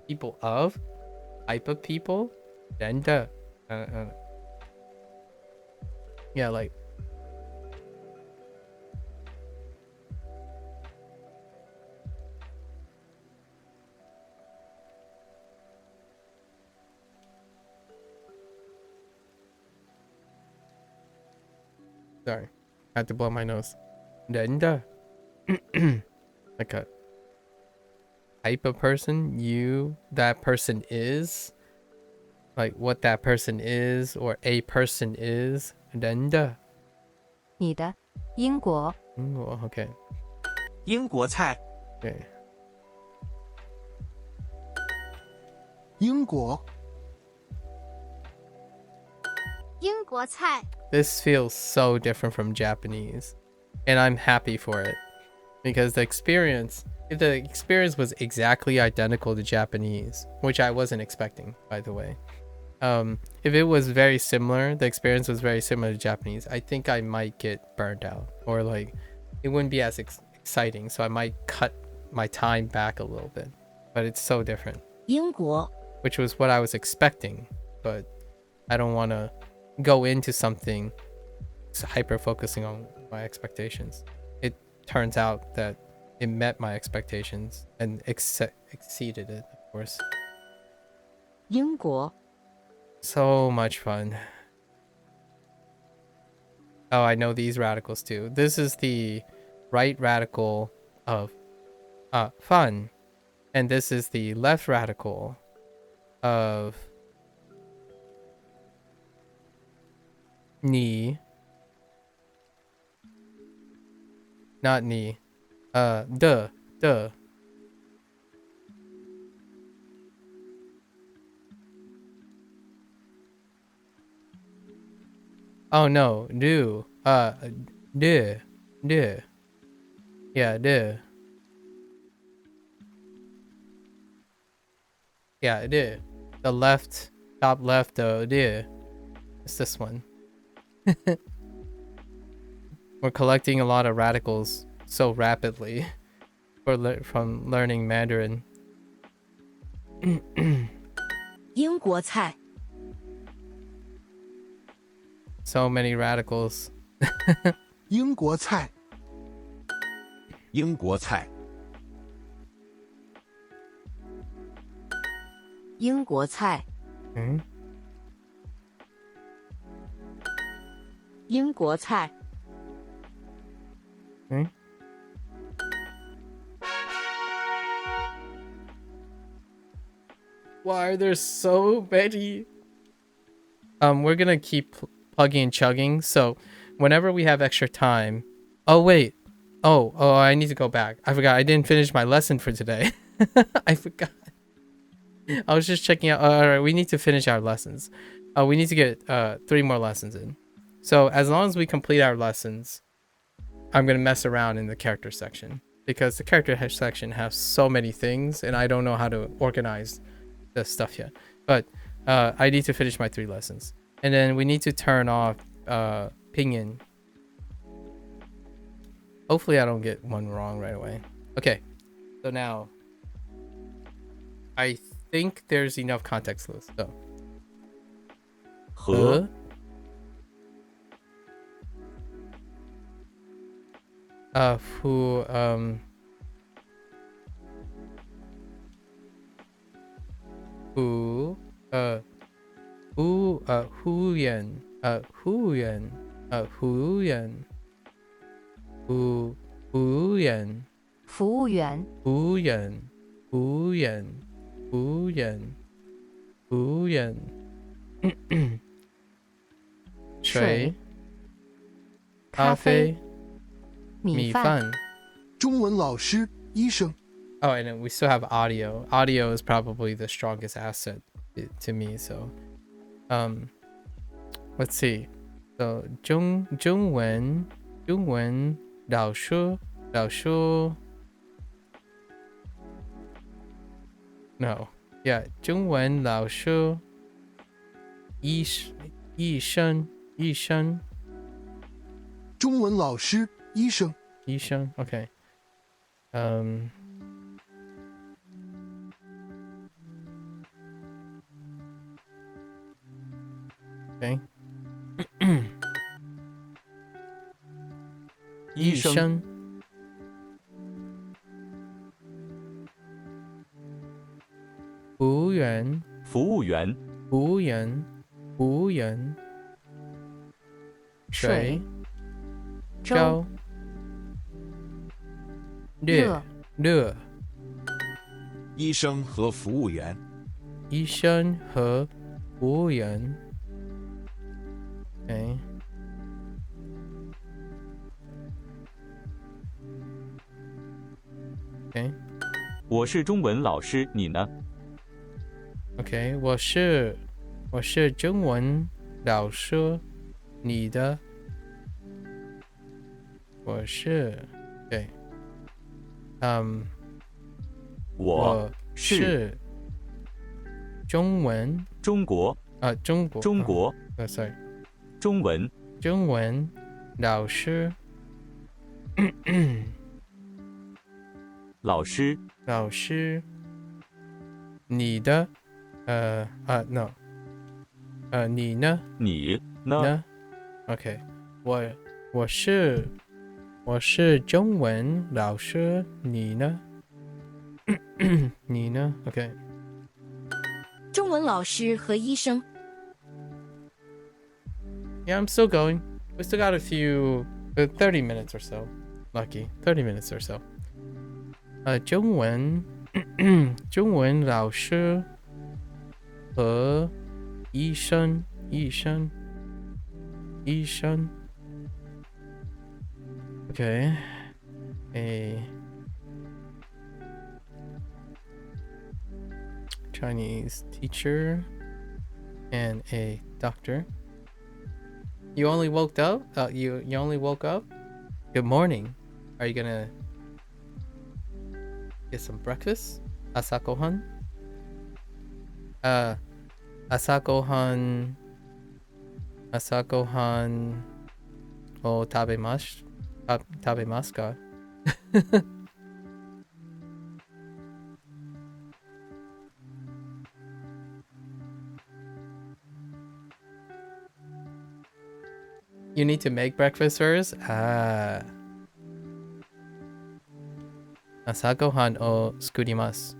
People of? Type of people? 人的. Yeah, like. Sorry, I had to blow my nose. 人的. Like a type of person, that person is, like what that person is or a person is. 人的. 你的英国 Okay. 英国菜 Okay. 英国英国菜 This feels so different from Japanese, and I'm happy for it because if the experience was exactly identical to Japanese, which I wasn't expecting, by the way. If it was very similar, the experience was very similar to Japanese, I think I might get burned out, or like it wouldn't be as exciting, so I might cut my time back a little bit. But it's so different, 英国 which was what I was expecting, but I don't want to go into something hyper focusing on my expectations. It turns out that it met my expectations and exceeded it, of course. 英国 So much fun. Oh, I know these radicals too. This is the right radical of fun, and this is the left radical of ni, not ni, de. Oh no, do, de, yeah, de. Yeah, de. The left, top left, de. It's this one. We're collecting a lot of radicals so rapidly from learning Mandarin. 英国菜， So many radicals. 英国菜，英国菜，英国菜， Hmm? 英国菜， Hmm? Why are there so many? We're gonna keep plugging and chugging. So, whenever we have extra time. Oh wait. Oh, I need to go back. I forgot. I didn't finish my lesson for today. I forgot. I was just checking out. All right, we need to finish our lessons. We need to get 3 more lessons in. So as long as we complete our lessons, I'm gonna mess around in the character section because the character section has so many things, and I don't know how to organize the stuff yet. But I need to finish my 3 lessons, and then we need to turn off pinyin. Hopefully, I don't get one wrong right away. Okay, so now I think there's enough context clues. So. 和 who Huyan,服务员，水，咖啡，米米饭。饭，中文老师，医生， Oh, and then we still have audio. Audio is probably the strongest asset to me. So, let's see. So, 中文老师 No, yeah, 中文老师医生中文老师，医生， Okay. Okay. 医生服务员服务员水粥粥热医生和服务员，医生和服务员 Okay. Okay. 我是中文老师，你呢？ Okay. 我是中文老师，你的我是 Okay. 我是中文中国中国sorry 中文中文老师老师，你的no 你呢你呢？ OK 我是中文老师，你呢你呢 OK 中文老师和医生， Yeah, I'm still going. We still got a few 30 minutes or so. Lucky. 30 minutes or so. 中文中文老师和医生 Okay. A Chinese teacher and a doctor. You only woke up? You only woke up? Good morning. Are you gonna get some breakfast? Asakohan? Asakohan o tabemasu ka? You need to make breakfast first? Asakohan o skurimasu.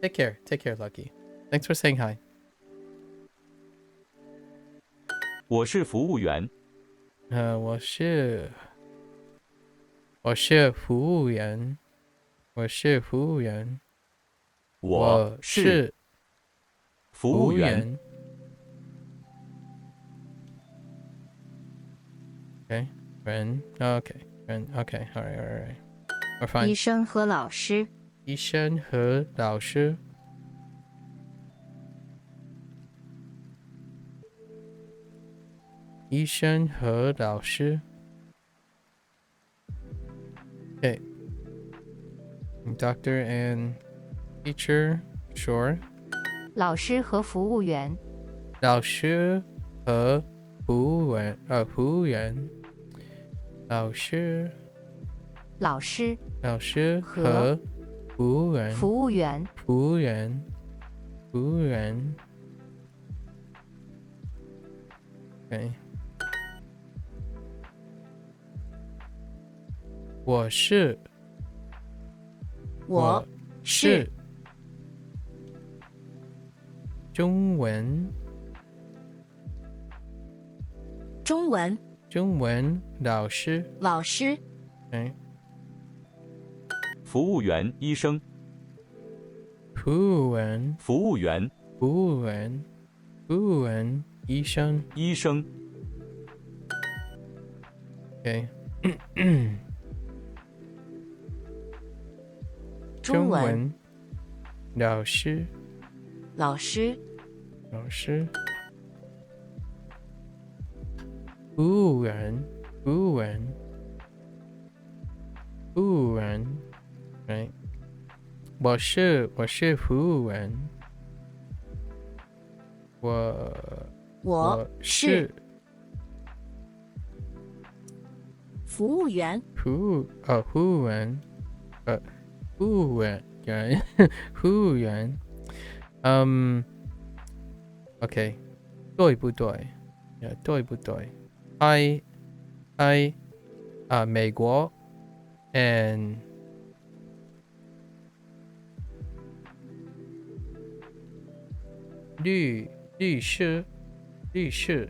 Take care, Lucky. Thanks for saying hi. 我是服务员。我是服务员。我是服务员。Okay, friend. Okay, friend. Okay, all right. We're fine. 医生和老师。医生和老师。医生和老师。Okay. Doctor and teacher, sure. 老师和服务员。老师和服务员。服务员。老师和服务员。服务员。服务员。服务员。Okay. 我是中文老师。Okay. 服务员，医生。服务员，医生。Okay. 中文老师。服务员。Right. 我是服务员。我是服务员。服务员。OK. 对不对？对不对？美国 and 律师。律师。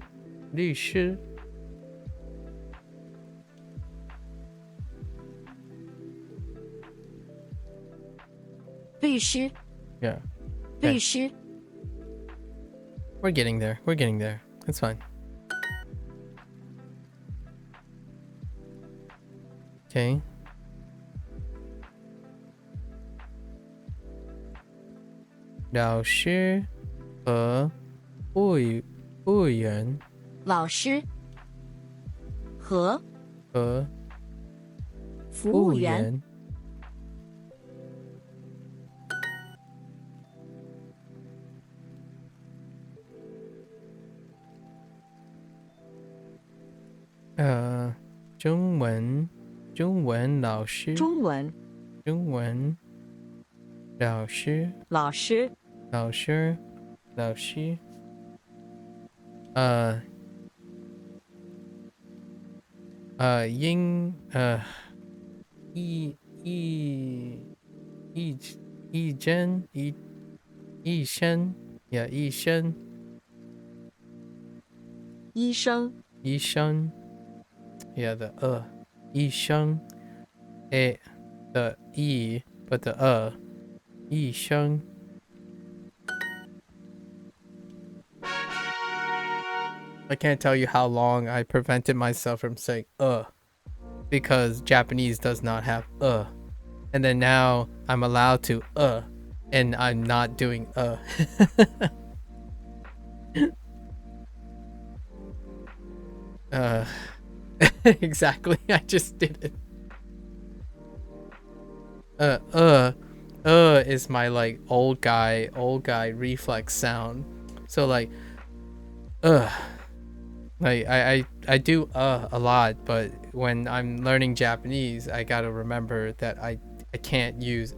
Yeah. 律师。We're getting there. That's fine. Okay. 老师和服务员。老师和服务员。中文老师。中文老师。医生。医生，医生 yeah the 医生 the e but the 医生 I can't tell you how long I prevented myself from saying because Japanese does not have and then now I'm allowed to and I'm not doing exactly. I just did it. Is my like old guy reflex sound. So like like I do a lot, but when I'm learning Japanese, I gotta remember that I can't use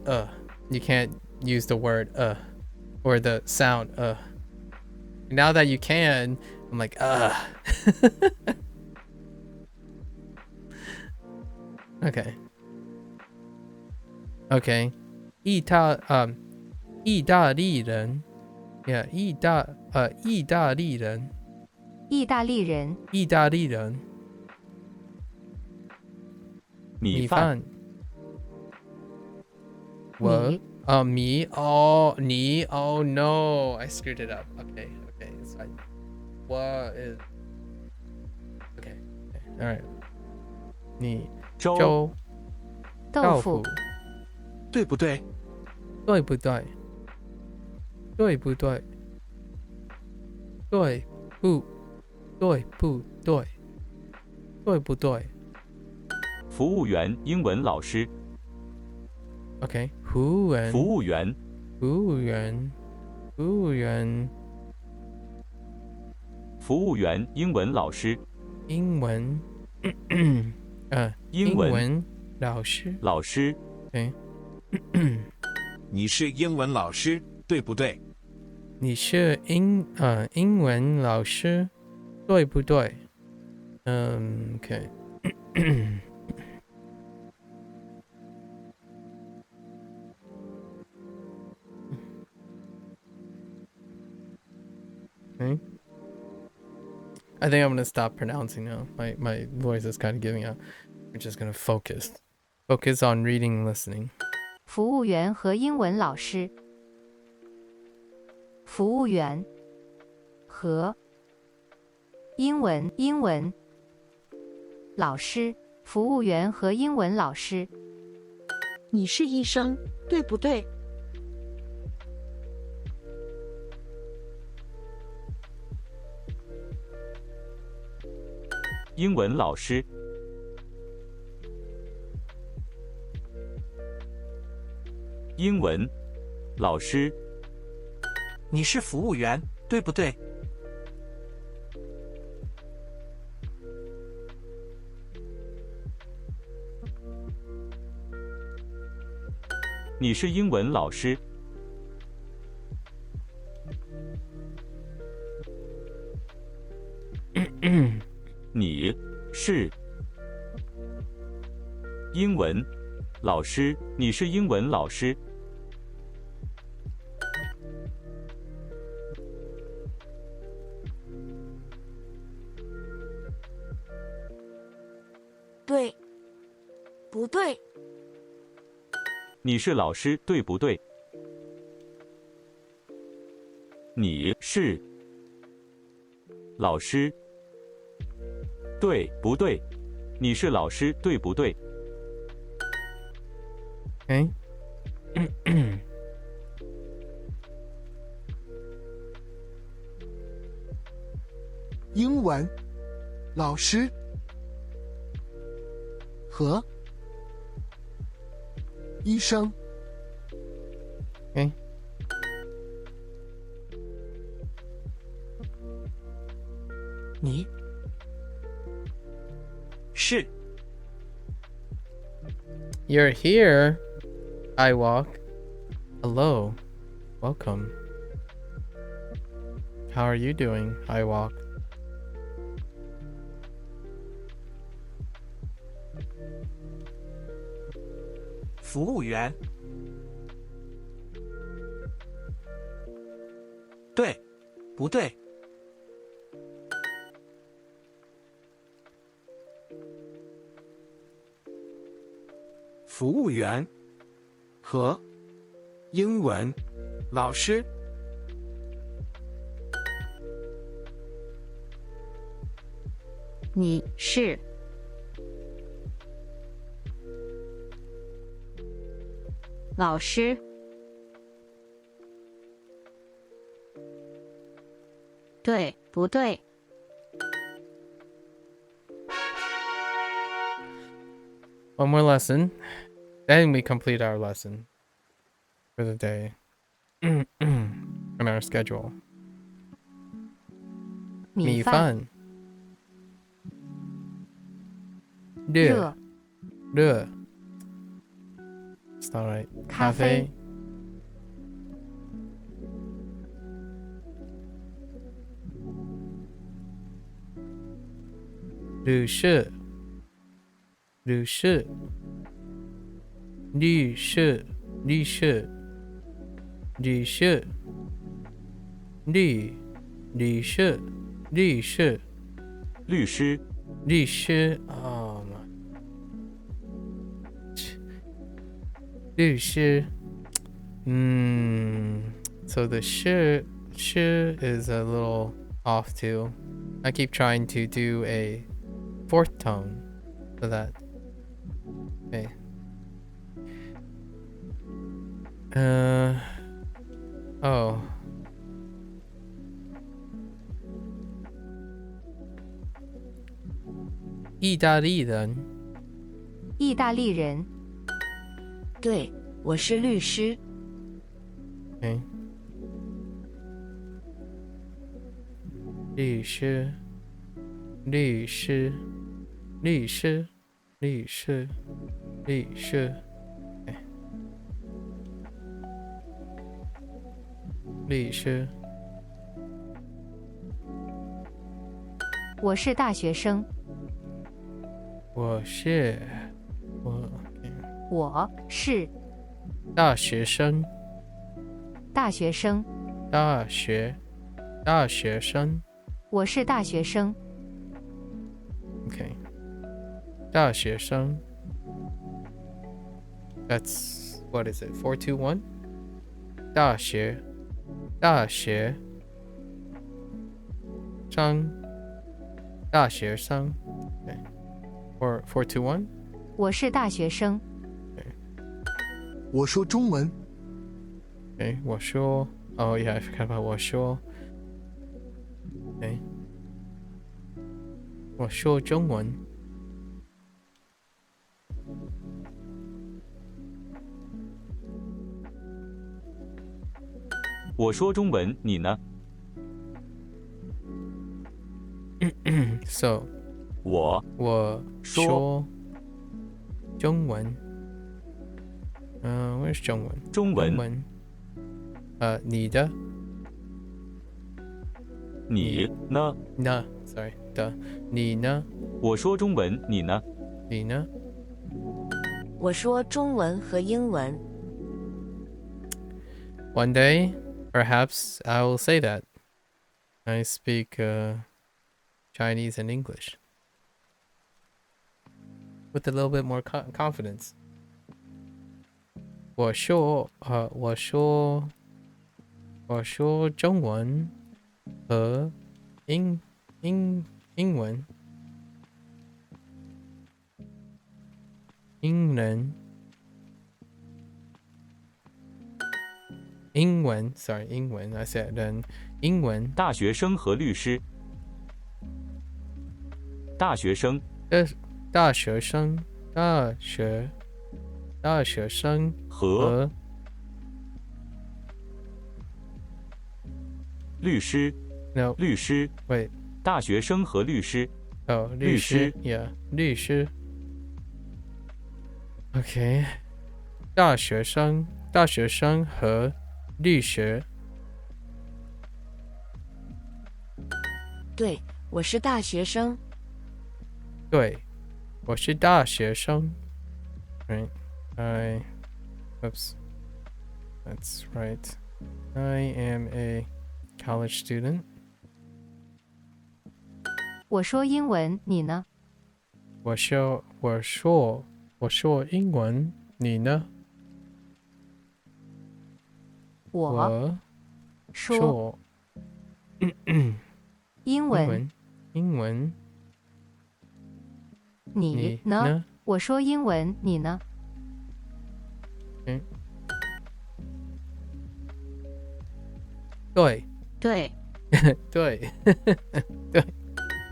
You can't use the word or the sound Now that you can, I'm like Okay. Okay. 意大利人 Yeah, 意大利人意大利人，意大利人米饭，我米 oh 你 oh no I screwed it up okay it's fine what is okay all right 你粥，粥豆腐，对不对？对不对对不对对不对不对对不对服务员英文老师， OK 服务员服务员，服务员服务员服务员英文老师，英文英文老师老师，对你是英文老师，对不对？你是英文老师对不对OK Okay. I think I'm gonna stop pronouncing now. My voice is kind of giving out. We're just gonna focus on reading and listening. 服务员和英文老师，服务员和英文老师，服务员和英文老师，你是医生，对不对？英文老师，英文老师，你是服务员，对不对？你是英文老师，你是英文老师，你是英文老师，对，不对？你是老师，对不对？你是老师，对不对？你是老师，对不对？ Okay. 英文老师和医生。Okay. 你是 You're here. I walk. Hello. Welcome. How are you doing? I walk. 服务员。对，不对？服务员和英文老师。你是老师。对不对？ One more lesson. Then we complete our lesson for the day. On our schedule. 米饭。热。热。It's not right. 咖啡。律师。律师。律师。律师。律师。律师。律师。律师。律师。Oh my. 律师. So the sh is a little off too. I keep trying to do a fourth tone for that. Okay. Oh. 意大利人。意大利人。对，我是律师。Okay. 律师。律师。律师。律师。律师。Okay. 律师。我是大学生。我是大学生。大学生。大学生。我是大学生。 Okay. 大学生。That's what is it? 421. 大学生。大学生。Okay. 421. 我是大学生。我说中文。Okay. 我说 Oh yeah, I forgot about 我说。Okay. 我说中文。我说中文，你呢？ So 我说中文。Where's 中文？中文。中文。你的。你呢？呢 ，sorry 的，你呢？我说中文，你呢？你呢？我说中文和英文。 One day, perhaps I will say that. I speak Chinese and English with a little bit more confidence. 我说中文和英文。英文 sorry 英文 I said then 英文。大学生和律师。大学生。大学生。大学生和律师。No 律师。Wait 大学生和律师。律师。律师 Yeah 律师。Okay 大学生和律师。对，我是大学生。对，我是大学生。Right. Oops. That's right. I am a college student. 我说英文，你呢？我说英文，你呢？我说说英文，英文，英文。你呢？呢？我说英文，你呢？嗯，对对，对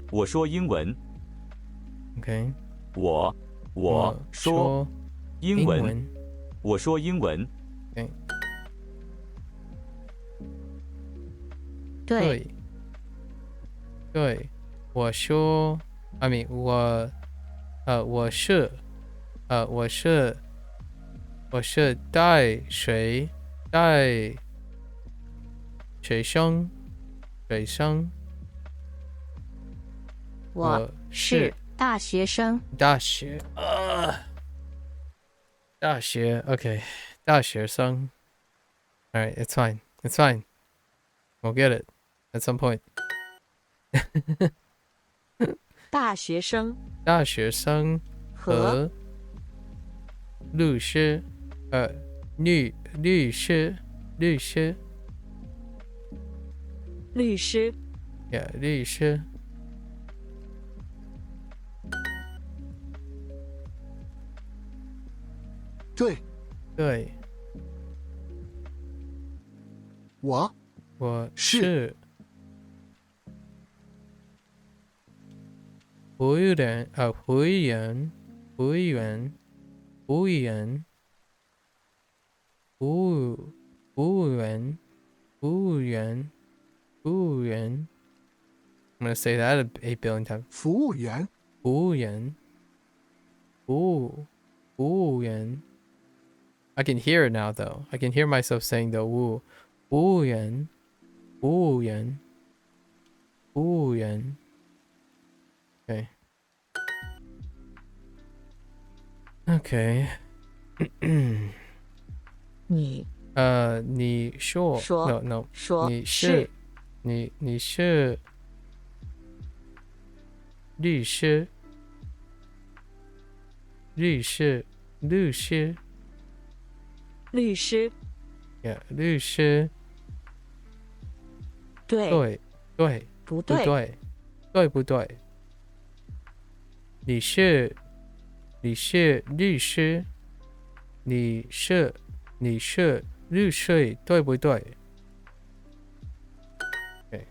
我说英文。 ，OK。我说英文。英文。我说英文。OK。对，对，我说，I mean 我是带水生，我是大学生。大学，OK，大学生。All right, it's fine. It's fine. We'll get it at some point. 大学生大学生和和律师，律师律师，yeah，律师。对，对，我我是是会员，会员，会员，会员，会员，会员，会员。I'm gonna say that 8 billion times. 服务员，服务员，服务员。I can hear it now though. I can hear myself saying the 服务员，服务员，服务员。Okay. Okay. 你你说说 no， 说你是你是律师，律师，yeah， 律师。对对不对？对不对？你是律师，你是律师，对不对？Okay.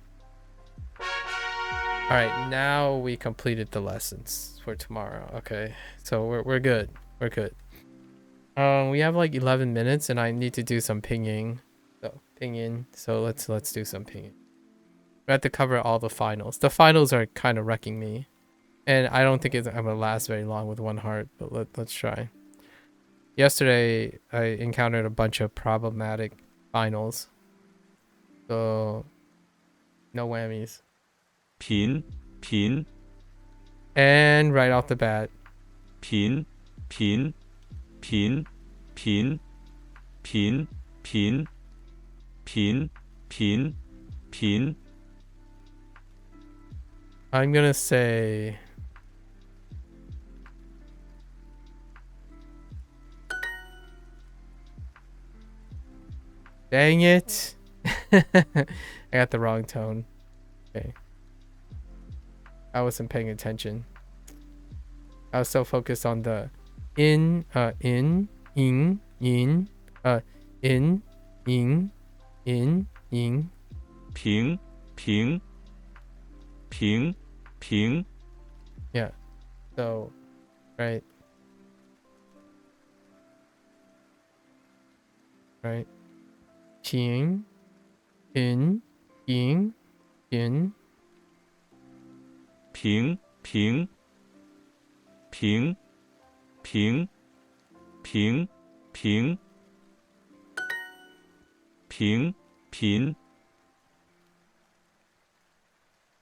All right, now we completed the lessons for tomorrow. Okay, so we're good. We're good. We have like 11 minutes, and I need to do some pinging. So let's do some pinging. We have to cover all the finals. The finals are kind of wrecking me, and I don't think I'm gonna last very long with one heart. But let's try. Yesterday, I encountered a bunch of problematic finals, so no whammies. 贫 And right off the bat, 贫 I'm gonna say dang it. I got the wrong tone. Okay. I wasn't paying attention. I was so focused on the in, in, in, 平 Yeah. So, right. Right. 平 in 平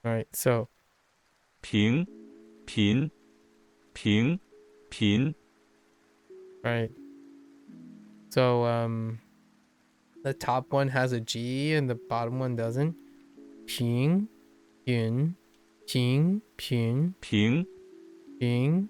Right. So 平 right. So the top one has a G and the bottom one doesn't. 平 in 平 贫 in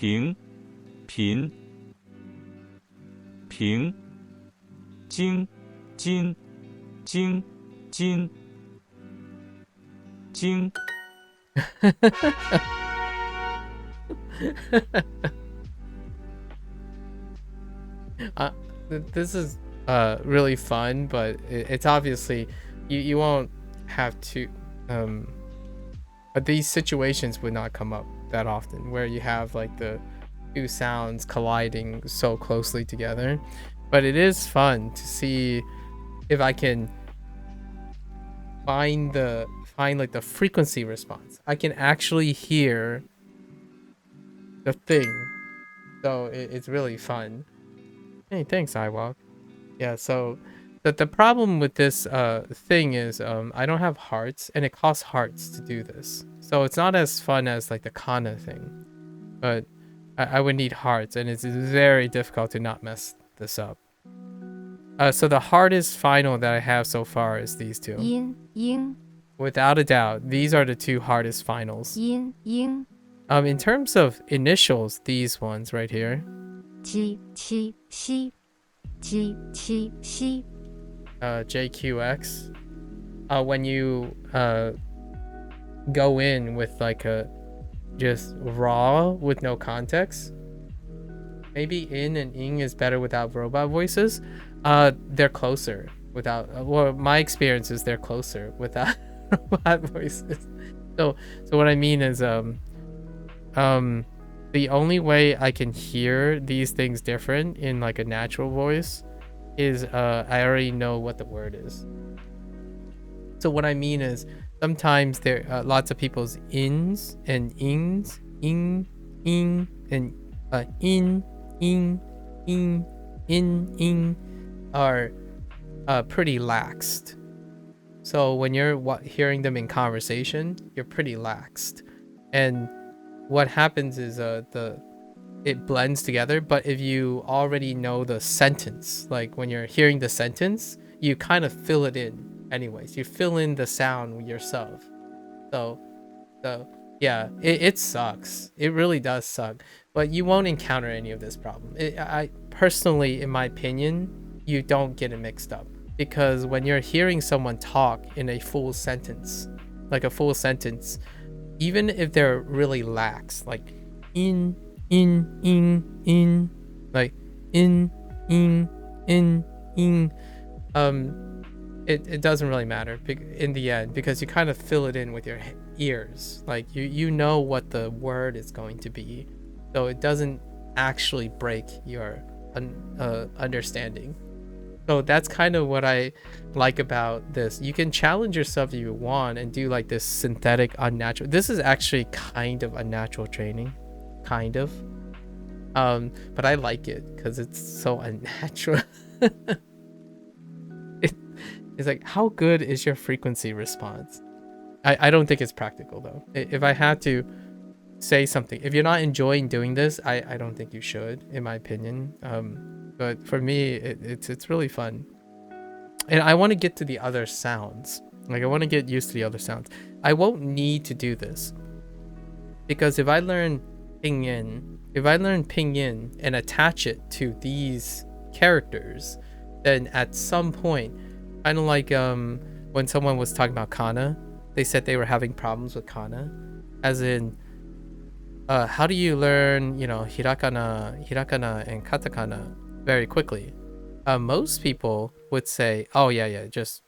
平、贫、平、京、金、京、金、京。This is really fun, but it's obviously you won't have to but these situations would not come up that often where you have like the two sounds colliding so closely together. But it is fun to see if I can find like the frequency response. I can actually hear the thing, so it's really fun. Hey, thanks, iWalk. Yeah, so the problem with this thing is I don't have hearts, and it costs hearts to do this. So it's not as fun as like the kana thing, but I would need hearts, and it's very difficult to not mess this up. So the hardest final that I have so far is these two. 音英 Without a doubt, these are the two hardest finals. 音英 In terms of initials, these ones right here, 鸡七西鸡七西 JQX, when you go in with like a just raw with no context, maybe in and ing is better without robot voices. They're closer without well, my experience is they're closer without robot voices. So what I mean is the only way I can hear these things different in like a natural voice is I already know what the word is. So what I mean is sometimes there lots of people's ins and ings, ing, and in, ing are pretty laxed. So when you're hearing them in conversation, you're pretty laxed, and what happens is it blends together. But if you already know the sentence, like when you're hearing the sentence, you kind of fill it in anyways. You fill in the sound yourself. So yeah, it sucks. It really does suck. But you won't encounter any of this problem. I personally, in my opinion, you don't get it mixed up, because when you're hearing someone talk in a full sentence, like a full sentence, even if they're really lax, like in, like in, it doesn't really matter in the end, because you kind of fill it in with your ears. Like you know what the word is going to be, so it doesn't actually break your understanding. So that's kind of what I like about this. You can challenge yourself if you want and do like this synthetic unnatural. This is actually kind of unnatural training, kind of. But I like it because it's so unnatural. It's like, how good is your frequency response? I don't think it's practical though. If I had to say something, if you're not enjoying doing this, I don't think you should, in my opinion. But for me, it's really fun, and I want to get to the other sounds. Like I want to get used to the other sounds. I won't need to do this, because if I learn pinyin and attach it to these characters, then at some point, kind of like when someone was talking about kana, they said they were having problems with kana, as in how do you learn, hiragana and katakana very quickly? Most people would say, oh yeah, just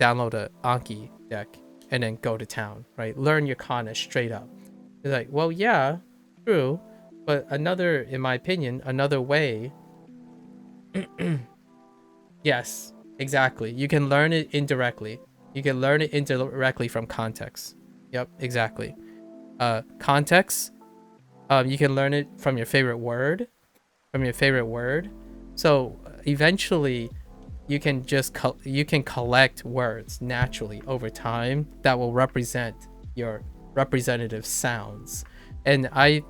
download a Anki deck and then go to town, right? Learn your kana straight up. It's like, well, yeah, true, but in my opinion, another way. Yes, exactly. You can learn it indirectly. You can learn it indirectly from context. Yep, exactly. Context. You can learn it from your favorite word. So eventually, you can collect words naturally over time that will represent your representative sounds, and I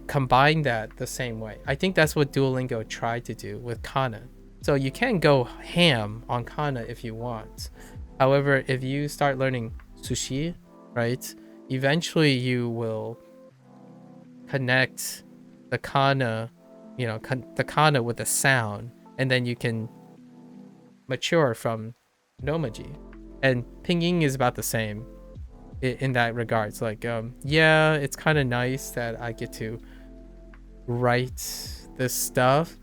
combine that the same way. I think that's what Duolingo tried to do with kana. So you can go ham on kana if you want. However, if you start learning sushi, right, eventually you will connect the kana, the kana with the sound, and then you can mature from nomaji. And pinyin is about the same in that regards. Like, yeah, it's kind of nice that I get to write this stuff,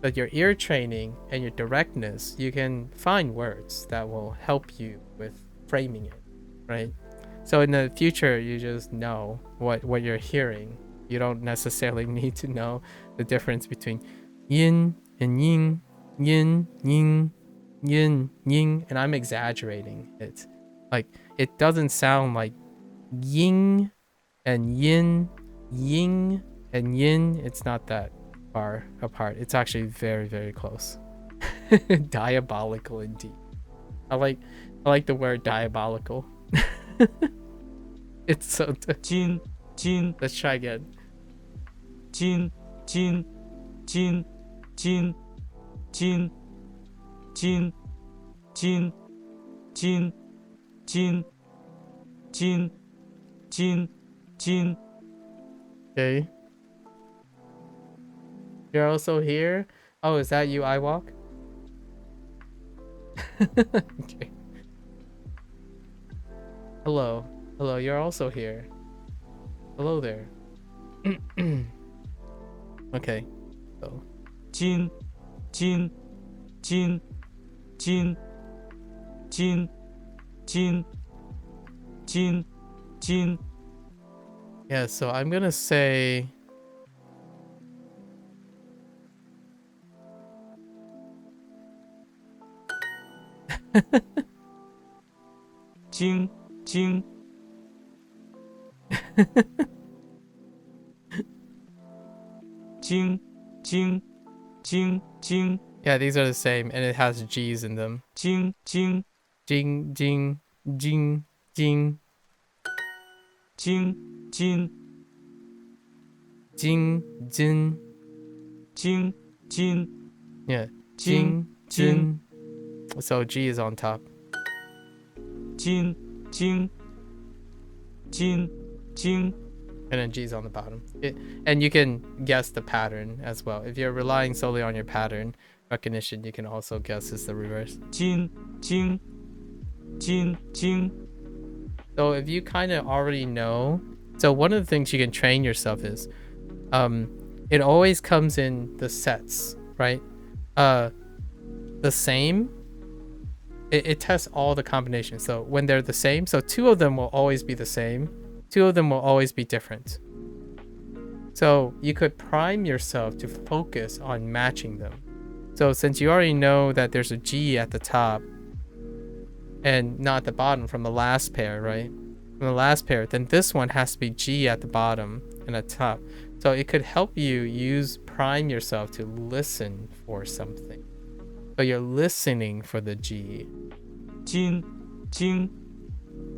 but your ear training and your directness, you can find words that will help you with framing it, right? So in the future, you just know what you're hearing. You don't necessarily need to know the difference between yin and yin, yin, yin, yin, yin, and I'm exaggerating it. Like, it doesn't sound like yin and yin, yin and yin. It's not that far apart. It's actually very, very close. Diabolical indeed. I like the word diabolical. It's so Jin, Jin, let's try again. Jin, Jin, Jin, Jin, Jin, Jin, Jin, Jin, Jin, Jin, Jin, Jin. Okay. You're also here? Oh, is that you, Iwalk? Okay. Hello. Hello, you're also here. Hello there. Okay. So. Jin, Jin, Jin, Jin, Jin, Jin, Jin, Jin. Yeah, so I'm gonna say Jing, Jing. Jing, Jing, Jing, Jing. yeah, these are the same, and it has G's in them. Jing, Jing, Jing, jing, jing, jing, Jing, Jin, jing, jin. Jing, Jin, Yeah, Jing, jin, jin. So G is on top. Jin, Jing, Jin, Jing. And then G's on the bottom. And you can guess the pattern as well. If you're relying solely on your pattern recognition, you can also guess it's the reverse. Jin, Jing, Jin, Jing. So if you kind of already know, so one of the things you can train yourself is, it always comes in the sets, right? The same. It tests all the combinations. So when they're the same, so two of them will always be the same. Two of them will always be different. So you could prime yourself to focus on matching them. So since you already know that there's a G at the top and not at the bottom from the last pair, right? From the last pair, then this one has to be G at the bottom and at top. So it could help you prime yourself to listen for something. So you're listening for the G. Jin, Jing,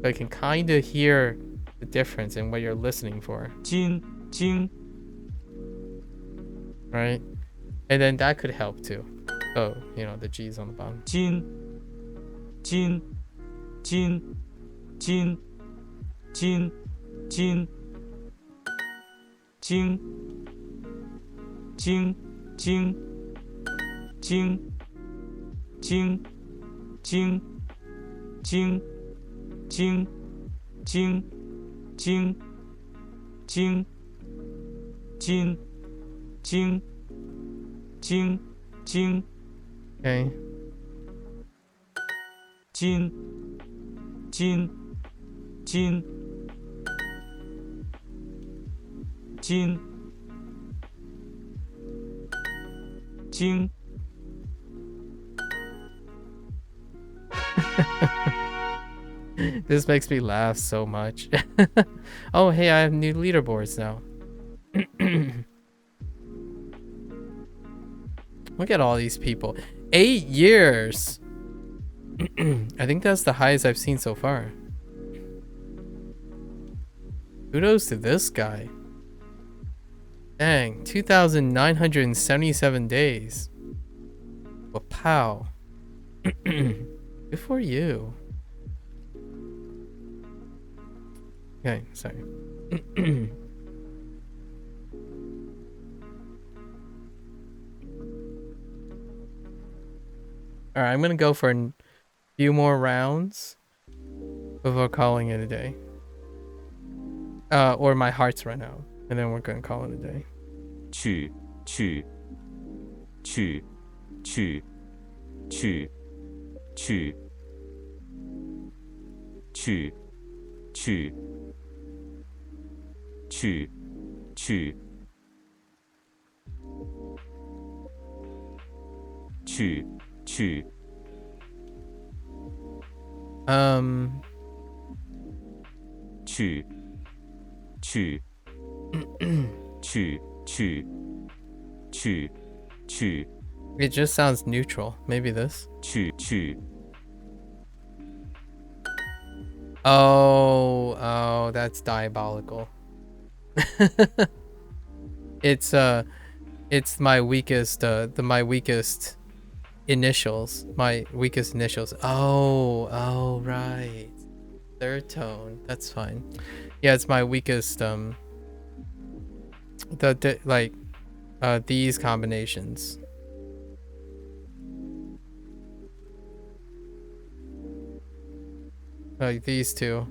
So you can kind of hear the difference in what you're listening for, Jin, Jing. right? And then that could help too. So, the G's on the bottom. Jin, Jin, Jin, Jin, Jin, Jin. Jing, Jing, Jing, Jing, Jing, Jing, Jing, Jing, Jing, Jing, Jing, Jin, Jing, Jing, Jing. Okay. Jin, Jin, Jin, Jin, Jing. This makes me laugh so much. Oh, hey, I have new leaderboards now. Look at all these people. 8 years. I think that's the highest I've seen so far. Kudos to this guy. Dang, 2,977 days. Wow. Good for you. Okay, sorry. All right, I'm gonna go for a few more rounds before calling it a day. Or my heart's run out, and then we're gonna call it a day. 去去去去去去去去去去去去 去去去去去去 It just sounds neutral. Maybe this. 去去 Oh, that's diabolical. It's my weakest my weakest initials. My weakest initials. Oh, right. Third tone. That's fine. Yeah, it's my weakest these combinations. Like these two.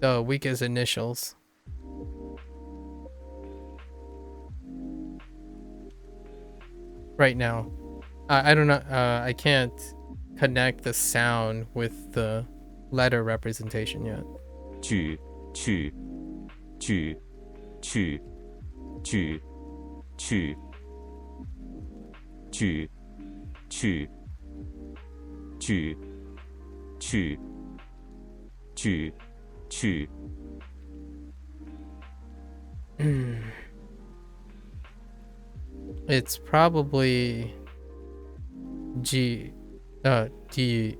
The weakest initials. Right now. I don't know. I can't connect the sound with the letter representation yet. 去去去去去去去去去去去去 It's probably G D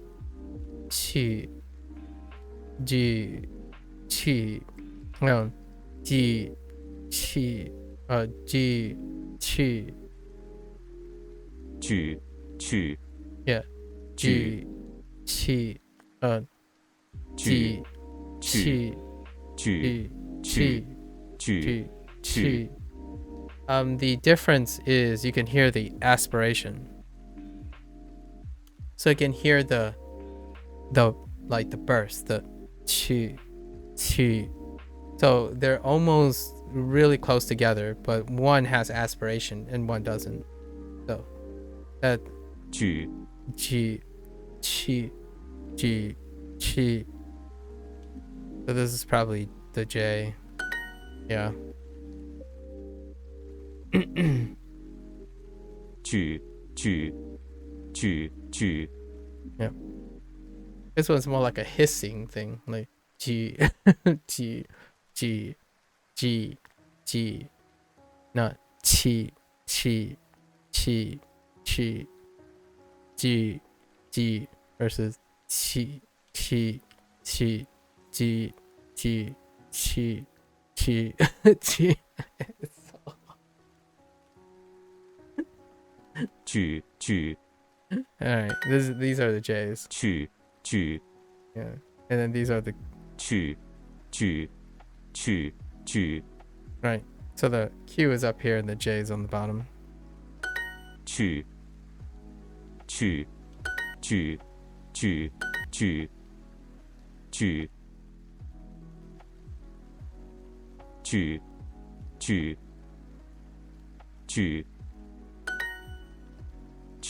T G T no D T G T 去去 yeah G T G T 去 G 去 G T. The difference is you can hear the aspiration. So you can hear the like the burst, the chi. So they're almost really close together, but one has aspiration and one doesn't. So that 去 G chi G chi. So this is probably the J. Yeah. 去去去去 Yeah. This one's more like a hissing thing, like G G G G G, not chi chi chi chi G G versus chi chi chi G G chi chi chi. 去去 All right, these are the J's. 去去 Yeah, and then these are the 去去去去 right. So the Q is up here and the J is on the bottom. 去去去去去去去去去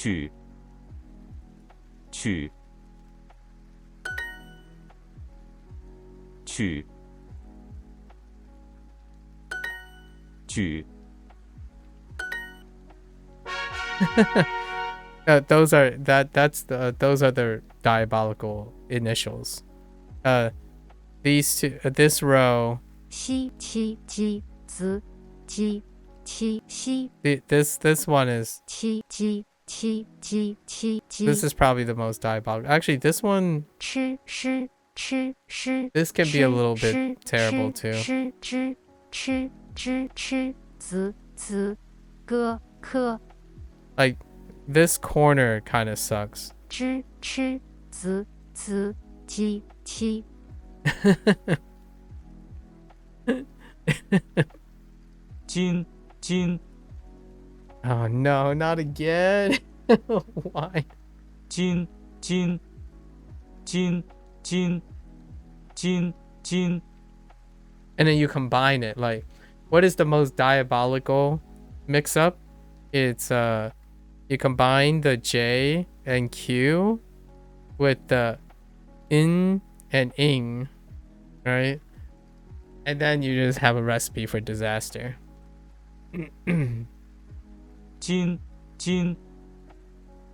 去去去去 Those are those are the diabolical initials. These two, this row, 西七鸡子鸡七西 this one is, 七鸡七鸡七鸡 this is probably the most diabolical. Actually, this one, 吃吃吃吃 this can be a little bit terrible too. 吃吃吃吃吃子子哥科 Like this corner kind of sucks. 吃吃子子鸡七 金金 Oh no, not again. Why? 金金金金金金 And then you combine it. Like, what is the most diabolical mix-up? It's you combine the J and Q with the in and ing, right? And then you just have a recipe for disaster. 金金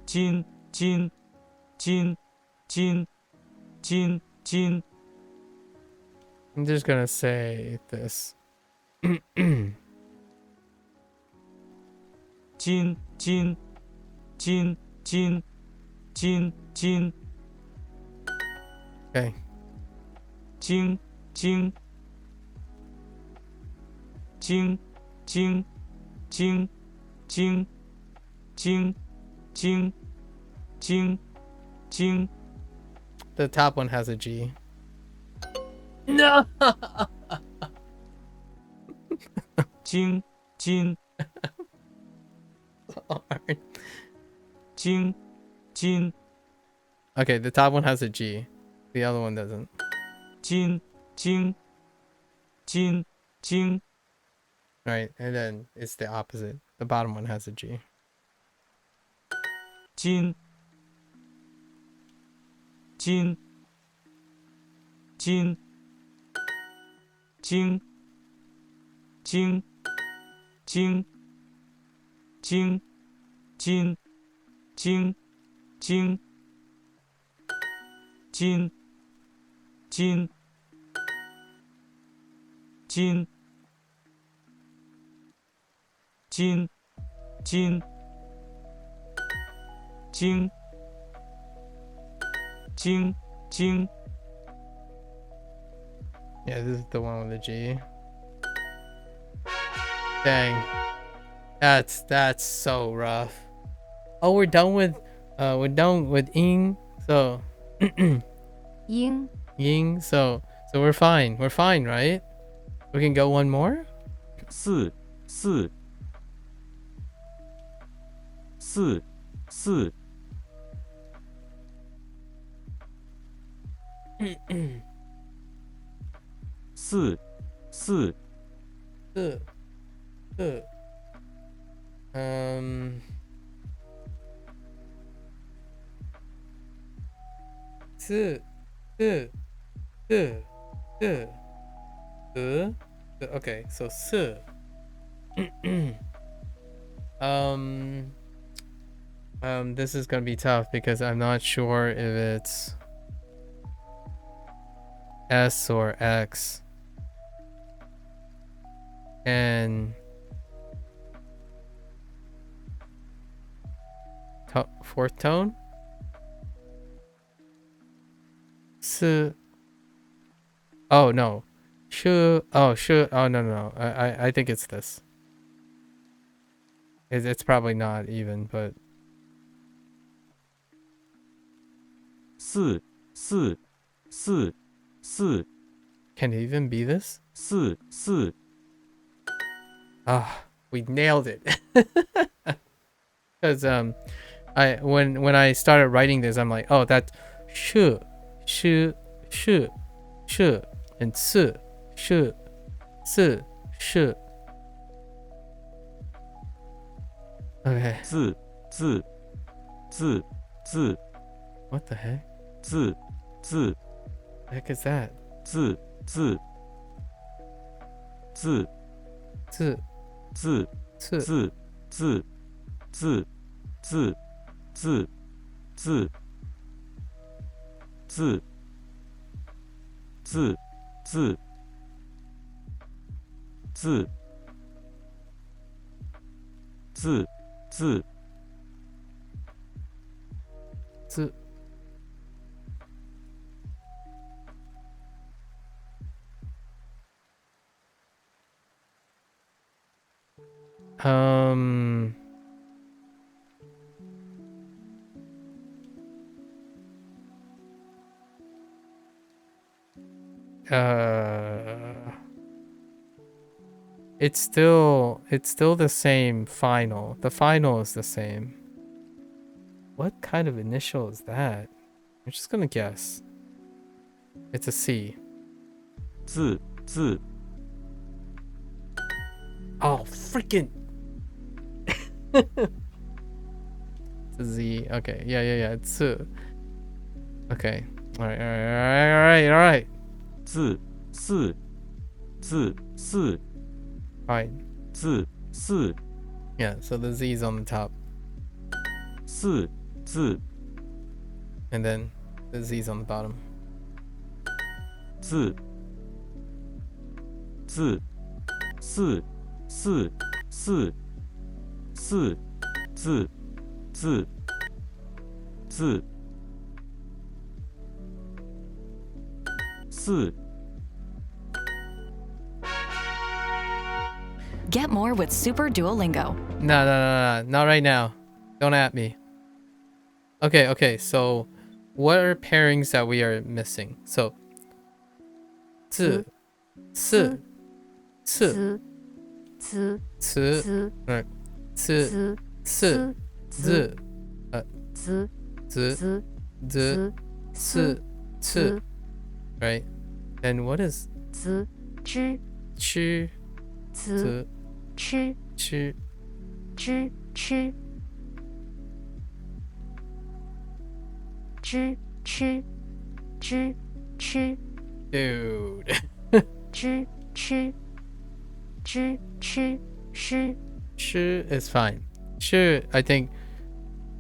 金金金金金金 I'm just gonna say this. 金金金金金金 Okay. 金金金金金金金金金金 The top one has a G. No. 金金金金 Okay, the top one has a G. The other one doesn't. 金金金金 Right, and then it's the opposite. The bottom one has a G. 金金金金金金金金金金金金金金金金金金 Yeah, this is the one with the G. Dang. That's so rough. Oh, we're done with ing. So 英 ying. So we're fine. We're fine, right? We can go one more? 四四四四四四 Um 四 Okay, so 四 this is gonna be tough because I'm not sure if it's S or X. And fourth tone? Oh no. Oh no. I think it's this. It's probably not even, but 四四四四 can it even be this? 四四 Ah, we nailed it. Because when I started writing this, I'm like, oh, that's sh and sh. Okay. 字字字字 What the heck? 字字 The heck is that? 字字字 Z 字 Z 字字字字字字字字字字字字 Z. Um. It's still the same final. The final is the same. What kind of initial is that? I'm just gonna guess. It's a C. 字字 Oh, freaking. It's a Z. Okay. Yeah. It's C. Okay. All right. 字四字四 All right. 字四 Yeah. So the Z is on the top, 四字 and then the Z is on the bottom. 字字四四四四字字字四 Get more with Super Duolingo. No. Not right now. Don't at me. Okay. So, what are pairings that we are missing? So, 字四四词词词次词四字词z词z次 right? And what is 词知吃词吃吃知吃知吃知吃 dude? 知吃知吃诗 吃 is fine. 吃 I think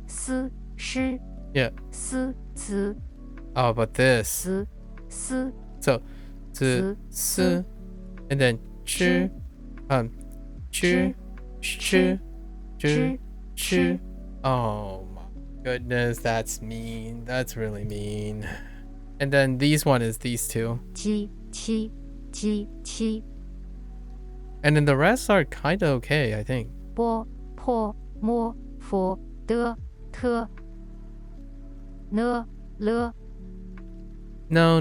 思诗 yeah. 思词 Oh, but this 词思 so 字思 and then 吃吃吃 oh my goodness, that's mean. That's really mean. And then these one is these two, 鸡七鸡七 and then the rest are kind of okay, I think. 波破摸佛的特呢了 No.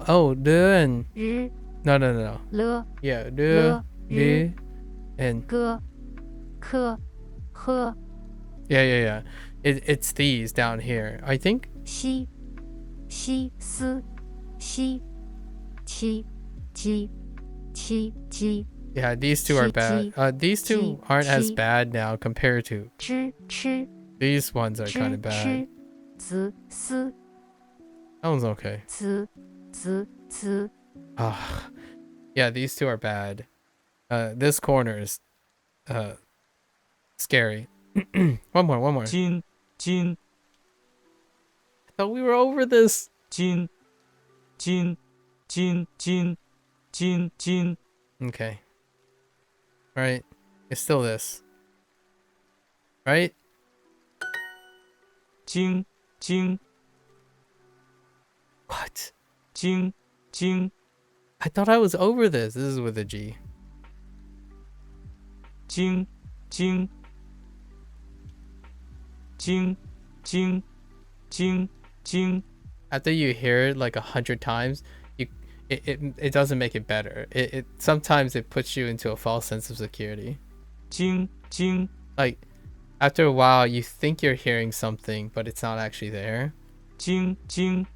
Oh, the and 日 no. 了 Yeah, the and 个可呵 yeah. It's these down here, I think. 西西斯西七鸡七鸡 Yeah, these two are bad. These two aren't as bad now compared to 知吃 these ones are kind 知 of bad. 吃子思 That one's okay. 词子词 Ah, yeah, these two are bad. This corner is scary. One more. 金金 I thought we were over this. 金金金金金金 Okay. Right. It's still this. Right? 金金 What? 金金 I thought I was over this. This is with a G. 金金金金金金 After you hear it like 100 times, it doesn't make it better. It sometimes it puts you into a false sense of security. 金金 Like after a while you think you're hearing something, but it's not actually there. 金金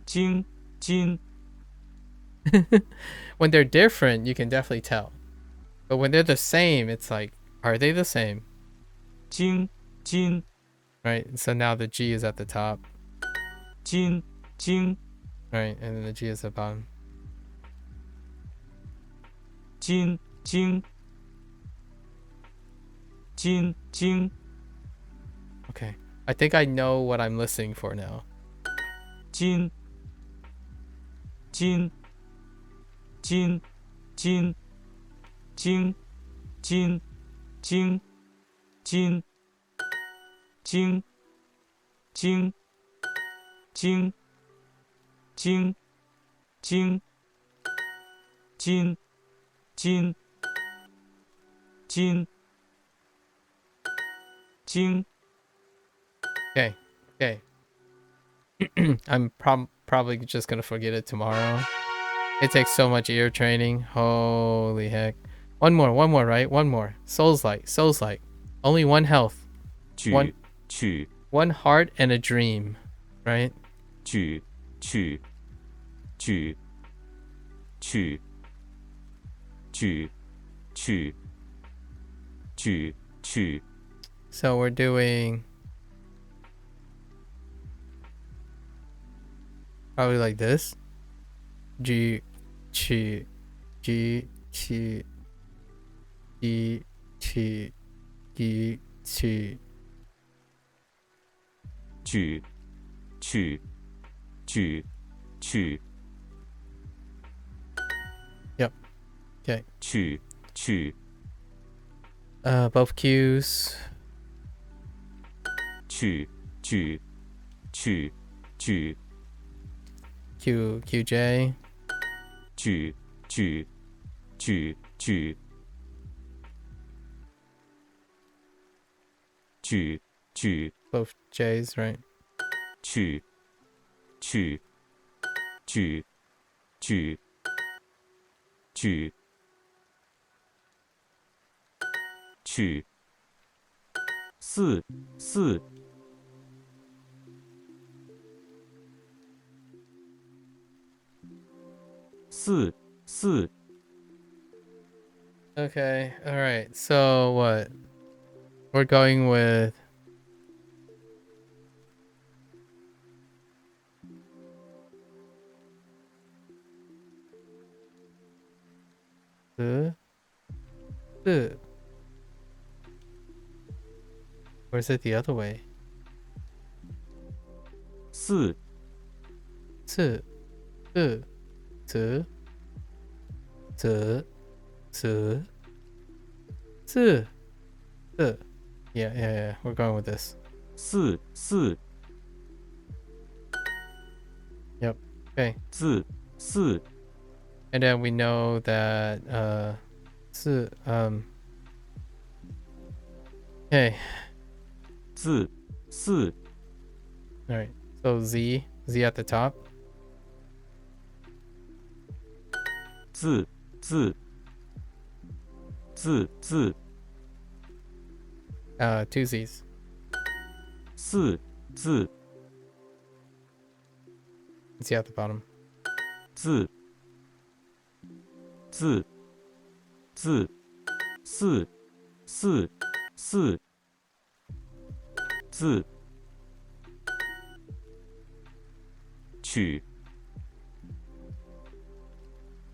金金 When they're different, you can definitely tell. But when they're the same, it's like, are they the same? 金金 Right? So now the G is at the top. 金金 Right? And then the G is at the bottom. 金金金金 Okay. I think I know what I'm listening for now. 金金金金金金金金金金金金金金金金金 Okay. I'm probably just gonna forget it tomorrow. It takes so much ear training. Holy heck. One more, right? One more. Souls light. Only one health. 举 One- 去 One heart and a dream, right? 去去去去去去去去 So we're doing probably like this. G, chi, G, chi, E, chi, E, chi. 去去去去 Yep. Okay. 去去 Both Q's. 去去去去 Q, QJ. 去去去去去去 Both J's, right? 去去去去去去四四四四 Okay. All right. So what? We're going with the. Or is it the other way? 四 Z, Z, Z, Z, Z, Z, Z. Yeah. We're going with this. 四四 Yep. Okay. 字四 And then we know that Z, okay. 字四 All right. So Z at the top. 字字字字 Two Z's. 四字 Z at the bottom. 字字字四四四字取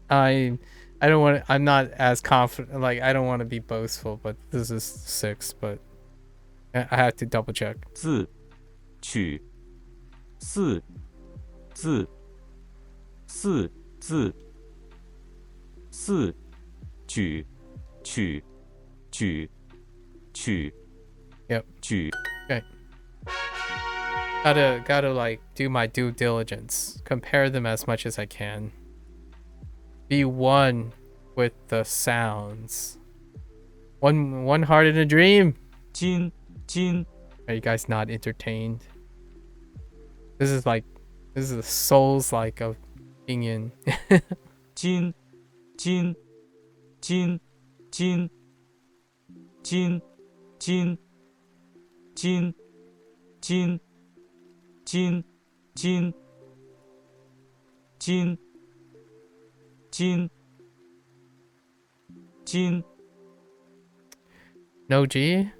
I don't want to, I'm not as confident, like I don't want to be boastful, but this is 6, but I have to double check. 字取四字四字四举取举取 Yep. 举 Okay. Gotta like do my due diligence. Compare them as much as I can. Be one with the sounds. One heart in a dream. 金金 Are you guys not entertained? This is the souls like of being in. 金金金金金金金金金金金金金 No G.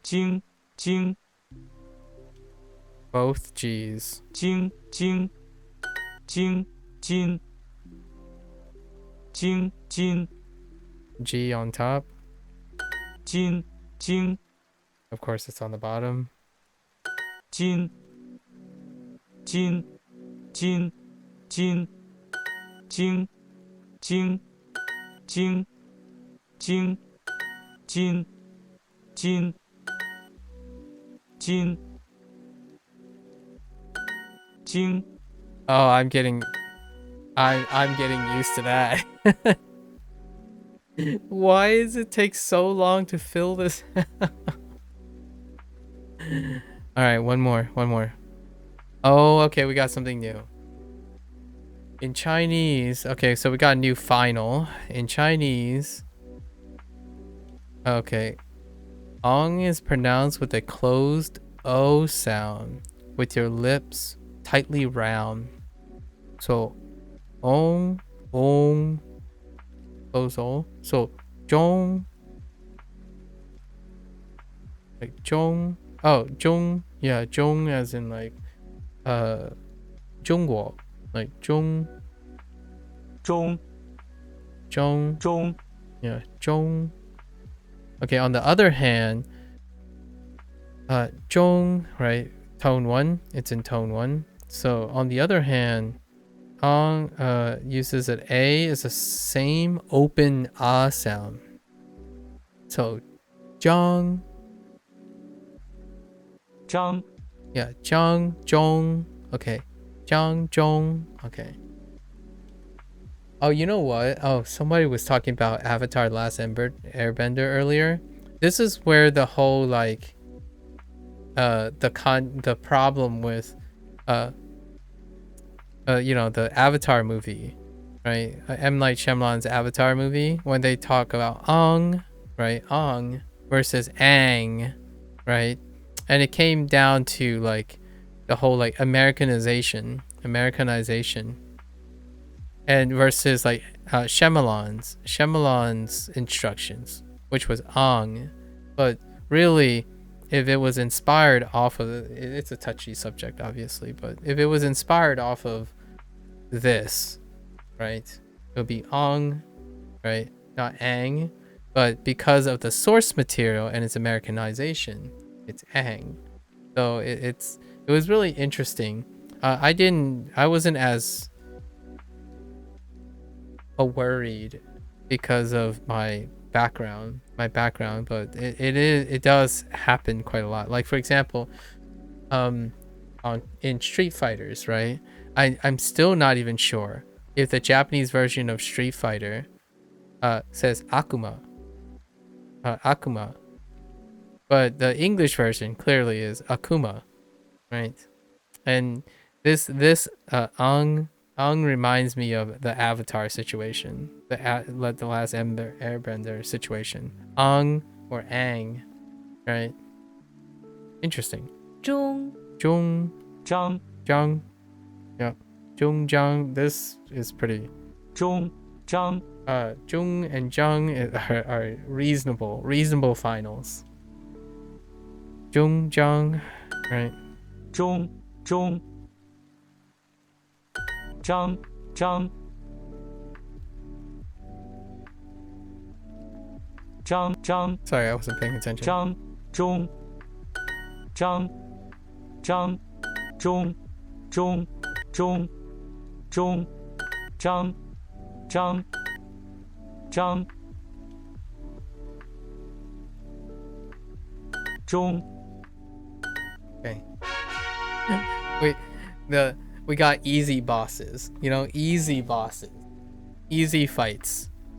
晶晶 Both G's. 晶晶晶金晶金 G on top. 金晶 Of course, it's on the bottom. 金金金金晶晶晶晶金金金晶 Oh, I'm getting used to that. Why does it take so long to fill this? All right, one more. Oh, okay, we got something new. In Chinese, okay, so we got a new final. In Chinese, okay, Ong is pronounced with a closed O sound, with your lips tightly round. So, ong, close O. So, zhong, like zhong. Oh, zhong. Yeah, zhong as in like, 中国, like zhong, 中 zhong. 中 Yeah, zhong. Okay, on the other hand, zhong, right? Tone 1, it's in tone 1. So on the other hand, ong uses an A as the same open ah sound. So zhang, 张 yeah, zhang, zhong. Okay, zhang, zhong. Okay. Oh, you know what? Oh, somebody was talking about Avatar: The Last Airbender earlier. This is where the whole like the problem with you know, the Avatar movie, right? M. Night Shyamalan's Avatar movie, when they talk about ong, right? Ong versus ang, right? And it came down to like the whole like Americanization, and versus like Shyamalan's instructions, which was ong. But really, if it was inspired off of it's a touchy subject, obviously, but if it was inspired off of this, right, it would be ong, right, not ang. But because of the source material and its Americanization, it's ang. So it was really interesting. I wasn't as worried because of my background, but it does happen quite a lot. Like for example, in Street Fighters, right? I'm still not even sure if the Japanese version of Street Fighter says Akuma, but the English version clearly is Akuma, right? And this Ang reminds me of the Avatar situation, the Last Airbender situation. Ang or Ang, right? Interesting. 中 Zhong, 张 Zhang, yeah, Zhong Zhang. This is pretty. 中张 Zhong and Zhang are reasonable finals. Zhong Zhang, right? 中中张张张张 Sorry, I wasn't paying attention. 张中张张中中中中张张张中 Okay. We got easy bosses, you know, easy fights.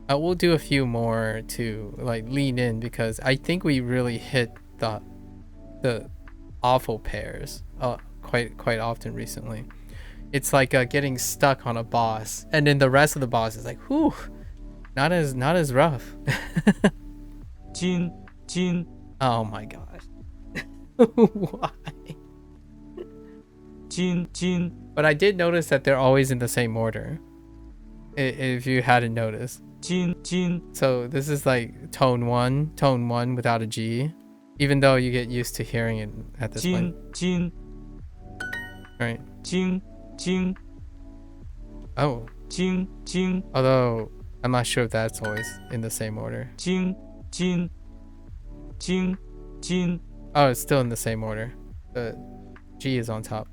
We'll do a few more to like lean in because I think we really hit the awful pairs quite often recently. It's like getting stuck on a boss, and then the rest of the boss is like, whew, not as rough. 金金 Oh my gosh. Why? 金金 But I did notice that they're always in the same order. If you hadn't noticed. 金金 So this is like tone one without a G, even though you get used to hearing it at this 金 point. 金 Right. 金金 Oh, 金金 although I'm not sure if that's always in the same order. 金金金金 Oh, it's still in the same order. The G is on top.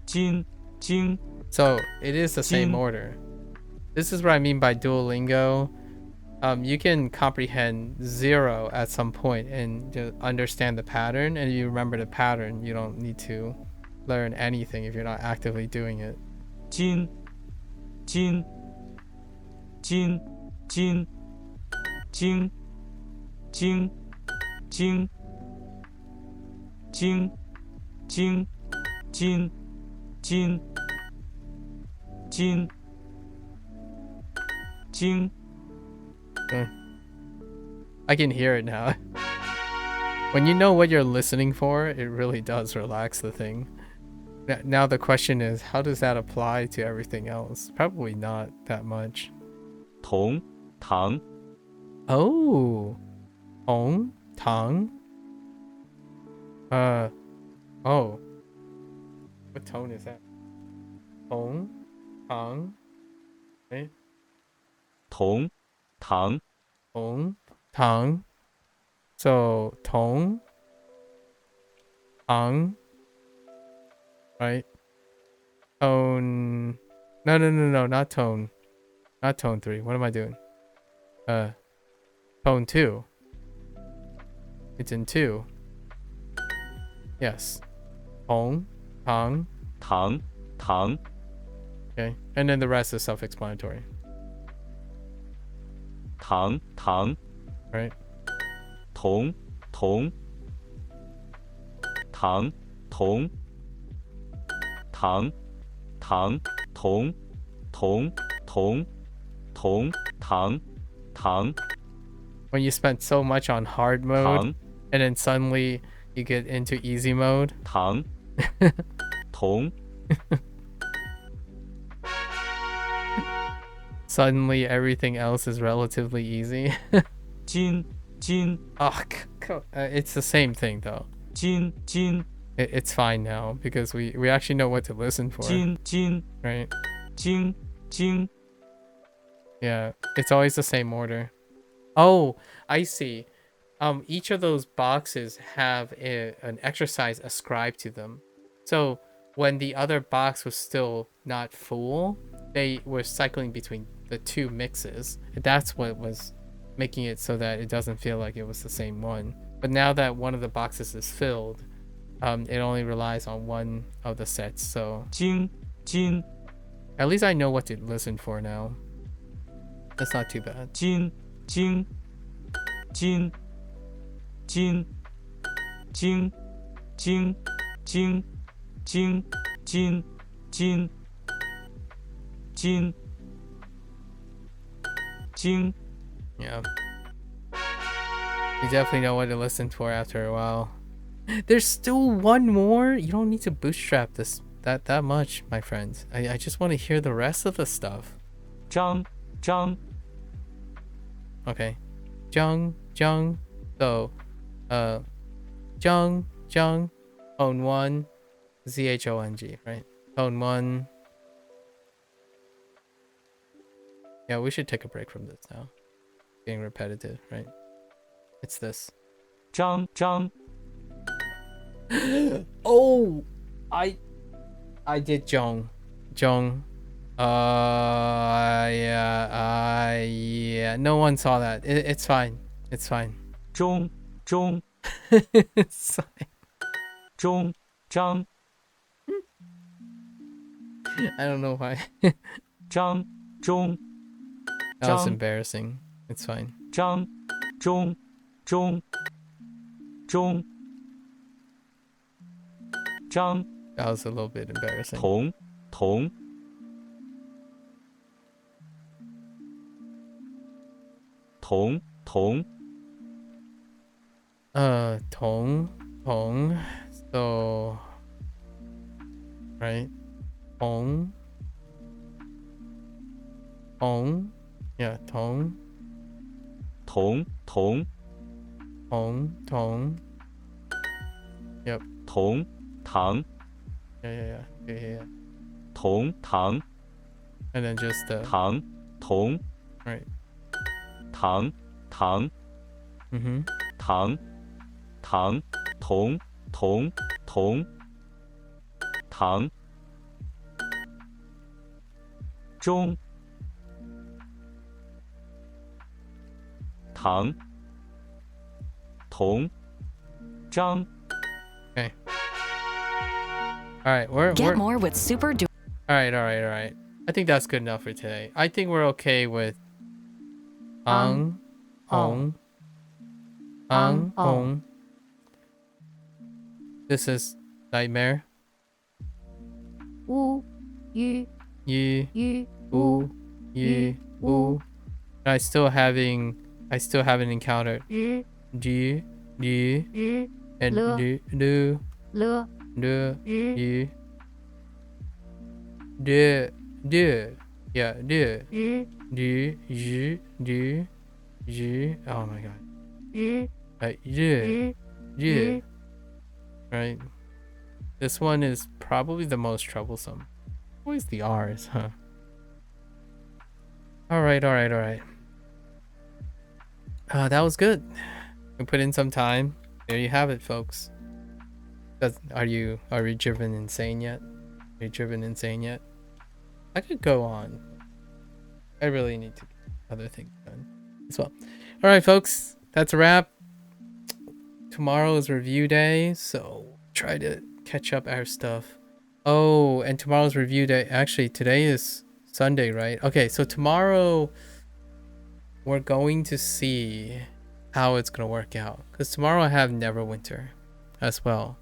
金金 So it is the same Jin. order. This is what I mean by Duolingo. You can comprehend 0 at some point and just understand the pattern, and you remember the pattern. You don't need to learn anything if you're not actively doing it. 金金金金金金金金金金金金金 I can hear it now. When you know what you're listening for, it really does relax the thing. Now the question is, how does that apply to everything else? Probably not that much. 同堂 Oh, Tong, Tang. Oh. What tone is that? Tong, Tang. Right? 同堂 Tong, Tang. So Tong, Tang. Right? Tone. No, not tone. Not tone 3. What am I doing? Tone 2. It's in 2. Yes. Tong, Tang. 堂堂 Okay. And then the rest is self-explanatory. 堂堂 Right? 同同堂同堂堂同同同同堂堂 When you spend so much on hard mode 堂 and then suddenly you get into easy mode. 堂同 Suddenly everything else is relatively easy. 金金 Oh, it's the same thing though. 金金 It's fine now because we actually know what to listen for. 金金 Right? 金金 Yeah, it's always the same order. Oh, I see. Each of those boxes have an exercise ascribed to them. So when the other box was still not full, they were cycling between the two mixes. That's what was making it so that it doesn't feel like it was the same one. But now that one of the boxes is filled, it only relies on one of the sets. So 金金 at least I know what to listen for now. That's not too bad. 金金金金金金金金金金金金 Yeah. You definitely know what to listen for after a while. There's still one more? You don't need to bootstrap this that much, my friends. I just want to hear the rest of the stuff. 张张 Okay. Jung, Jung. So, Jung, Jung. Tone 1. ZHONG, right? Tone 1. Yeah, we should take a break from this now. Getting repetitive, right? It's this. 张张 Oh, I did Jong. Jong. Yeah. No one saw that. It's fine. It's fine. 中中 It's fine. 中张 I don't know why. 张中 That was Jong. embarrassing. It's fine. 张中中中张 That was a little bit embarrassing. 同同同同 Tong. Tong. So, right? Tong. Tong. Yeah, Tong. 同同 Tong. Tong. Yep. 同堂 Yeah. 同堂 And then just the... 堂同 Right. 堂堂 Mm-hmm. 堂堂同同同堂中堂同张 Okay. All right, we're Get more with Super Du. all right. I think that's good enough for today. I think we're okay with ong, ong, ong, ong. This is nightmare. U, yu, Yi, yu, oo, yi, oo. I still haven't encountered ri, ji, yu, r, and le, lu, le, lu, r, yu, de, de, yeah, de, r, du, ju, du, ju. Oh my god. r, Right, yeah, r, yeah. r. Right. This one is probably the most troublesome. Always the R's, huh? All right. That was good. We put in some time. There you have it, folks. Are we driven insane yet? Are you driven insane yet? I could go on. I really need to get other things done as well. All right, folks. That's a wrap. Tomorrow is review day, so try to catch up our stuff. Oh, and tomorrow's review day. Actually, today is Sunday, right? Okay, so tomorrow we're going to see how it's gonna work out. Because tomorrow I have Neverwinter as well.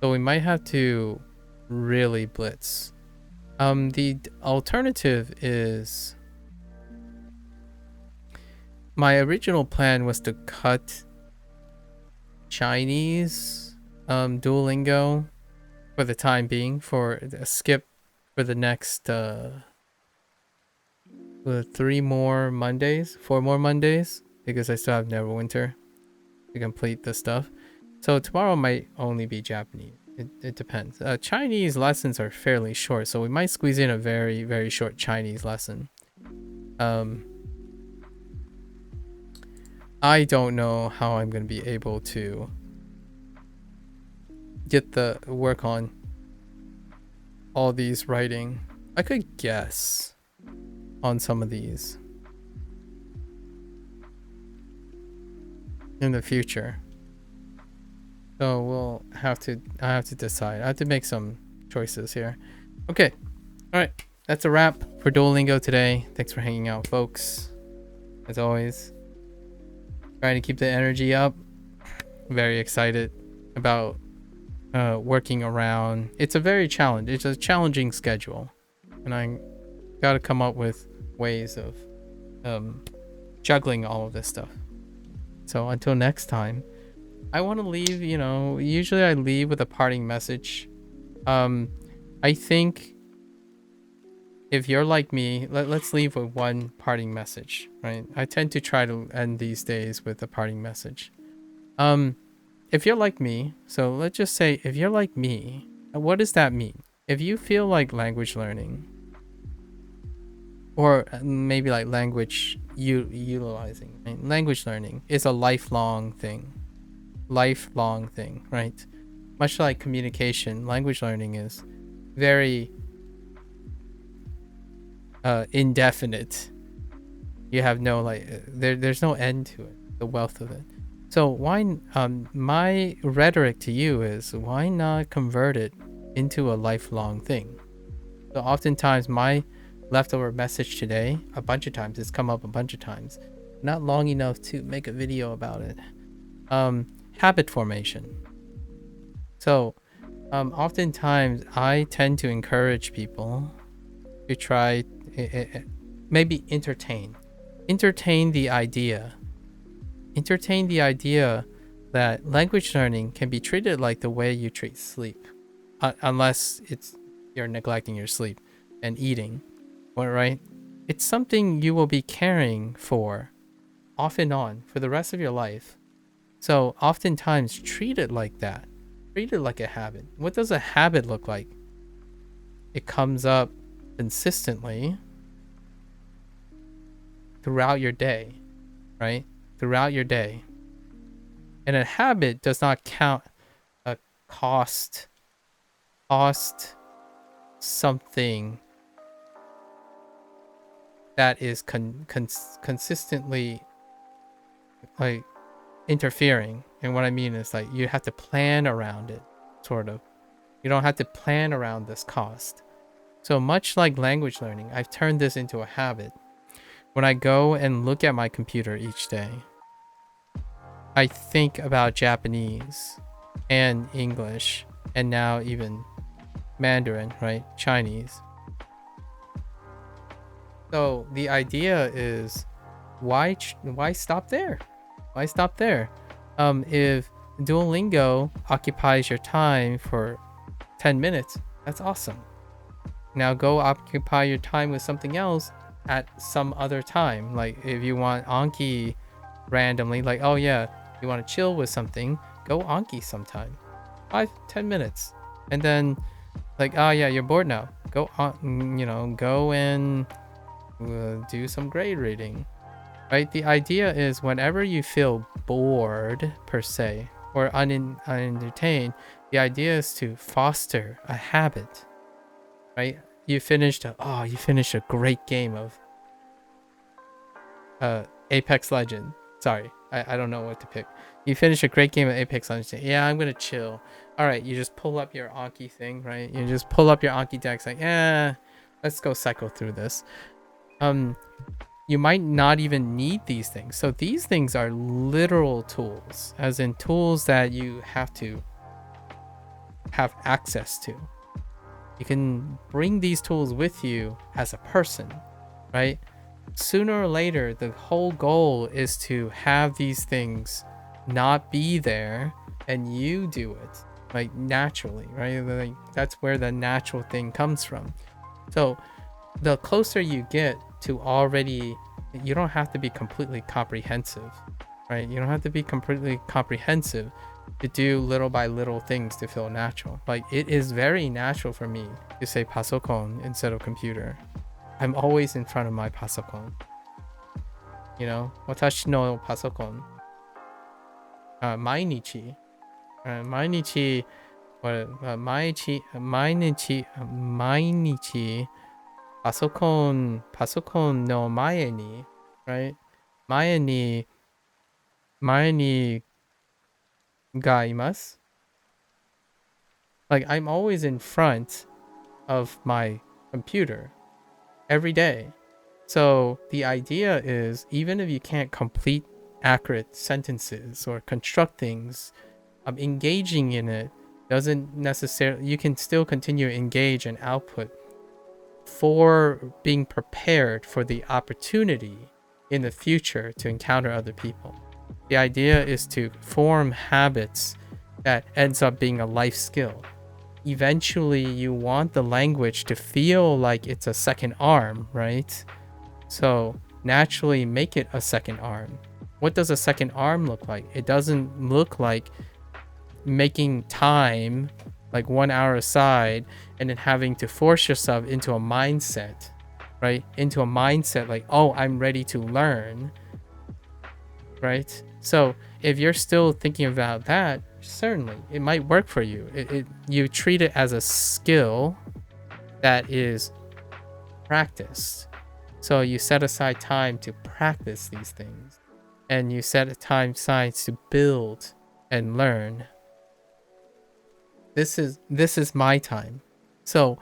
So we might have to really blitz. The alternative is my original plan was to cut Chinese Duolingo for the time being, for a skip for the next 4 more Mondays, because I still have Neverwinter to complete the stuff. So tomorrow might only be Japanese. It depends. Chinese lessons are fairly short, so we might squeeze in a very, very short Chinese lesson. I don't know how I'm going to be able to get the work on all these writing. I could guess on some of these in the future. So I have to decide. I have to make some choices here. Okay. All right. That's a wrap for Duolingo today. Thanks for hanging out, folks. As always, trying to keep the energy up. Very excited about working around. It's a challenging schedule, and I got to come up with ways of juggling all of this stuff. So until next time, I want to leave, usually I leave with a parting message. I think if you're like me, let's leave with one parting message, right? I tend to try to end these days with a parting message. If you're like me, so let's just say if you're like me, what does that mean? If you feel like language learning, or maybe like language utilizing, right? Language learning is a lifelong thing, right? Much like communication, language learning is very indefinite. You have no there's no end to it, the wealth of it. So why my rhetoric to you is, why not convert it into a lifelong thing? So oftentimes my leftover message today, a bunch of times, it's come up a bunch of times, not long enough to make a video about it. Habit formation. So oftentimes I tend to encourage people to try maybe entertain the idea that language learning can be treated like the way you treat sleep, unless you're neglecting your sleep and eating, right? It's something you will be caring for off and on for the rest of your life. So oftentimes treat it like that. Treat it like a habit. What does a habit look like? It comes up consistently throughout your day, right? Throughout your day. And a habit does not count a cost something that is consistently like interfering. And what I mean is, like, you have to plan around it, sort of. You don't have to plan around this cost. So much like language learning, I've turned this into a habit. When I go and look at my computer each day, I think about Japanese and English, and now even Mandarin, right? Chinese. So the idea is, why stop there? Why stop there? If Duolingo occupies your time for 10 minutes, that's awesome. Now go occupy your time with something else at some other time. Like if you want Anki randomly, like, oh yeah, you want to chill with something, go Anki sometime. 5-10 minutes. And then like, oh yeah, you're bored now. Go on, go and do some grade reading. Right? The idea is whenever you feel bored per se or unentertained, the idea is to foster a habit. Right? You finished a great game of Apex Legend. Sorry, I don't know what to pick. You finish a great game of Apex Legends. Yeah, I'm gonna chill. All right, you just pull up your Anki thing, right? You just pull up your Anki decks, like, yeah, let's go cycle through this. You might not even need these things. So these things are literal tools, as in tools that you have to have access to. You can bring these tools with you as a person, right? Sooner or later, the whole goal is to have these things not be there and you do it, like naturally, right? Like that's where the natural thing comes from. So the closer you get to already, you don't have to be completely comprehensive, right? You don't have to be completely comprehensive to do little by little things to feel natural. Like it is very natural for me to say pasokon instead of computer. I'm always in front of my pasokon. Watashi no pasokon. Mainichi. Mainichi. Mainichi. Pasokon no mae ni. Right? Mae ni ga imasu. Like I'm always in front of my computer every day. So the idea is, even if you can't complete accurate sentences or construct things, engaging in it doesn't necessarily, you can still continue to engage and output for being prepared for the opportunity in the future to encounter other people. The idea is to form habits that ends up being a life skill. Eventually you want the language to feel like it's a second arm, right? So naturally make it a second arm. What does a second arm look like? It doesn't look like making time, like 1 hour aside, and then having to force yourself into a mindset, right? Into a mindset like, oh, I'm ready to learn, right? So if you're still thinking about that, certainly it might work for you. You treat it as a skill that is practiced. So you set aside time to practice these things, and you set a time aside to build and learn. This is my time. So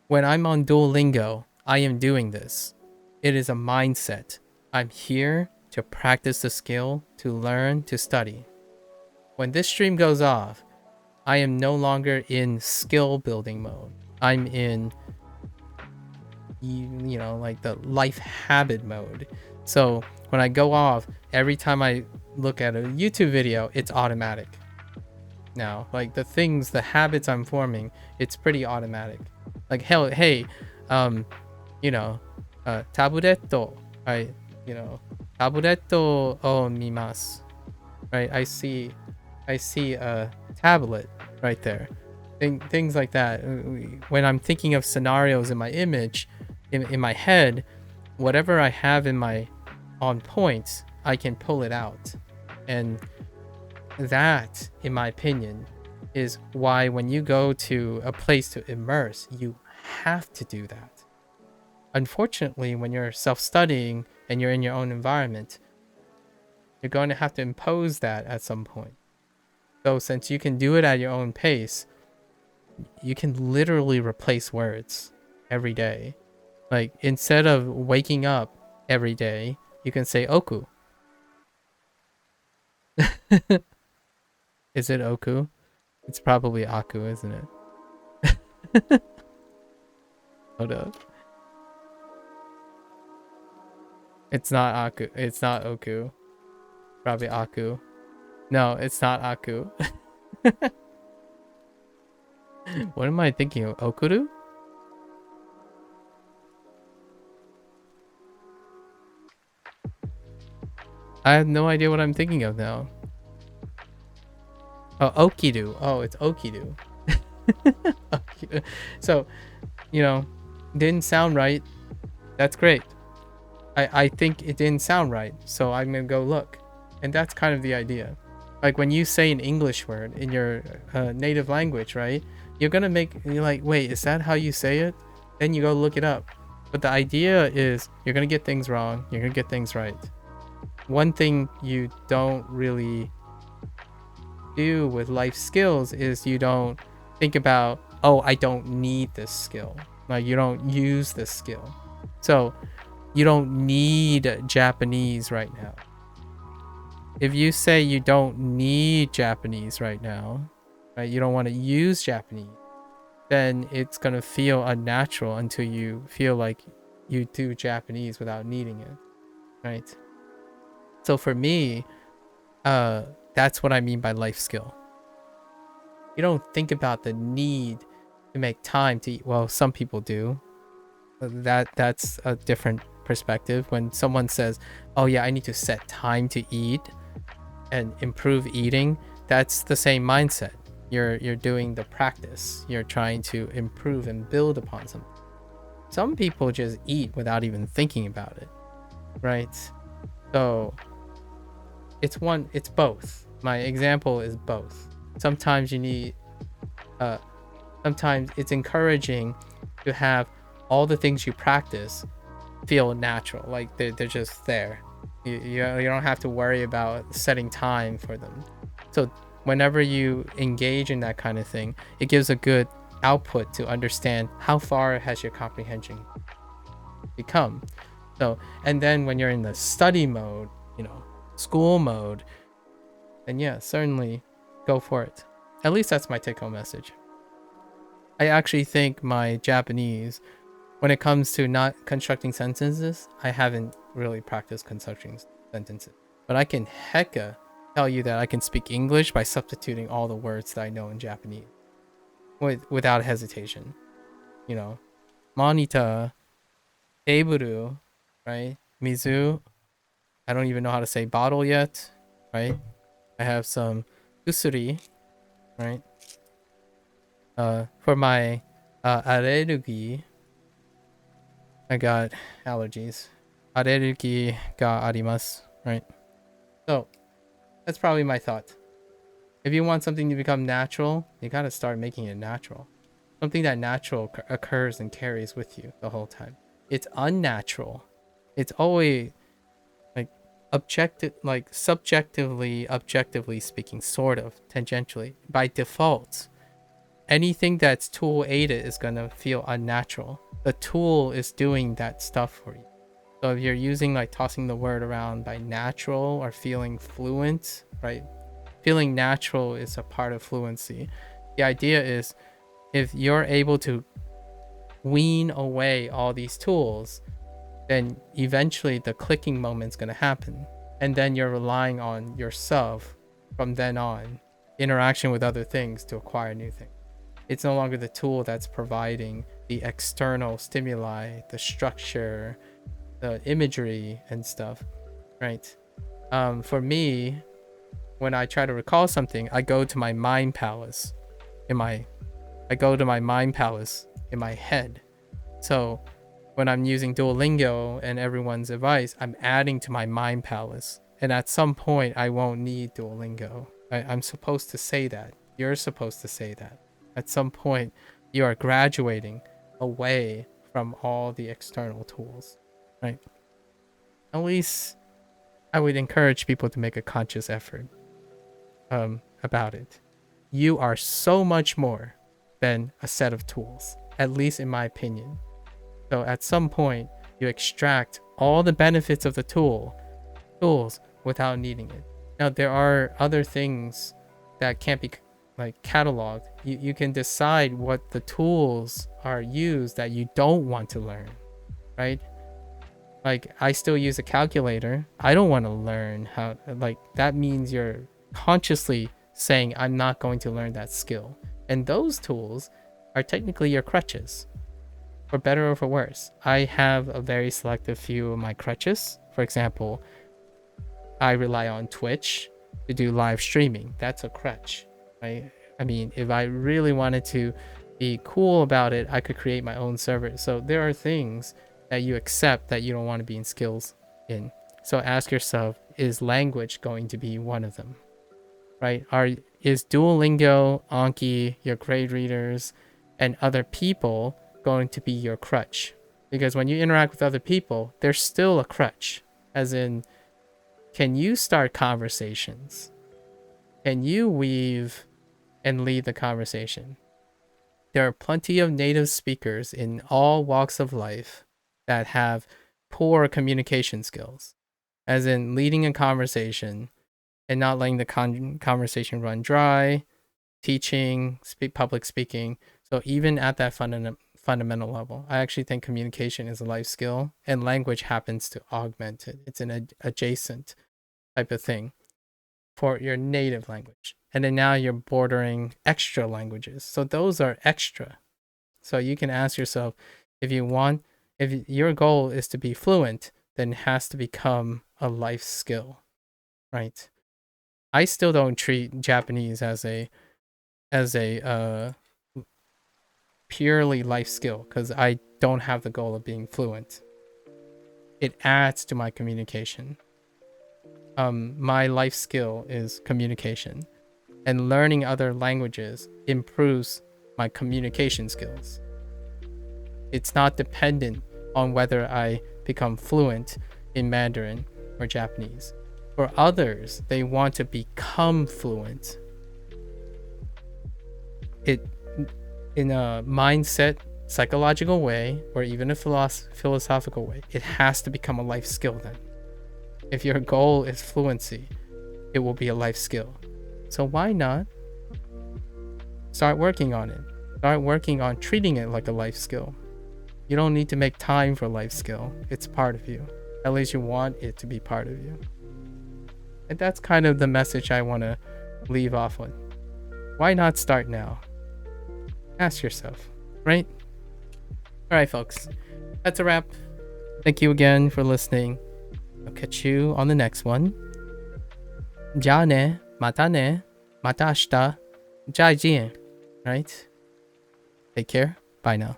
when I'm on Duolingo, I am doing this. It is a mindset. I'm here to practice the skill, to learn, to study. When this stream goes off, I am no longer in skill building mode. I'm in like the life habit mode. So when I go off, every time I look at a YouTube video, it's automatic now. Like the habits I'm forming, it's pretty automatic. Like hell, hey, taburetto, right? Taburetto o mimasu, right? I see a tablet right there. Things like that. When I'm thinking of scenarios in my image, in my head, whatever I have on points, I can pull it out. And that, in my opinion, is why when you go to a place to immerse, you have to do that. Unfortunately, when you're self-studying and you're in your own environment, you're going to have to impose that at some point. So since you can do it at your own pace, you can literally replace words every day. Like instead of waking up every day, you can say oku. Is it oku? It's probably aku, isn't it? Hold up. It's not aku. It's not oku. Probably aku. No, it's not aku. What am I thinking of? Okuru? I have no idea what I'm thinking of now. Oh, okidu. Oh, it's okidu. Okidu. So, didn't sound right. That's great. I think it didn't sound right, so I'm gonna go look. And that's kind of the idea. Like when you say an English word in your native language, right? You're like, wait, is that how you say it? Then you go look it up. But the idea is you're gonna get things wrong, you're gonna get things right. One thing you don't really do with life skills is you don't think about, oh, I don't need this skill. Like you don't use this skill. So you don't need Japanese right now. If you say you don't need Japanese right now, right, you don't want to use Japanese, then it's going to feel unnatural until you feel like you do Japanese without needing it, right? So for me, that's what I mean by life skill. You don't think about the need to make time to eat. Well, some people do. That's a different perspective. When someone says, oh yeah, I need to set time to eat and improve eating, that's the same mindset. You're doing the practice. You're trying to improve and build upon something. Some people just eat without even thinking about it, right? So it's both. My example is both. Sometimes you need sometimes it's encouraging to have all the things you practice feel natural, like they're just there. You don't have to worry about setting time for them. So whenever you engage in that kind of thing, it gives a good output to understand how far has your comprehension become. So, and then when you're in the study mode, school mode, then yeah, certainly go for it. At least that's my take-home message. I actually think my Japanese, when it comes to not constructing sentences, I haven't really practiced constructing sentences. But I can hecka tell you that I can speak English by substituting all the words that I know in Japanese without hesitation. Monitor, table, right? Mizu. I don't even know how to say bottle yet, right? I have some kusuri, right? For my allergy, I got allergies. Allergy ga arimasu, right? So that's probably my thought. If you want something to become natural, you gotta start making it natural. Something that natural occurs and carries with you the whole time. It's unnatural. It's always objectively speaking, sort of tangentially. By default, anything that's tool aided is gonna feel unnatural. The tool is doing that stuff for you. So if you're using tossing the word around by natural or feeling fluent, right? Feeling natural is a part of fluency. The idea is if you're able to wean away all these tools, then eventually the clicking moment's going to happen. And then you're relying on yourself from then on, interaction with other things to acquire new things. It's no longer the tool that's providing the external stimuli, the structure, the imagery and stuff, right? For me, when I try to recall something, I go to my mind palace in my head. So when I'm using Duolingo and everyone's advice, I'm adding to my mind palace. And at some point, I won't need Duolingo. I'm supposed to say that. You're supposed to say that. At some point, you are graduating away from all the external tools, right? At least I would encourage people to make a conscious effort about it. You are so much more than a set of tools, at least in my opinion. So at some point, you extract all the benefits of the tools without needing it. Now, there are other things that can't be cataloged. You can decide what the tools are used that you don't want to learn, right? I still use a calculator. I don't want to learn how, that means you're consciously saying, I'm not going to learn that skill. And those tools are technically your crutches, for better or for worse. I have a very selective few of my crutches. For example, I rely on Twitch to do live streaming. That's a crutch, right? I mean, if I really wanted to be cool about it, I could create my own server. So there are things that you accept that you don't want to be in skills in. So ask yourself, is language going to be one of them, right? Is Duolingo, Anki, your grade readers, and other people going to be your crutch? Because when you interact with other people, there's still a crutch. As in, can you start conversations? Can you weave and lead the conversation? There are plenty of native speakers in all walks of life that have poor communication skills, as in leading a conversation and not letting the conversation run dry, teaching, public speaking. So even at that fundamental level, I actually think communication is a life skill, and language happens to augment it. It's an adjacent type of thing for your native language. And then now you're bordering extra languages. So those are extra. So you can ask yourself, if your goal is to be fluent, then it has to become a life skill, right? I still don't treat Japanese as a purely life skill, because I don't have the goal of being fluent. It adds to my communication. My life skill is communication, and learning other languages improves my communication skills. It's not dependent on whether I become fluent in Mandarin or Japanese. For others, they want to become fluent. In a mindset, psychological way, or even a philosophical way, it has to become a life skill then. If your goal is fluency, it will be a life skill. So why not start working on it? Start working on treating it like a life skill. You don't need to make time for life skill. It's part of you. At least you want it to be part of you. And that's kind of the message I want to leave off with. Why not start now? Ask yourself, right? All right, folks. That's a wrap. Thank you again for listening. I'll catch you on the next one. じゃあね、またね、また明日、再见, right? Take care. Bye now.